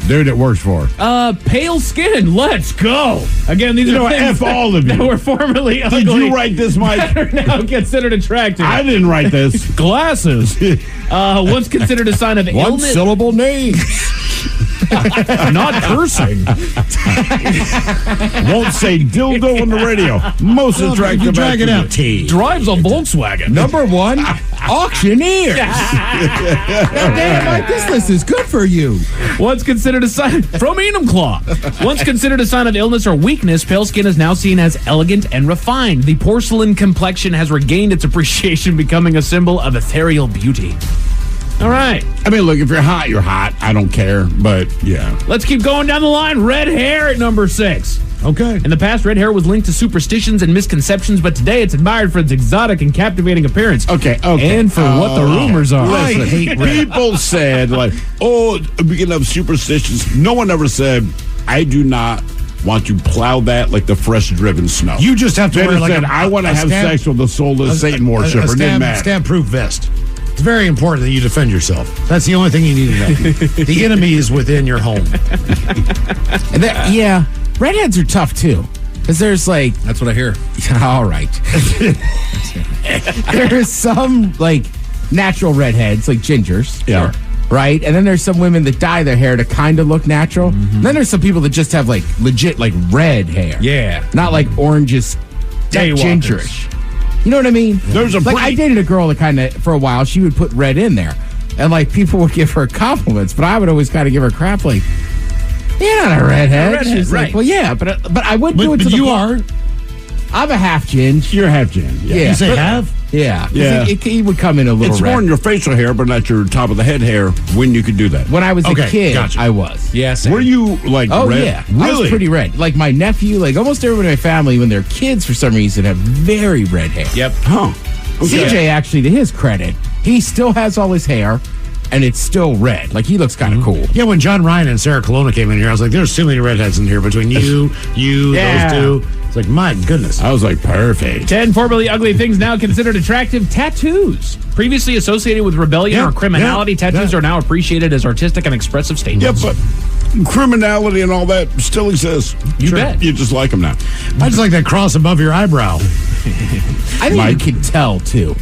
Dude, it works for her. Pale skin. Let's go. Again, these are things F all of you. that were formerly ugly. Did you write this, Mike? That are now considered attractive. I didn't write this. Glasses. Once considered a sign of illness. One-syllable names. Not cursing. Won't say dildo on the radio. Most attractive. You drag it out, T. Drives a Volkswagen. Number 1, auctioneers. Damn, Mike, this list is good for you. Once considered a sign from Enumclaw. Once considered a sign of illness or weakness, pale skin is now seen as elegant and refined. The porcelain complexion has regained its appreciation, becoming a symbol of ethereal beauty. All right. I mean, look, if you're hot, you're hot. I don't care, but yeah. Let's keep going down the line. Red hair at number 6. Okay. In the past, red hair was linked to superstitions and misconceptions, but today it's admired for its exotic and captivating appearance. Okay. And for what the rumors are. I hate people said, like, oh, we can have superstitions. No one ever said, I do not want to plow that like the fresh-driven snow. You just have to They wear just like said, I want to have sex with a soulless Satan worshiper. Stab-proof vest. It's very important that you defend yourself. That's the only thing you need to know. The enemy is within your home. And yeah, redheads are tough too. Because there's like... That's what I hear. All right. There's some like natural redheads, like gingers. Yeah. Right? And then there's some women that dye their hair to kind of look natural. And then there's some people that just have like legit like red hair. Yeah. Not like oranges, Daywalkers. gingerish. You know what I mean? There's a I dated a girl that kind of, for a while, she would put red in there. And like people would give her compliments, but I would always kind of give her crap like, you're not a redhead. She's right. like, well, yeah, but I would do it to but the you are. I'm a half ginge. You're half gin. Yeah. You say half? Yeah. Yeah. It would come in a little It's red. more in your facial hair, but not your top of the head hair when you could do that. When I was a kid, gotcha. I was. Yes. Were you like Oh, red? yeah. Really? I was pretty red. Like my nephew, like almost everyone in my family, when they're kids, for some reason, have very red hair. Yep. Huh. Okay. CJ, actually, to his credit, he still has all his hair, and it's still red. Like, he looks kind of cool. Yeah, when John Ryan and Sarah Colonna came in here, I was like, there's too many redheads in here between you, Yeah. those two. It's like, my goodness. I was like, perfect. 10 formerly ugly things now considered attractive. Tattoos. Previously associated with rebellion or criminality, tattoos are now appreciated as artistic and expressive statements. Yeah, but criminality and all that still exists. You bet. You just like them now. I just like that cross above your eyebrow. I think you can tell, too.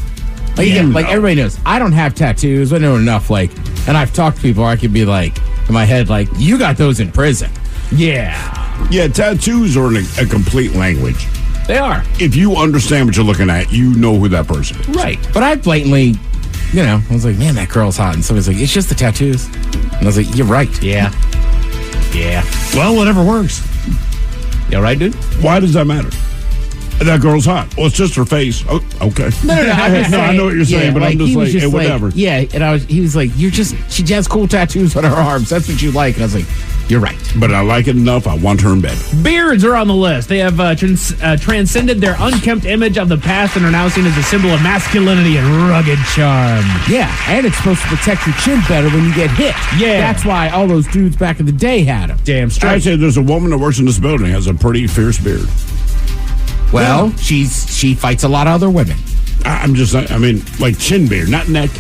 Like, like everybody knows, I don't have tattoos. I know enough, like, and I've talked to people where I could be like, in my head, like, you got those in prison. Yeah. Yeah, tattoos are a complete language. They are. If you understand what you're looking at, you know who that person is. Right. But I blatantly, I was like, man, that girl's hot. And somebody's like, it's just the tattoos. And I was like, you're right. Yeah. Yeah. Well, whatever works. You all right, dude? Why does that matter? That girl's hot. Well, it's just her face. Oh, okay. No, I know what you're saying, but I'm just like, hey, whatever. Yeah, and he was like, she has cool tattoos on her arms. That's what you like. And I was like, you're right. But I like it enough. I want her in bed. Beards are on the list. They have transcended their unkempt image of the past and are now seen as a symbol of masculinity and rugged charm. Yeah, and it's supposed to protect your chin better when you get hit. Yeah. That's why all those dudes back in the day had them. Damn straight. I say there's a woman that works in this building has a pretty fierce beard. Well, she fights a lot of other women. I'm just, I mean, like chin beard, not neck.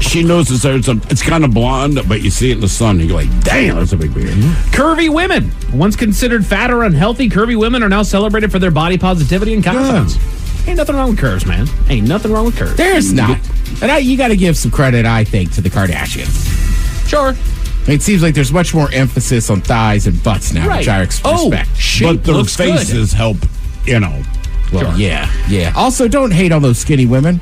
She knows it's there. It's kind of blonde, but you see it in the sun, and you're like, damn, that's a big beard. Curvy women. Once considered fat or unhealthy, curvy women are now celebrated for their body positivity and confidence. Ain't nothing wrong with curves, man. Ain't nothing wrong with curves. There's not. And you got to give some credit, I think, to the Kardashians. Sure. It seems like there's much more emphasis on thighs and butts now, which I respect. But their faces help, Well, sure. Yeah. Also, don't hate on those skinny women.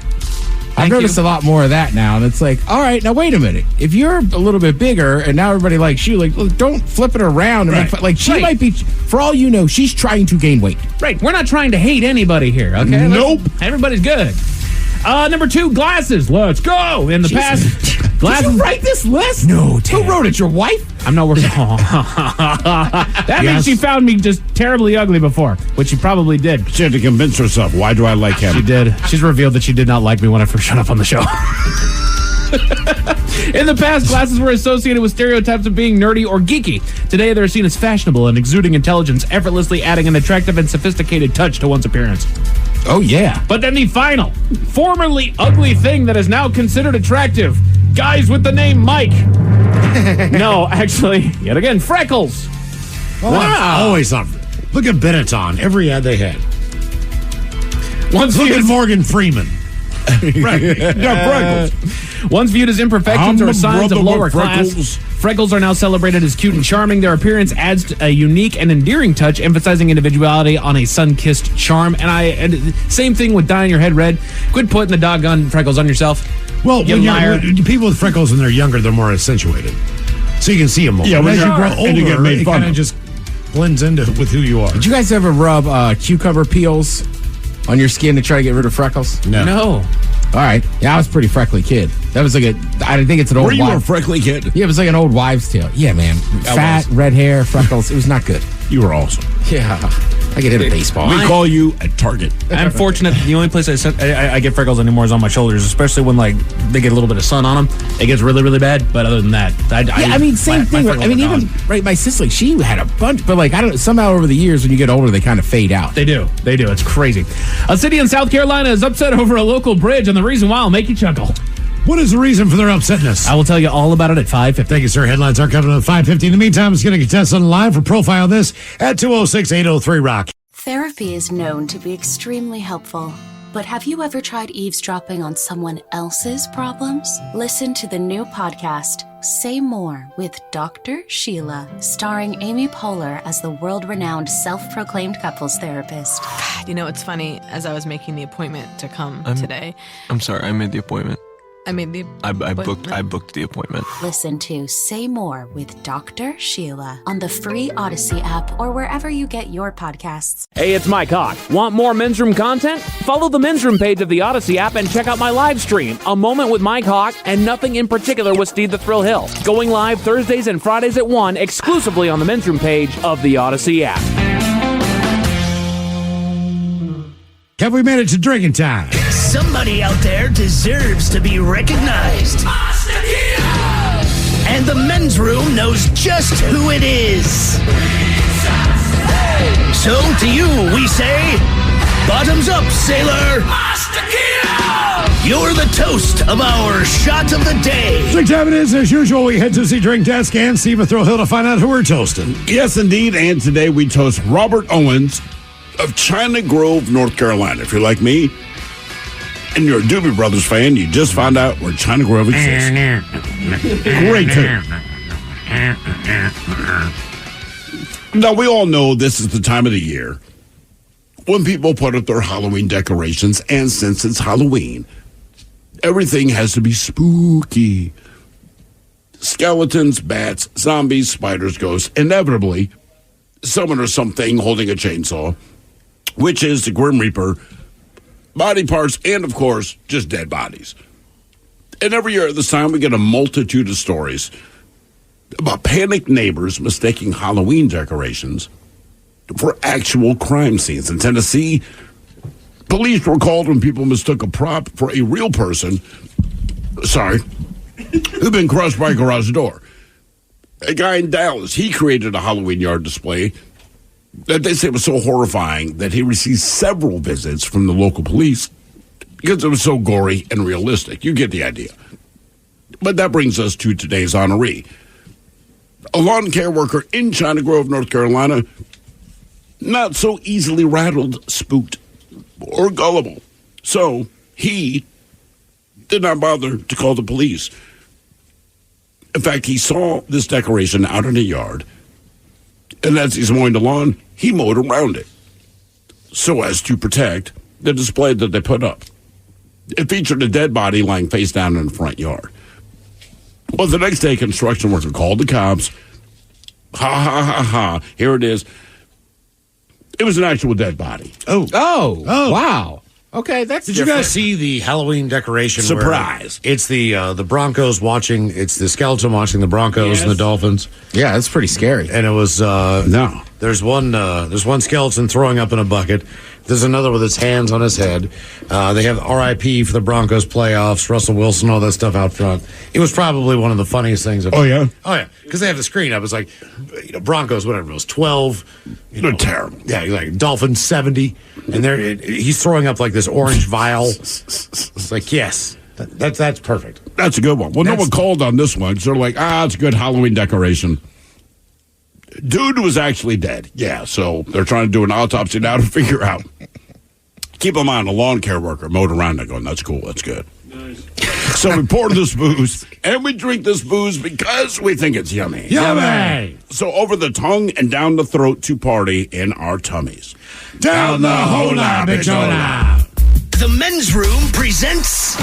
I've noticed a lot more of that now, and it's like, all right, now wait a minute. If you're a little bit bigger and now everybody likes you, like, look, don't flip it around. And make, like, she might be, for all you know, she's trying to gain weight. Right. We're not trying to hate anybody here, okay? Nope. Everybody's good. Number 2, glasses. Let's go. In the past, glasses. Did you write this list? No, Who wrote it? Your wife? I'm not working. That means she found me just terribly ugly before, which she probably did. She had to convince herself, why do I like him? She did. She's revealed that she did not like me when I first showed up on the show. In the past, glasses were associated with stereotypes of being nerdy or geeky. Today, they're seen as fashionable and exuding intelligence, effortlessly adding an attractive and sophisticated touch to one's appearance. Oh, yeah. But then the final, formerly ugly thing that is now considered attractive. Guys with the name Mike. No, actually, yet again, freckles. Wow. Always something. Look at Benetton. Every ad they had. Look at Morgan Freeman. Right. Yeah, freckles. Once viewed as imperfections I'm or a signs of brother lower with class, freckles. freckles are now celebrated as cute and charming. Their appearance adds a unique and endearing touch, emphasizing individuality on a sun-kissed charm. And same thing with dyeing your head red. Quit putting the doggone freckles on yourself. Well, you liar. people with freckles when they're younger, they're more accentuated. So you can see them more. Yeah, But when as you you're- grow and older, you get made it fun kind of of. just blends into with who you are. Did you guys ever rub cucumber peels on your skin to try to get rid of freckles? No. All right. Yeah, I was a pretty freckly kid. That was like I think it's an old Were you a wives- freckly kid? Yeah, it was like an old wives' tale. Yeah, man. Fat, red hair, freckles. It was not good. You were awesome. Yeah. I could hit a baseball. We call you a target. I'm fortunate that the only place I get freckles anymore is on my shoulders, especially when like they get a little bit of sun on them. It gets really, really bad. But other than that, same thing. freckles I mean, are even gone. right, my sister, like, she had a bunch, but like I don't. Somehow over the years, when you get older, they kind of fade out. They do. It's crazy. A city in South Carolina is upset over a local bridge, and the reason why will make you chuckle. What is the reason for their upsetness? I will tell you all about it at 5:50. Thank you, sir. Headlines are coming up at 5:50. In the meantime, it's going to contest on live for Profile This at 206-803-ROCK. Therapy is known to be extremely helpful. But have you ever tried eavesdropping on someone else's problems? Listen to the new podcast, Say More, with Dr. Sheila, starring Amy Poehler as the world-renowned self-proclaimed couples therapist. You know, it's funny, as I was making the appointment to come today, I'm sorry, I made the appointment. I made the I booked the appointment. Listen to Say More with Dr. Sheila on the free Odyssey app or wherever you get your podcasts. Hey, it's Mike Hawk. Want more Men's Room content? Follow the Men's Room page of the Odyssey app and check out my live stream, A Moment with Mike Hawk, and Nothing in Particular with Steve the Thrill Hill. Going live Thursdays and Fridays at 1, exclusively on the Men's Room page of the Odyssey app. Have we made it to drinking time? Somebody out there deserves to be recognized. And the men's room knows just who it is. So to you, we say, bottoms up, sailor. You're the toast of our shot of the day. Drink time it is. As usual, we head to the drink desk and Steve Thrill Hill to find out who we're toasting. Yes, indeed. And today we toast Robert Owens of China Grove, North Carolina. If you're like me and you're a Doobie Brothers fan, you just found out where China Grove exists. Great tune. Now, we all know this is the time of the year when people put up their Halloween decorations, and since it's Halloween, everything has to be spooky. Skeletons, bats, zombies, spiders, ghosts, inevitably, someone or something holding a chainsaw, witches, the Grim Reaper, body parts, and, of course, just dead bodies. And every year at this time, we get a multitude of stories about panicked neighbors mistaking Halloween decorations for actual crime scenes. In Tennessee, police were called when people mistook a prop for a real person, who'd been crushed by a garage door. A guy in Dallas, he created a Halloween yard display that they say was so horrifying that he received several visits from the local police because it was so gory and realistic. You get the idea. But that brings us to today's honoree. A lawn care worker in China Grove, North Carolina, not so easily rattled, spooked, or gullible. So he did not bother to call the police. In fact, he saw this decoration out in the yard, and as he's mowing the lawn, he mowed around it so as to protect the display that they put up. It featured a dead body lying face down in the front yard. Well, the next day, a construction worker called the cops. Ha, ha, ha, ha. Here it is. It was an actual dead body. Oh, wow. Okay, that's Did you guys see the Halloween decoration? Surprise. Where it's the Broncos watching, it's the skeleton watching the Broncos and the Dolphins. Yeah, that's pretty scary. And it was, no. There's one skeleton throwing up in a bucket. There's another with his hands on his head. They have RIP for the Broncos playoffs, Russell Wilson, all that stuff out front. It was probably one of the funniest things. Oh, yeah? Oh, yeah. Because they have the screen up. It's like, Broncos, whatever it was, 12. They're terrible. Yeah, like Dolphins 70. And he's throwing up like this orange vial. It's like, yes, that's perfect. That's a good one. Well, no one called on this one. So they're like, it's a good Halloween decoration. Dude was actually dead. Yeah, so they're trying to do an autopsy now to figure out Keep in mind, a lawn care worker mowed around it going, that's cool, that's good. So we pour this booze, and we drink this booze because we think it's yummy. Yummy! So over the tongue and down the throat to party in our tummies. Down the hola, bitchola. The Men's Room presents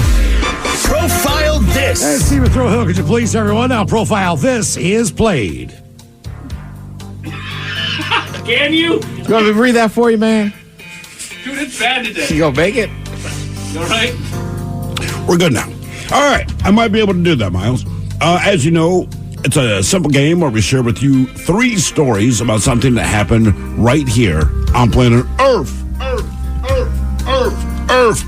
Profile This. Hey, Stephen Thrill Hill, could you please, everyone? Now, Profile This is played. Can you? You want me to read that for you, man? Dude, it's bad today. You gonna make it? You all right? We're good now. All right, I might be able to do that, Miles. As you know, it's a simple game where we share with you 3 stories about something that happened right here on planet Earth. Earth.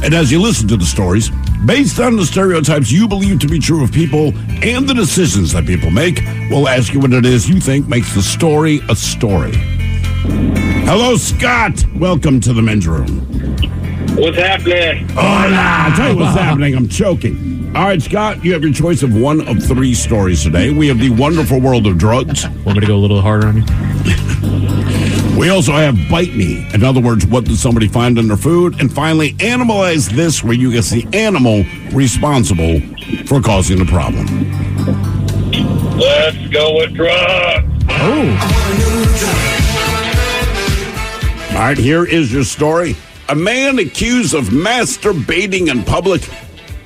And as you listen to the stories, based on the stereotypes you believe to be true of people and the decisions that people make, we'll ask you what it is you think makes the story a story. Hello, Scott. Welcome to the Men's Room. What's happening? Hola. I'll tell you what's happening. I'm choking. All right, Scott, you have your choice of one of 3 stories today. We have the wonderful world of drugs. Want me to go a little harder on you? We also have Bite Me. In other words, what did somebody find in their food? And finally, Animalize This, where you guess the animal responsible for causing the problem. Let's go with drugs. All right, here is your story. A man accused of masturbating in public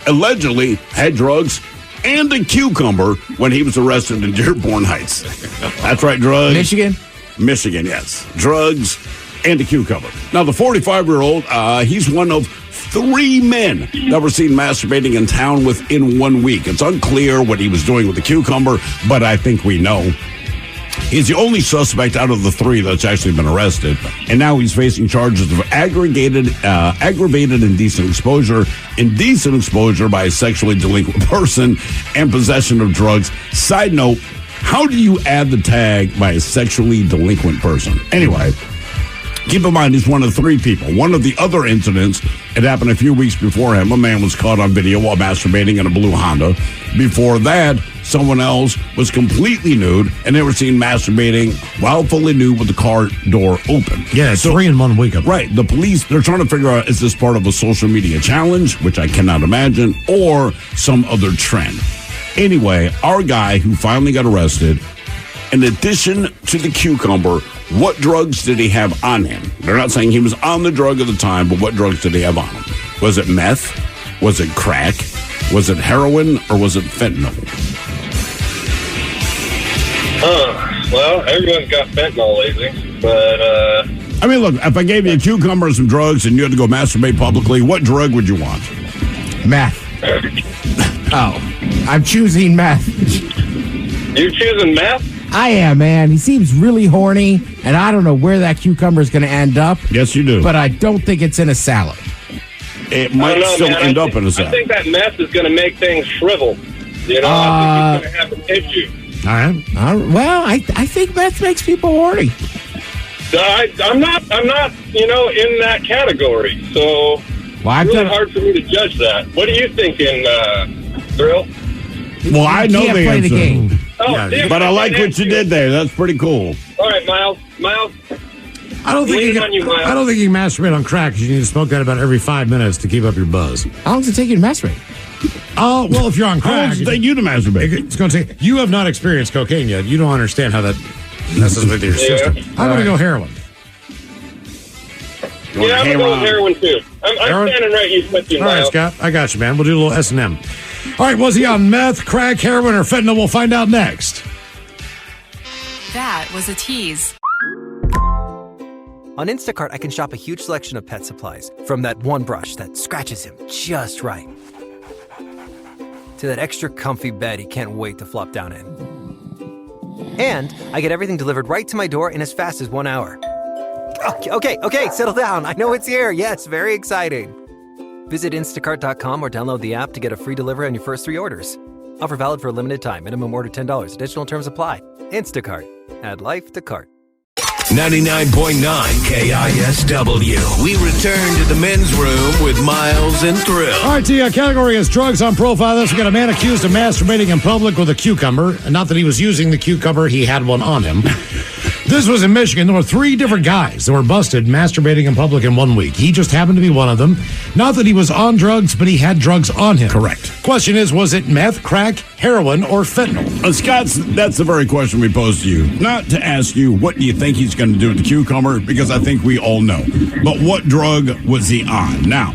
allegedly had drugs and a cucumber when he was arrested in Dearborn Heights. That's right, drugs. Michigan, yes. Drugs and a cucumber. Now, the 45-year-old, he's one of 3 men that were seen masturbating in town within 1 week. It's unclear what he was doing with the cucumber, but I think we know. He's the only suspect out of the 3 that's actually been arrested, and now he's facing charges of aggravated indecent exposure by a sexually delinquent person, and possession of drugs. Side note, how do you add the tag by a sexually delinquent person? Anyway, keep in mind he's one of 3 people. One of the other incidents, it happened a few weeks before him. A man was caught on video while masturbating in a blue Honda. Before that, someone else was completely nude, and they were seen masturbating while fully nude with the car door open. Yeah, it's 3 in 1 week. Right. The police, they're trying to figure out, is this part of a social media challenge, which I cannot imagine, or some other trend? Anyway, our guy who finally got arrested, in addition to the cucumber, what drugs did he have on him? They're not saying he was on the drug at the time, but what drugs did he have on him? Was it meth? Was it crack? Was it heroin? Or was it fentanyl? Well, everyone's got fentanyl lately, but I mean, look, if I gave you a cucumber and some drugs and you had to go masturbate publicly, what drug would you want? Meth. Oh, I'm choosing meth. You're choosing meth? I am, man. He seems really horny, and I don't know where that cucumber is going to end up. Yes, you do. But I don't think it's in a salad. It might end up in a salad. I think that meth is going to make things shrivel. You know, I think he's going to have an issue. All right. Well, I think meth makes people horny. I'm not, in that category. So it's really hard for me to judge that. What are you thinking, Thrill? Well, I know the answer. The game. But I like what you did there. That's pretty cool. All right, Miles. I don't think you can masturbate on crack, because you need to smoke that about every 5 minutes to keep up your buzz. How long does it take you to masturbate? Oh, well, if you're on crack... How long does it take you to masturbate? It's going to take... You have not experienced cocaine yet. You don't understand how that messes with your system. I'm going to go heroin. Yeah, I'm going to go with heroin, too. I'm standing right here with you, All right, Scott. I got you, man. We'll do a little S&M. All right, was he on meth, crack, heroin, or fentanyl? We'll find out next. That was a tease. On Instacart, I can shop a huge selection of pet supplies, from that one brush that scratches him just right, to that extra comfy bed he can't wait to flop down in. And I get everything delivered right to my door in as fast as 1 hour. Okay, settle down. I know it's here. Yes, very exciting. Visit instacart.com or download the app to get a free delivery on your first 3 orders. Offer valid for a limited time. Minimum order $10. Additional terms apply. Instacart. Add life to cart. 99.9 KISW. We return to the Men's Room with Miles and Thrill. All right, the category is drugs on Profile This. We got a man accused of masturbating in public with a cucumber. And not that he was using the cucumber, he had one on him. This was in Michigan. There were 3 different guys that were busted masturbating in public in 1 week. He just happened to be one of them. Not that he was on drugs, but he had drugs on him. Correct. Question is, was it meth, crack, heroin, or fentanyl? Scott, that's the very question we posed to you. Not to ask you, what do you think he's going to do with the cucumber? Because I think we all know. But what drug was he on? Now,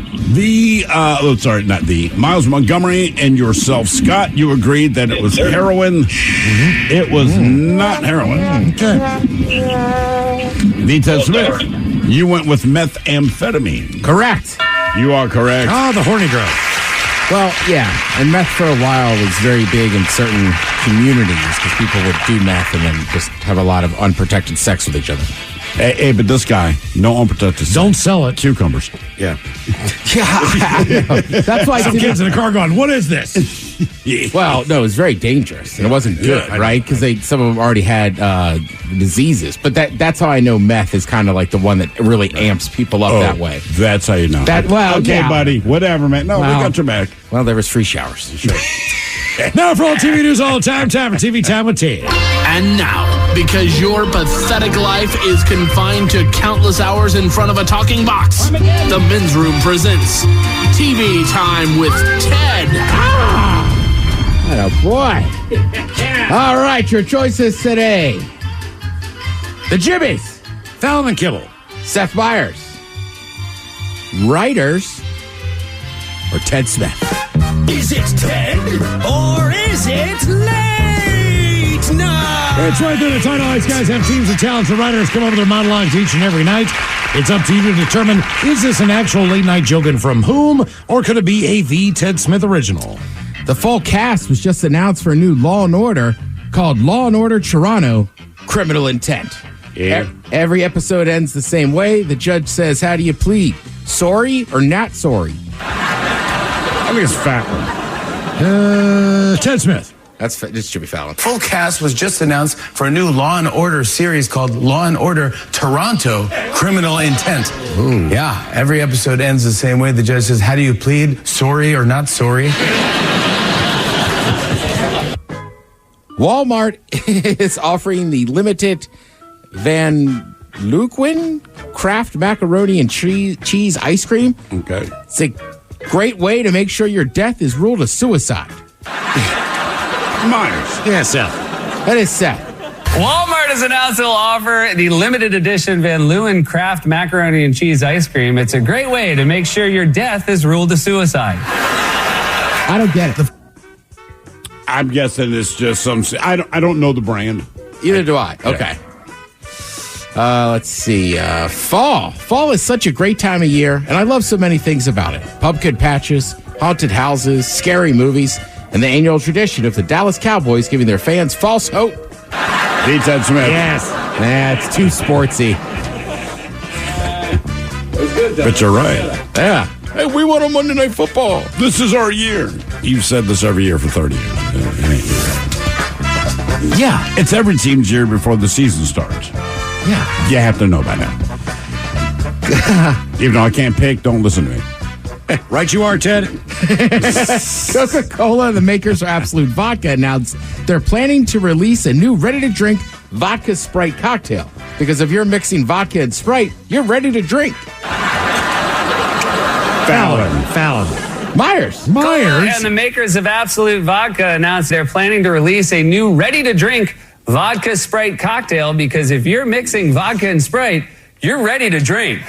Miles Montgomery and yourself, Scott, you agreed that it was heroin. Mm-hmm. It was not heroin. Okay. Vita Smith, you went with methamphetamine. Correct. You are correct. Oh, the horny drug. Well, yeah, and meth for a while was very big in certain communities because people would do meth and then just have a lot of unprotected sex with each other. Hey, but this guy, no unprotected sex. Don't sell it. Cucumbers. Yeah. That's why some kids in the car going, what is this? Well, no, it was very dangerous, and it wasn't good, right? Because some of them already had diseases. But that's how I know meth is kind of like the one that really amps people up that way. That's how you know. Okay, buddy. Whatever, man. No, we got your back. Well, there was free showers. Sure. Now for all TV news all the time for TV Time with Ted. And now, because your pathetic life is confined to countless hours in front of a talking box, the Men's Room presents TV Time with Ted. Oh, boy. All right, your choices today. The Jibbies. Fallon and Kibble. Seth Meyers. Writers. Or Ted Smith. Is it Ted or is it late night? It's right there. The title. These guys have teams of talented writers come over their monologues each and every night. It's up to you to determine, is this an actual late night joke and from whom, or could it be a The Ted Smith original? The full cast was just announced for a new Law & Order called Law & Order Toronto, Criminal Intent. Yeah. Every episode ends the same way. The judge says, how do you plead? Sorry or not sorry? I think it's Fallon. Ted Smith. This should be Fallon. Full cast was just announced for a new Law & Order series called Law & Order Toronto, Criminal Intent. Ooh. Yeah, every episode ends the same way. The judge says, how do you plead? Sorry or not sorry? Walmart is offering the limited Van Leeuwen Kraft macaroni and cheese ice cream. Okay. It's a great way to make sure your death is ruled a suicide. Myers. Yeah, Seth. That is Seth. Walmart has announced they'll offer the limited edition Van Leeuwen Kraft macaroni and cheese ice cream. It's a great way to make sure your death is ruled a suicide. I don't get it. I'm guessing it's just some. I don't know the brand. Either do I. Okay. Let's see. Fall. Fall is such a great time of year, and I love so many things about it. Pumpkin patches, haunted houses, scary movies, and the annual tradition of the Dallas Cowboys giving their fans false hope. Beat Ted Smith. Yes. It's too sportsy. But you're right. Yeah. Hey, we won on Monday Night Football. This is our year. You've said this every year for 30 years. Yeah. It's every team's year before the season starts. Yeah. You have to know by now. Even though I can't pick, don't listen to me. Right you are, Ted. Coca-Cola, the makers of Absolute Vodka, announced they're planning to release a new ready-to-drink vodka Sprite cocktail. Because if you're mixing vodka and Sprite, you're ready to drink. Fallon. Myers. And the makers of Absolute Vodka announced they're planning to release a new ready-to-drink vodka Sprite cocktail because if you're mixing vodka and Sprite, you're ready to drink. You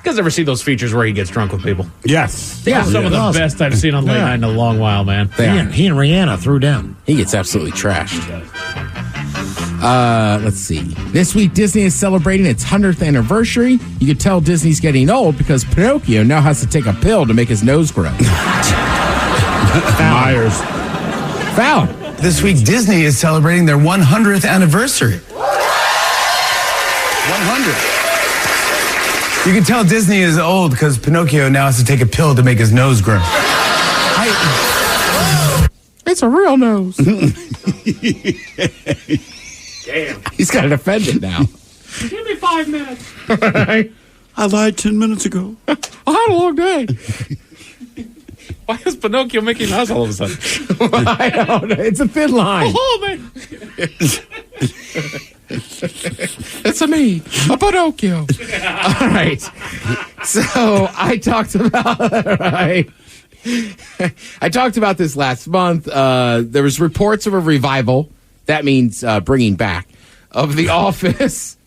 guys ever see those features where he gets drunk with people? Yes. Yeah, some of the best I've seen on late night in a long while, man. He and Rihanna threw down. He gets absolutely trashed. Let's see. This week, Disney is celebrating its 100th anniversary. You can tell Disney's getting old because Pinocchio now has to take a pill to make his nose grow. Myers. Fallon. This week, Disney is celebrating their 100th anniversary. 100. You can tell Disney is old because Pinocchio now has to take a pill to make his nose grow. It's a real nose. Damn. He's got it offended now. Give me 5 minutes. I lied 10 minutes ago. I had a long day. Why is Pinocchio making us all of a sudden? I don't know. It's a thin line. Oh, man. It's me, a Pinocchio. All right. So I talked about this last month. There was reports of a revival. That means bringing back of The Office.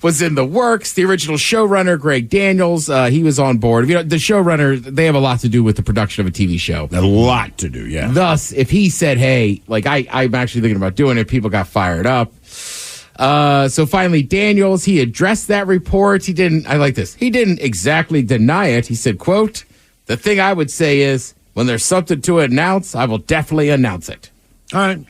Was in the works. The original showrunner, Greg Daniels, he was on board. You know, the showrunner, they have a lot to do with the production of a TV show. A lot to do, yeah. Thus, if he said, hey, like, I'm actually thinking about doing it, people got fired up. So finally, Daniels, he addressed that report. I like this. He didn't exactly deny it. He said, quote, the thing I would say is, when there's something to announce, I will definitely announce it. All right.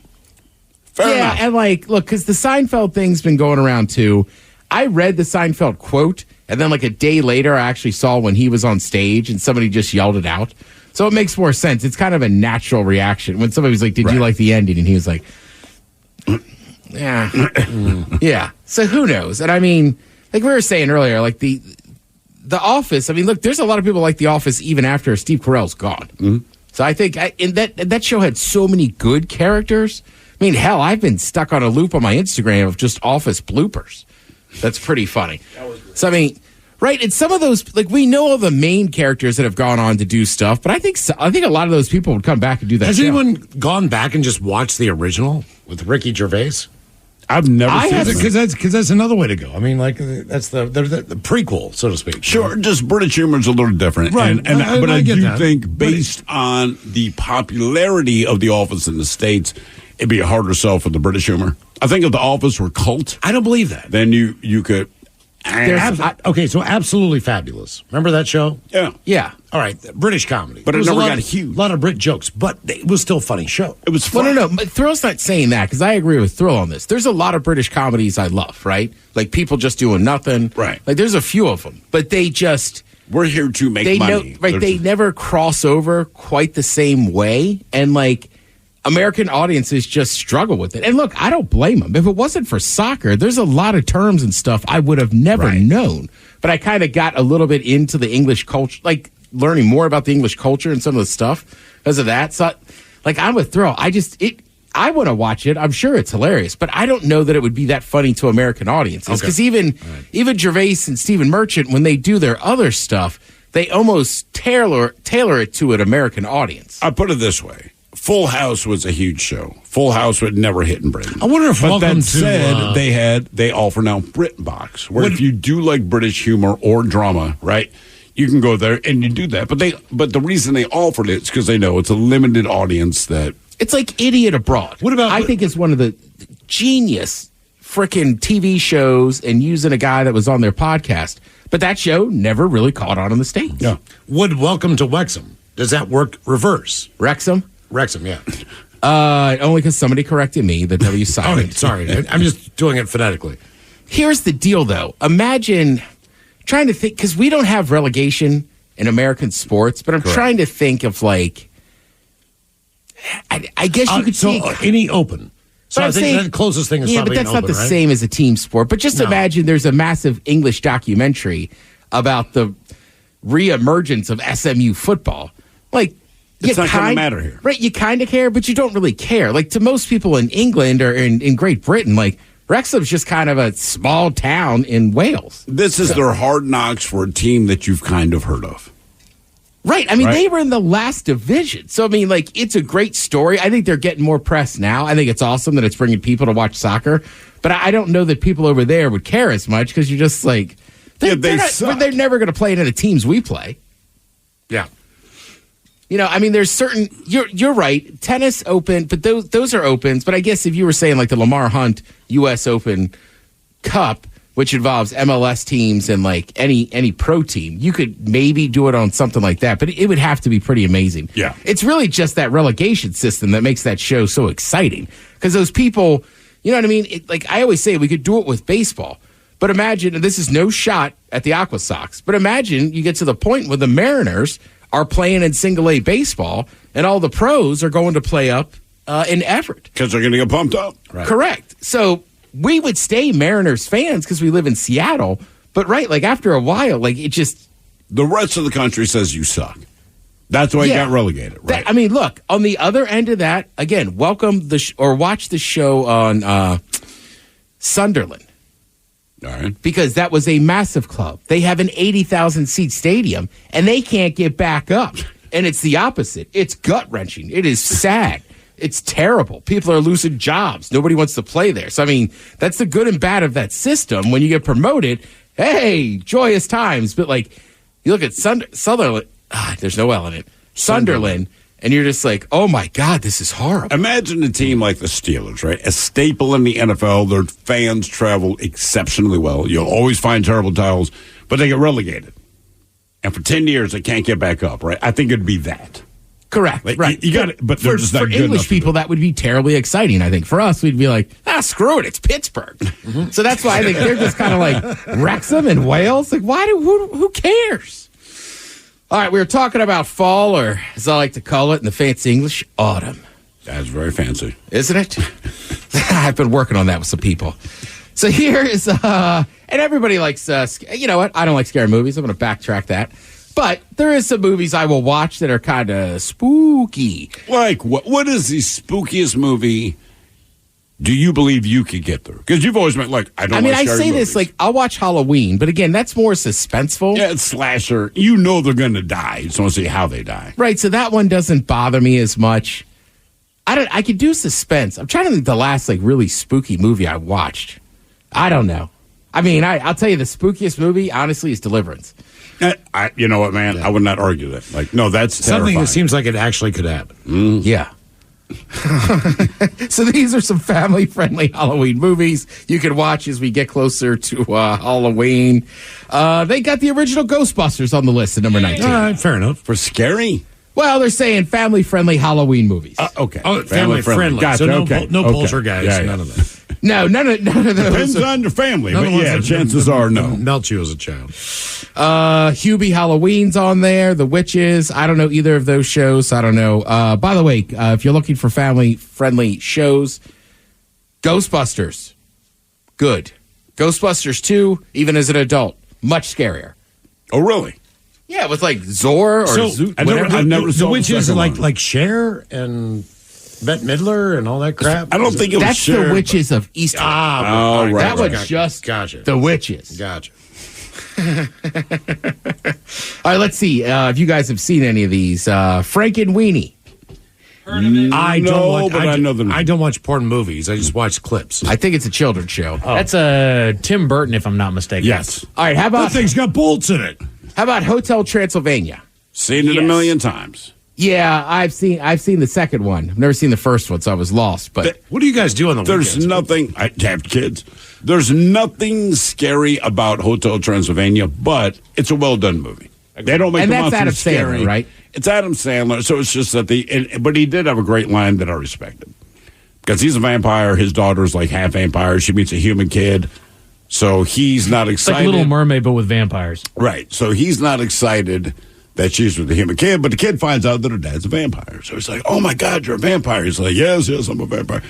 Fair enough. And like, look, because the Seinfeld thing's been going around too. I read the Seinfeld quote, and then like a day later, I actually saw when he was on stage and somebody just yelled it out. So it makes more sense. It's kind of a natural reaction. When somebody was like, did you like the ending? And he was like, yeah. Yeah. So who knows? And I mean, like we were saying earlier, like the Office, I mean, look, there's a lot of people like The Office even after Steve Carell's gone. Mm-hmm. So I think that show had so many good characters. I mean, hell, I've been stuck on a loop on my Instagram of just Office bloopers. That's pretty funny. So, I mean, right, and some of those, like, we know all the main characters that have gone on to do stuff, but I think a lot of those people would come back and do that. Has anyone gone back and just watched the original with Ricky Gervais? I've never seen it. Because that's another way to go. I mean, like, that's the prequel, so to speak. Sure, just British humor is a little different. Right. But I do think, based on the popularity of The Office in the States, it'd be a harder sell for the British humor. I think if The Office were cult, I don't believe that. Then you could. Okay, so Absolutely Fabulous. Remember that show? Yeah. Yeah. All right, British comedy. But it never got huge. A lot of Brit jokes, but it was still a funny show. It was fun. No. But Thrill's not saying that, because I agree with Thrill on this. There's a lot of British comedies I love, right? Like People Just Doing Nothing. Right. Like there's a few of them, but they just... We're here to make money. They never cross over quite the same way, and like... American audiences just struggle with it. And look, I don't blame them. If it wasn't for soccer, there's a lot of terms and stuff I would have never known. But I kind of got a little bit into the English culture, like learning more about the English culture and some of the stuff because of that. So, like, I'm with Thrill. I want to watch it. I'm sure it's hilarious, but I don't know that it would be that funny to American audiences. Because even Gervais and Stephen Merchant, when they do their other stuff, they almost tailor it to an American audience. I put it this way. Full House was a huge show. Full House would never hit in Britain. I wonder if they offer now BritBox, where if you do like British humor or drama, right, you can go there and you do that. But the reason they offered it is because they know it's a limited audience that. It's like Idiot Abroad. I think it's one of the genius freaking TV shows and using a guy that was on their podcast. But that show never really caught on the States. Yeah. Would Welcome to Wexham? Does that work reverse? Wrexham, yeah. Only because somebody corrected me. The W silent. Okay, sorry. I'm just doing it phonetically. Here's the deal, though. Imagine trying to think, because we don't have relegation in American sports, but I'm trying to think of, like, I guess you could see any open. So I think the closest thing is probably but that's an open, not the right? same as a team sport. But just imagine there's a massive English documentary about the reemergence of SMU football. Like, it's not going to matter here. Right, you kind of care, but you don't really care. Like, to most people in England or in Great Britain, like, Wrexham's just kind of a small town in Wales. This is their hard knocks for a team that you've kind of heard of. Right. I mean, they were in the last division. So, I mean, like, it's a great story. I think they're getting more press now. I think it's awesome that it's bringing people to watch soccer. But I don't know that people over there would care as much because you're just like, they're never going to play into the teams we play. Yeah. You know, I mean, there's certain. You're right. Tennis Open, but those are opens. But I guess if you were saying like the Lamar Hunt U.S. Open Cup, which involves MLS teams and like any pro team, you could maybe do it on something like that. But it would have to be pretty amazing. Yeah, it's really just that relegation system that makes that show so exciting because those people, you know what I mean? Like I always say, we could do it with baseball. But imagine, and this is no shot at the Aqua Sox, but imagine you get to the point where the Mariners are playing in single-A baseball, and all the pros are going to play up in Everett. Because they're going to get pumped up. Right. Correct. So we would stay Mariners fans because we live in Seattle, but like after a while, like it just... The rest of the country says you suck. That's why you got relegated, right? I mean, look, on the other end of that, again, watch the show on Sunderland. All right. Because that was a massive club. They have an 80,000 seat stadium, and they can't get back up. And it's the opposite. It's gut-wrenching. It is sad. It's terrible. People are losing jobs. Nobody wants to play there. So, I mean, that's the good and bad of that system. When you get promoted, hey, joyous times. But, like, you look at Sunderland, there's no L in it. Sunderland. And you're just like, oh, my God, this is horrible. Imagine a team like the Steelers, right? A staple in the NFL. Their fans travel exceptionally well. You'll always find terrible titles, but they get relegated. And for 10 years, they can't get back up, right? I think it'd be that. Correct, like, right. You got it, but they're just not for good English people, that would be terribly exciting, I think. For us, we'd be like, screw it, it's Pittsburgh. Mm-hmm. So that's why I think they're just kind of like Wrexham and Wales. Like, who cares? All right, we were talking about fall, or as I like to call it in the fancy English, autumn. That's very fancy. Isn't it? I've been working on that with some people. So here is, and everybody likes, you know what? I don't like scary movies. I'm going to backtrack that. But there is some movies I will watch that are kind of spooky. Like, what is the spookiest movie do you believe you could get through? Because you've always been like, I say this, like, I'll watch Halloween, but again, that's more suspenseful. Yeah, it's slasher. You know they're going to die. You just want to see how they die. Right, so that one doesn't bother me as much. I could do suspense. I'm trying to think the last, like, really spooky movie I watched. I don't know. I mean, I'll tell you, the spookiest movie, honestly, is Deliverance. You know what, man? I would not argue that. Like, no, that's something terrifying. that seems like it actually could happen. Yeah. So these are some family-friendly Halloween movies you can watch as we get closer to Halloween. They got the original Ghostbusters on the list at number 19. All right, fair enough. For scary? Well, they're saying family-friendly Halloween movies. Okay. Oh, family-friendly. Gotcha. So no poltergeist, none of that. No, none of those. Depends on your family, but yeah, chances are no. Melt you as a child. Hubie Halloween's on there. The Witches. I don't know either of those shows. I don't know. By the way, if you're looking for family-friendly shows, Ghostbusters. Good. Ghostbusters 2, even as an adult, much scarier. Oh, really? Yeah, with like Zor or Zoot. I never saw the Witches like Cher and Bette Midler and all that crap. I don't think it was That's Cher, the Witches of Easter. Right. That was just the Witches. Gotcha. All right, let's see if you guys have seen any of these. Frank and Weenie. I don't watch porn movies. I just watch clips. I think it's a children's show. That's Tim Burton, if I'm not mistaken. Yes. All right, how about that thing's got bolts in it? How about Hotel Transylvania? Seen it a million times. Yeah, I've seen the second one. I've never seen the first one, so I was lost. But what do you guys do on the weekends? There's nothing. I have kids. There's nothing scary about Hotel Transylvania, but it's a well done movie. They don't make and the that's monsters Adam scary, Sandler, right? It's Adam Sandler, so it's just that but he did have a great line that I respected because he's a vampire. His daughter's like half vampire. She meets a human kid. So he's not excited. It's like Little Mermaid, but with vampires. Right. So he's not excited that she's with a human kid, but the kid finds out that her dad's a vampire. So he's like, oh, my God, you're a vampire. He's like, yes, I'm a vampire.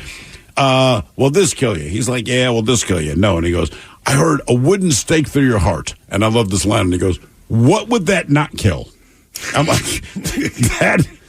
Will this kill you? He's like, yeah, will this kill you? No. And he goes, I heard a wooden stake through your heart. And I love this line. And he goes, what would that not kill? I'm like,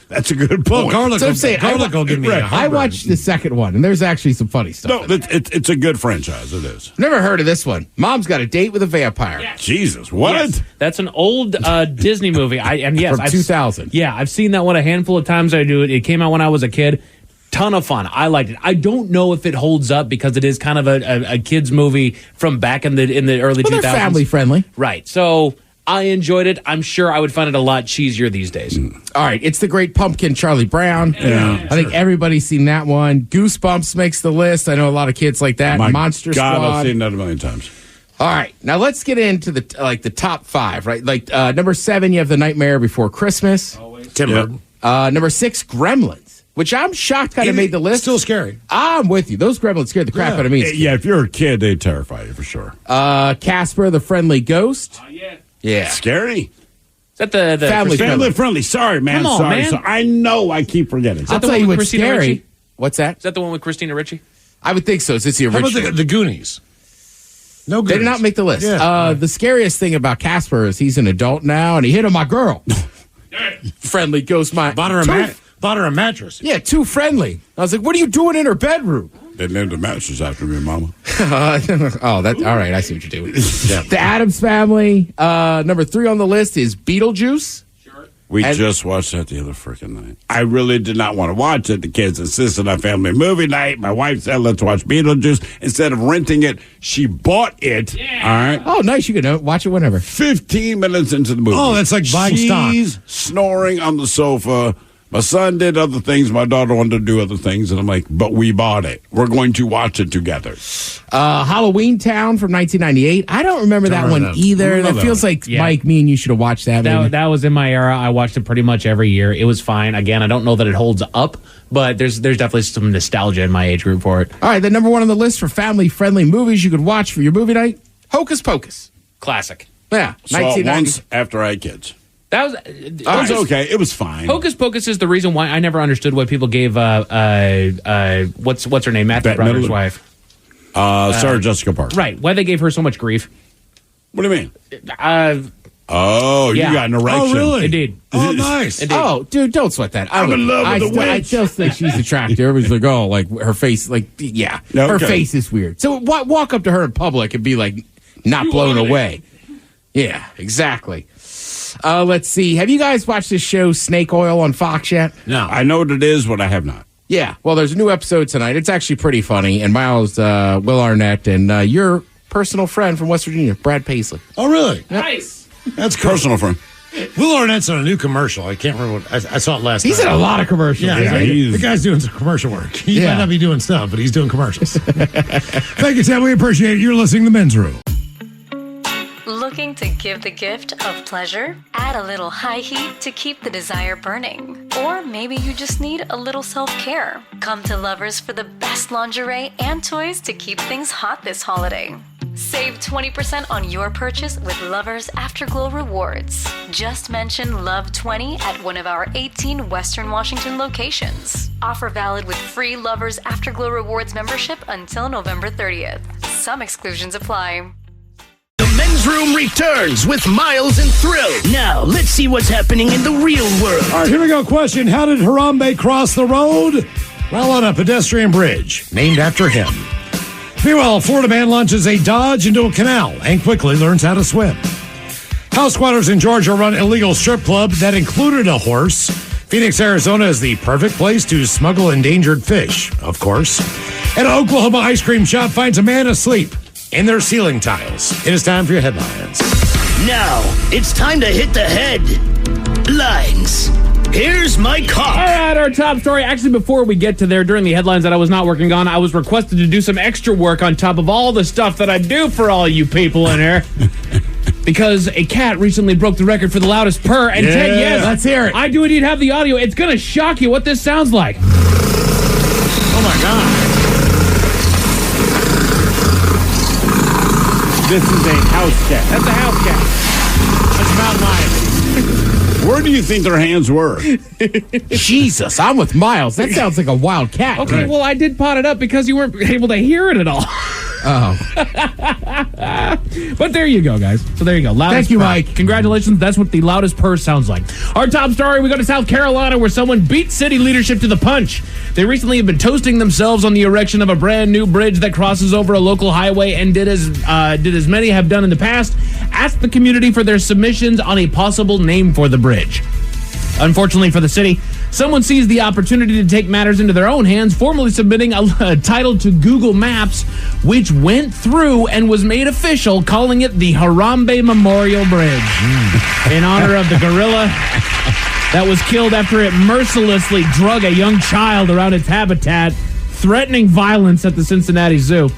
that's a good point. Well, garlic will give me a I watched the second one, and there's actually some funny stuff. No, it's a good franchise. It is. Never heard of this one. Mom's got a date with a vampire. Yes. Jesus, what? Yes. That's an old Disney movie. From 2000. Yeah, I've seen that one a handful of times. I do it. It came out when I was a kid. Ton of fun. I liked it. I don't know if it holds up because it is kind of a kids movie from back in the early 2000s. They're family friendly, right? So I enjoyed it. I'm sure I would find it a lot cheesier these days. All right, it's The Great Pumpkin, Charlie Brown. Yeah, I think everybody's seen that one. Goosebumps makes the list. I know a lot of kids like that. My Monster God, Squad. I've seen that a million times. All right, now let's get into the top five. Right, like number 7, you have The Nightmare Before Christmas. Tim Burton. Number 6, Gremlins, which I'm shocked kind of made the list. Still scary. I'm with you. Those Gremlins scared the crap out of me. Yeah, if you're a kid, they terrify you for sure. Casper the Friendly Ghost. Yeah. Scary. Is that the family friendly? Sorry, man. Come on, Sorry. man. So I know I keep forgetting. I'll tell you what's scary. Ricci? What's that? Is that the one with Christina Ricci? I would think so. It's the How original. about the Goonies? No Goonies. They did not make the list. Yeah. The scariest thing about Casper is he's an adult now, and he hit on my girl. Friendly ghost. Bought her a mattress. Yeah, too friendly. I was like, what are you doing in her bedroom? They named the mattress after me, Mama. All right. I see what you're doing. The Addams Family. Number 3 on the list is Beetlejuice. We just watched that the other freaking night. I really did not want to watch it. The kids insisted on family movie night. My wife said, let's watch Beetlejuice. Instead of renting it, she bought it. Yeah. All right. Oh, nice. You can watch it whenever. 15 minutes into the movie. Oh, that's like buying stock. She's snoring on the sofa. My son did other things. My daughter wanted to do other things. And I'm like, but we bought it. We're going to watch it together. Halloween Town from 1998. I don't remember that one either. That feels like, Mike, me and you should have watched that. That was in my era. I watched it pretty much every year. It was fine. Again, I don't know that it holds up, but there's definitely some nostalgia in my age group for it. All right, the number 1 on the list for family-friendly movies you could watch for your movie night, Hocus Pocus. Classic. Yeah, saw it once after I had kids. That was it was okay. It was fine. Hocus Pocus is the reason why I never understood why people gave what's her name, Matthew Broderick's wife, Sarah Jessica Parker. Right? Why they gave her so much grief? What do you mean? You got an erection. Oh, really? Indeed. Oh, nice. Indeed. Oh, dude, don't sweat that. I'm in love with the witch. I still think she's attractive. Everybody's like, oh, like her face, like, yeah, her face is weird. So walk up to her in public and be like, not blown away. Yeah, exactly. Let's see. Have you guys watched this show, Snake Oil, on Fox yet? No. I know what it is, but I have not. Yeah. Well, there's a new episode tonight. It's actually pretty funny. And Miles, Will Arnett, and your personal friend from West Virginia, Brad Paisley. Oh, really? Yep. Nice. That's cool. Personal friend. Will Arnett's on a new commercial. I can't remember what I saw it last night. He's in a lot of commercials. Yeah, the guy's doing some commercial work. He might not be doing stuff, but he's doing commercials. Thank you, Tim. We appreciate it. You're listening to The Men's Room. Looking to give the gift of pleasure? Add a little high heat to keep the desire burning. Or maybe you just need a little self-care. Come to Lovers for the best lingerie and toys to keep things hot this holiday. Save 20% on your purchase with Lovers Afterglow Rewards. Just mention LOVE20 at one of our 18 Western Washington locations. Offer valid with free Lovers Afterglow Rewards membership until November 30th. Some exclusions apply. The Men's Room returns with Miles and Thrill. Now, let's see what's happening in the real world. All right, here we go. Question. How did Harambe cross the road? Well, on a pedestrian bridge named after him. Meanwhile, a Florida man launches a Dodge into a canal and quickly learns how to swim. House squatters in Georgia run illegal strip club that included a horse. Phoenix, Arizona is the perfect place to smuggle endangered fish, of course. And an Oklahoma ice cream shop finds a man asleep in their ceiling tiles. It is time for your headlines. Now, it's time to hit the headlines. Here's my cop. All right, our top story. Actually, before we get to there, during the headlines that I was not working on, I was requested to do some extra work on top of all the stuff that I do for all you people in here. Because a cat recently broke the record for the loudest purr. And Ted, yes, let's hear it. I do indeed have the audio. It's going to shock you what this sounds like. Oh, my God. This is a house cat. That's a house cat. That's a mountain lion. Where do you think their hands were? Jesus, I'm with Miles. That sounds like a wild cat. Okay, right? well, I did pot it up because you weren't able to hear it at all. Oh. But there you go, guys. So there you go. Loudest Thank you, purr. Mike. Congratulations. That's what the loudest purr sounds like. Our top story, we go to South Carolina where someone beat city leadership to the punch. They recently have been toasting themselves on the erection of a brand new bridge that crosses over a local highway and did as many have done in the past, asked the community for their submissions on a possible name for the bridge. Unfortunately for the city, someone seized the opportunity to take matters into their own hands, formally submitting a title to Google Maps, which went through and was made official, calling it the Harambe Memorial Bridge, in honor of the gorilla that was killed after it mercilessly drug a young child around its habitat, threatening violence at the Cincinnati Zoo.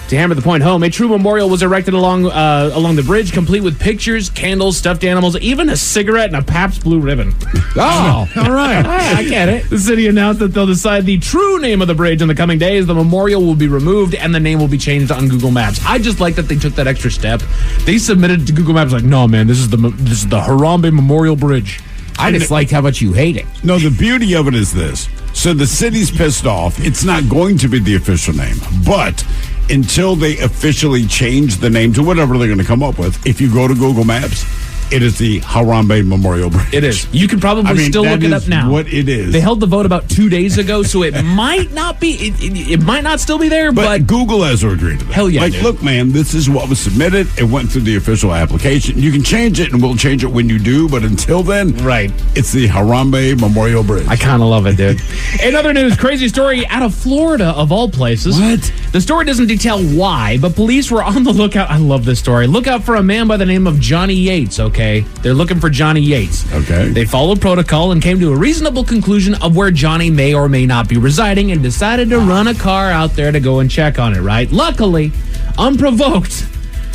To hammer the point home, a true memorial was erected along the bridge, complete with pictures, candles, stuffed animals, even a cigarette and a Pabst Blue Ribbon. Oh, all right. I get it. The city announced that they'll decide the true name of the bridge in the coming days. The memorial will be removed, and the name will be changed on Google Maps. I just like that they took that extra step. They submitted it to Google Maps like, no, man, this is the Harambe Memorial Bridge. I just liked how much you hate it. No, the beauty of it is this. So the city's pissed off. It's not going to be the official name. But until they officially change the name to whatever they're going to come up with, if you go to Google Maps, It is the Harambe Memorial Bridge. It is. You can probably still look it up now. What it is. They held the vote about 2 days ago, so it might not be. It might not still be there, but Google has agreed to that. Hell yeah! Like, dude. look, man, this is what was submitted. It went through the official application. You can change it, and we'll change it when you do. But until then, right? It's the Harambe Memorial Bridge. I kind of love it, dude. In other news, crazy story out of Florida, of all places. What? The story doesn't detail why, but police were on the lookout. I love this story. Look out for a man by the name of Johnny Yates. Okay, they're looking for Johnny Yates. Okay. They followed protocol and came to a reasonable conclusion of where Johnny may or may not be residing and decided to run a car out there to go and check on it, right? Luckily, unprovoked,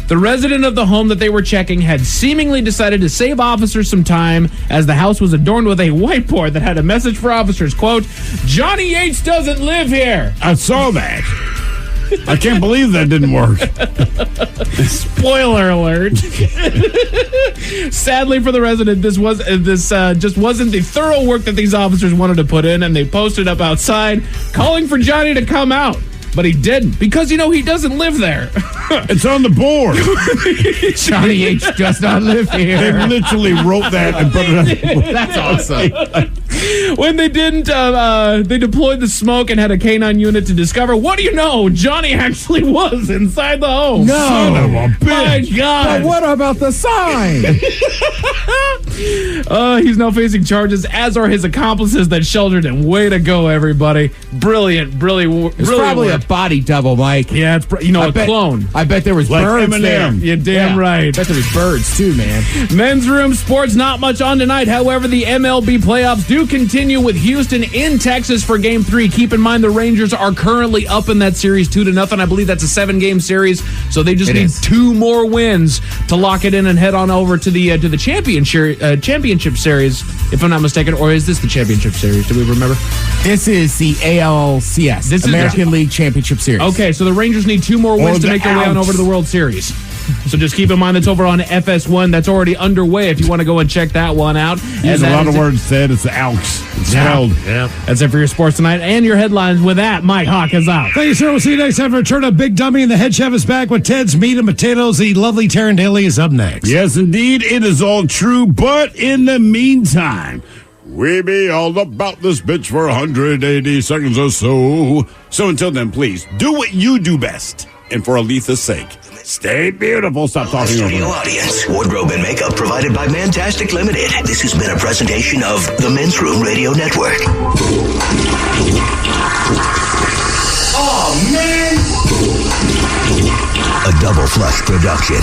the resident of the home that they were checking had seemingly decided to save officers some time as the house was adorned with a whiteboard that had a message for officers, quote, "Johnny Yates doesn't live here." I saw that. I can't believe that didn't work. Spoiler alert. Sadly for the resident, this just wasn't the thorough work that these officers wanted to put in, and they posted up outside calling for Johnny to come out. But he didn't, because, he doesn't live there. It's on the board. Johnny H. does not live here. They literally wrote that and put it on the board. That's awesome. When they didn't, they deployed the smoke and had a canine unit to discover, what do you know? Johnny actually was inside the home. No. Son of a bitch. My God. But what about the sign? He's now facing charges, as are his accomplices that sheltered him. Way to go, everybody. Brilliant. It's probably a body double, Mike. Yeah, it's a clone. I bet there was Like birds Eminem. there. You're damn right. I bet there was birds too, man. Men's room sports, not much on tonight. However, the MLB playoffs do continue with Houston in Texas for Game 3. Keep in mind the Rangers are currently up in that series 2-0. I believe that's a 7-game series, so they just need 2 more wins to lock it in and head on over to the championship series, if I'm not mistaken. Or is this the championship series? Do we remember? This is the ALCS, This is American League Championship Series. Okay, so the Rangers need 2 more wins to make their way on over to the World Series. So just keep in mind that's over on FS1. That's already underway if you want to go and check that one out. There's a lot of words said. It's the Alks. It's spelled. Yeah. That's it for your sports tonight and your headlines. With that, Mike Hawk is out. Thank you, sir. We'll see you next time for Return of Big Dummy, and the head chef is back with Ted's Meat and Potatoes. The lovely Taryn Daly is up next. Yes, indeed. It is all true. But in the meantime, we be all about this bitch for 180 seconds or so. So until then, please do what you do best. And for Aletha's sake, stay beautiful. Stop talking over Studio me. audience. Wardrobe and makeup provided by Mantastic Limited. This has been a presentation of the Men's Room Radio Network. Oh, man! A Double Flush production.